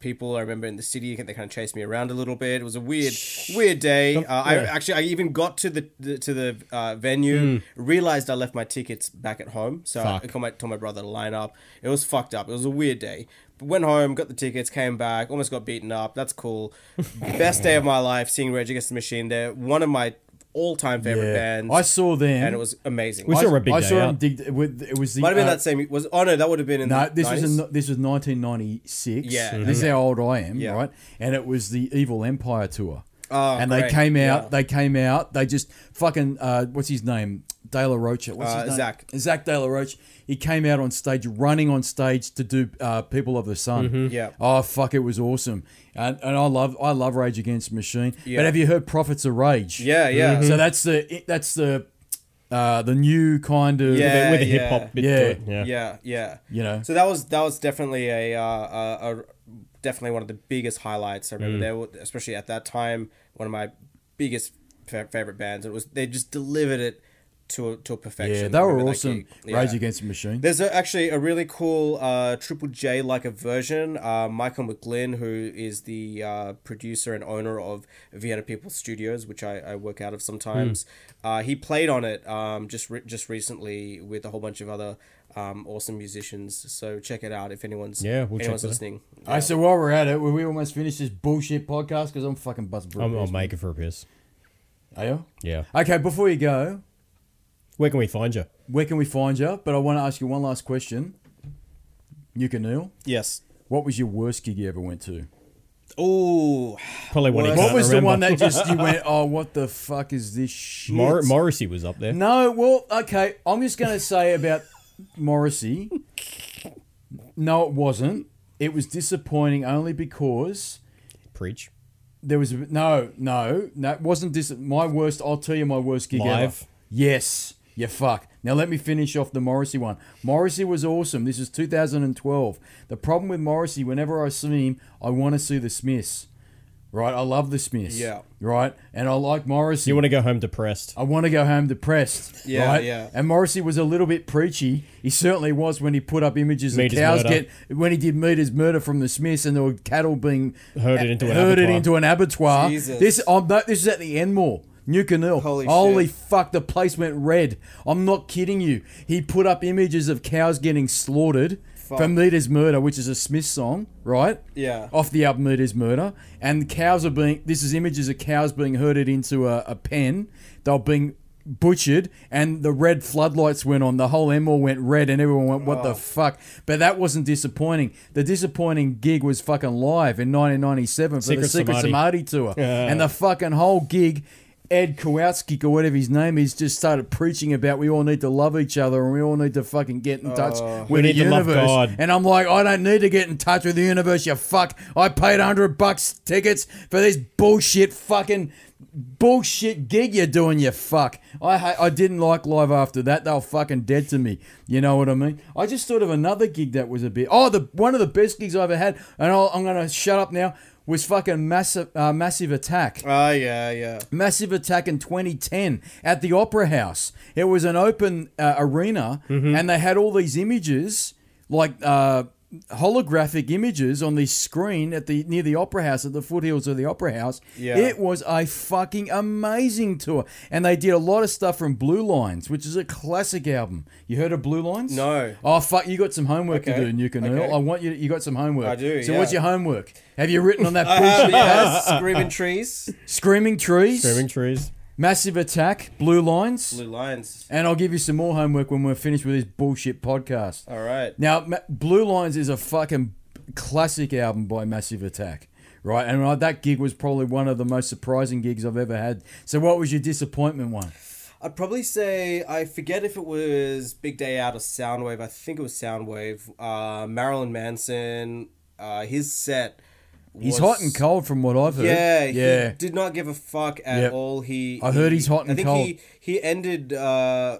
people. I remember in the city, they kind of chased me around a little bit. It was a weird day. I even got to the venue, realized I left my tickets back at home, so I told my brother to line up. It was fucked up. It was a weird day. Went home, got the tickets, came back, almost got beaten up. That's cool. Best day of my life seeing Rage Against the Machine. They're one of my all-time favorite bands. I saw them, and it was amazing. We saw a big day. I saw them. It was the. Might have been that same. That would have been in. No, this 90s. This was 1996. Yeah, this is how old I am, right? And it was the Evil Empire tour. Oh, and great. they came out. Yeah. They came out. They just fucking. What's his name? De La Rocha. What's his name? Zach De La Rocha. He came out on stage, running on stage to do People of the Sun. Yeah. Oh fuck! It was awesome. And I love Rage Against the Machine. Yeah. But have you heard Prophets of Rage? Yeah, yeah. So that's the new kind of with the hip hop bit to it. Yeah. You know. So that was definitely a definitely one of the biggest highlights. I remember they were, especially at that time, one of my biggest favorite bands. They just delivered it to a perfection. Yeah, they were awesome. Rage Against the Machine. There's actually a really cool Triple J like a version. Michael McGlynn, who is the producer and owner of Vienna People Studios, which I work out of sometimes. He played on it just recently with a whole bunch of other awesome musicians. So check it out if anyone's listening. All right, so while we're at it, we almost finished this bullshit podcast because I'm fucking buzzing for a piss. I'll make it for a piss. Are you? Yeah. Okay, before you go, where can we find you? But I want to ask you one last question. Nuke and Neel? Yes. What was your worst gig you ever went to? Oh, probably one. What was the one that just you went, oh, what the fuck is this shit? Morrissey was up there. No, well, okay. I'm just going to say about Morrissey. No, it wasn't. It was disappointing only because Preach. There was no. It wasn't my worst. I'll tell you my worst gig Live. ever. Yes. You fuck. Now let me finish off the Morrissey one. Morrissey was awesome. This is 2012. The problem with Morrissey, whenever I see him, I want to see the Smiths. Right? I love the Smiths. Yeah. Right? And I like Morrissey. You want to go home depressed. I want to go home depressed. Yeah, right? yeah. And Morrissey was a little bit preachy. He certainly was when he put up images of cows when he did Meter's Murder from the Smiths and there were cattle being herded into an abattoir. Jesus. This is at the Enmore. Nuke and Neel. Holy fuck, the place went red. I'm not kidding you. He put up images of cows getting slaughtered from Meter's Murder, which is a Smith song, right? Yeah. Off the album Meter's Murder. And cows are this is images of cows being herded into a pen. They were being butchered and the red floodlights went on. The whole Enmore went red and everyone went, what the fuck? But that wasn't disappointing. The disappointing gig was fucking live in 1997 for the Secret Samadhi tour. And the fucking whole gig, Ed Kowalski or whatever his name is, just started preaching about we all need to love each other and we all need to fucking get in touch with the universe. And I'm like, I don't need to get in touch with the universe, you fuck. I paid $100 tickets for this bullshit gig you're doing, you fuck. I didn't like live after that. They were fucking dead to me. You know what I mean? I just thought of another gig that was a bit... one of the best gigs I ever had, and I'm going to shut up now, was fucking Massive Attack. Oh, yeah. Massive Attack in 2010 at the Opera House. It was an open arena, and they had all these images, like holographic images on this screen near the Opera House, at the foothills of the Opera House. Yeah. It was a fucking amazing tour. And they did a lot of stuff from Blue Lines, which is a classic album. You heard of Blue Lines? No. Oh, fuck, you got some homework to do, Nuke and Neel. I want you got some homework. I do, So what's your homework? Have you written on that bullshit? Screaming Trees. Screaming Trees. Screaming Trees. Massive Attack, Blue Lines. Blue Lines. And I'll give you some more homework when we're finished with this bullshit podcast. All right. Now, Blue Lines is a fucking classic album by Massive Attack, right? And that gig was probably one of the most surprising gigs I've ever had. So what was your disappointment one? I'd probably say, I forget if it was Big Day Out or Soundwave. I think it was Soundwave. Marilyn Manson, his set... He's hot and cold from what I've heard. Yeah. He did not give a fuck at all. I heard he's hot and cold. He ended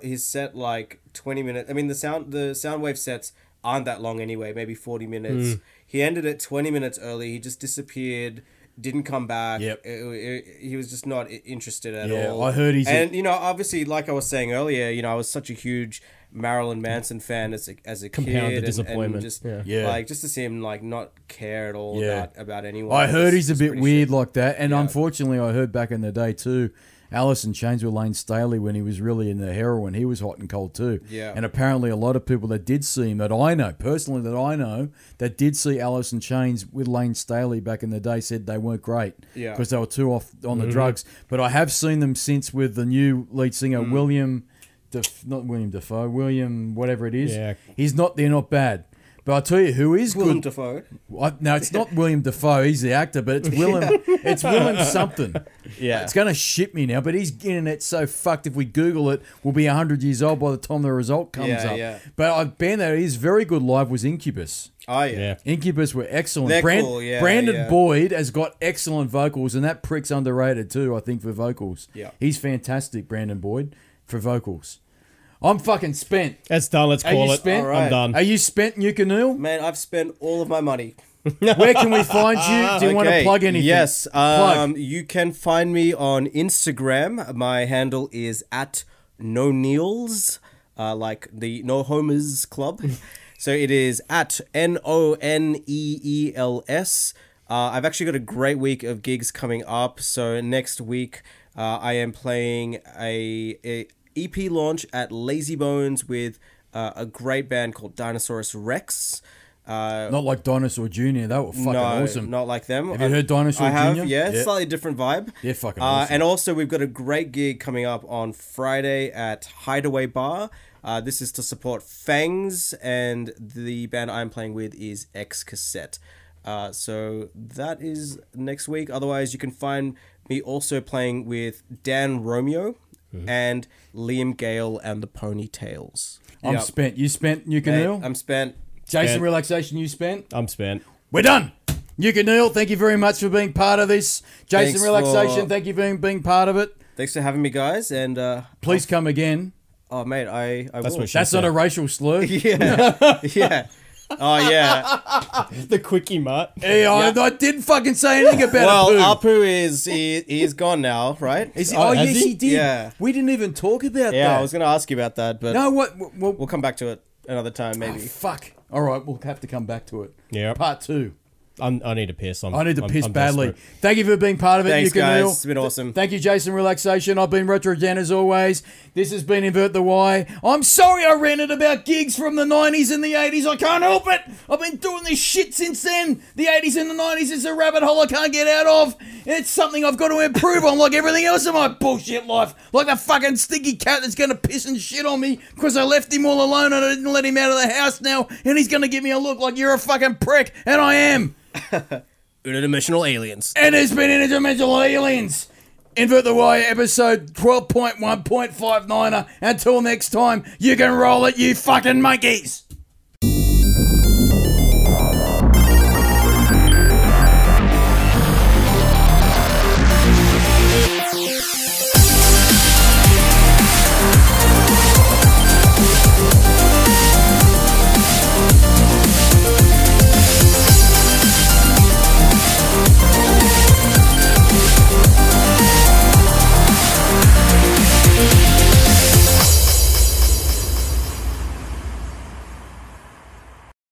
his set like 20 minutes. I mean, the Soundwave sets aren't that long anyway, maybe 40 minutes. He ended it 20 minutes early. He just disappeared, didn't come back. He was just not interested at all. I heard he's... And, obviously, like I was saying earlier, I was such a huge Marilyn Manson fan as a Compound kid, the disappointment. and just like just to see him like not care at all about anyone. I heard he's a bit weird shit. like that, and unfortunately, I heard back in the day too. Alice in Chains with Lane Staley when he was really in the heroin, he was hot and cold too. Yeah. And apparently, a lot of people that did see him, that I know, that did see Alice in Chains with Lane Staley back in the day, said they weren't great because they were too off on the drugs. But I have seen them since with the new lead singer William Dafoe, William whatever it is. Yeah. They're not bad. But I'll tell you who is William good. Dafoe. No, it's not William Dafoe. He's the actor, but it's Willem. It's Willem something. Yeah, it's gonna shit me now. But his internet's so fucked. If we Google it, we'll be 100 years old by the time the result comes up. Yeah. But a band that is very good live was Incubus. Oh yeah. Incubus were excellent. They're cool. Yeah, Brandon Boyd has got excellent vocals, and that prick's underrated too. I think for vocals. Yeah, he's fantastic, Brandon Boyd, for vocals. I'm fucking spent. That's done. Let's call it. Spent? Right. I'm done. Are you spent, Nuke and Neel? Man, I've spent all of my money. Where can we find you? Do you want to plug anything? Yes. You can find me on Instagram. My handle is at No Neels, like the No Homers Club. So it is at NONEELS. I've actually got a great week of gigs coming up. So next week, I am playing a EP launch at Lazy Bones with a great band called Dinosaurus Rex. Not like Dinosaur Jr. They were fucking awesome. Not like them. Have you heard Dinosaur I have, Jr.? yeah. Slightly different vibe. They're fucking awesome. And also, we've got a great gig coming up on Friday at Hideaway Bar. This is to support Fangs, and the band I'm playing with is X Cassette. So that is next week. Otherwise, you can find me also playing with Dan Romeo and Liam Gale and the Ponytails. I'm spent. You spent, you can Neel? I'm spent. Jason, Relaxation, you spent? I'm spent. We're done. You can Neel, thank you very much for being part of this. Jason, Relaxation, thank you for being part of it. Thanks for having me, guys. And please come again. Oh, mate, I will. That's not a racial slur. Yeah. Yeah. Oh, yeah. The quickie, Mutt. Yeah, I didn't fucking say anything about it. Well, Apu is gone now, right? Yes, he did. Yeah. We didn't even talk about that. Yeah, I was going to ask you about that, but no, we'll come back to it another time, maybe. Oh, fuck. All right, we'll have to come back to it. Yeah. Part 2. I need to piss. I need to piss badly. Desperate. Thank you for being part of it. Thanks, guys. Neel. It's been awesome. Thank you, Jason Relaxation. I've been Retro Dan as always. This has been Invert the Y. I'm sorry I ranted about gigs from the 90s and the 80s. I can't help it. I've been doing this shit since then. The 80s and the 90s is a rabbit hole I can't get out of. It's something I've got to improve on like everything else in my bullshit life. Like the fucking stinky cat that's going to piss and shit on me because I left him all alone and I didn't let him out of the house now. And he's going to give me a look like you're a fucking prick. And I am. Interdimensional aliens. And there's been interdimensional aliens. Invert the Y, episode 12.1.59er. Until next time, you can roll it, you fucking monkeys.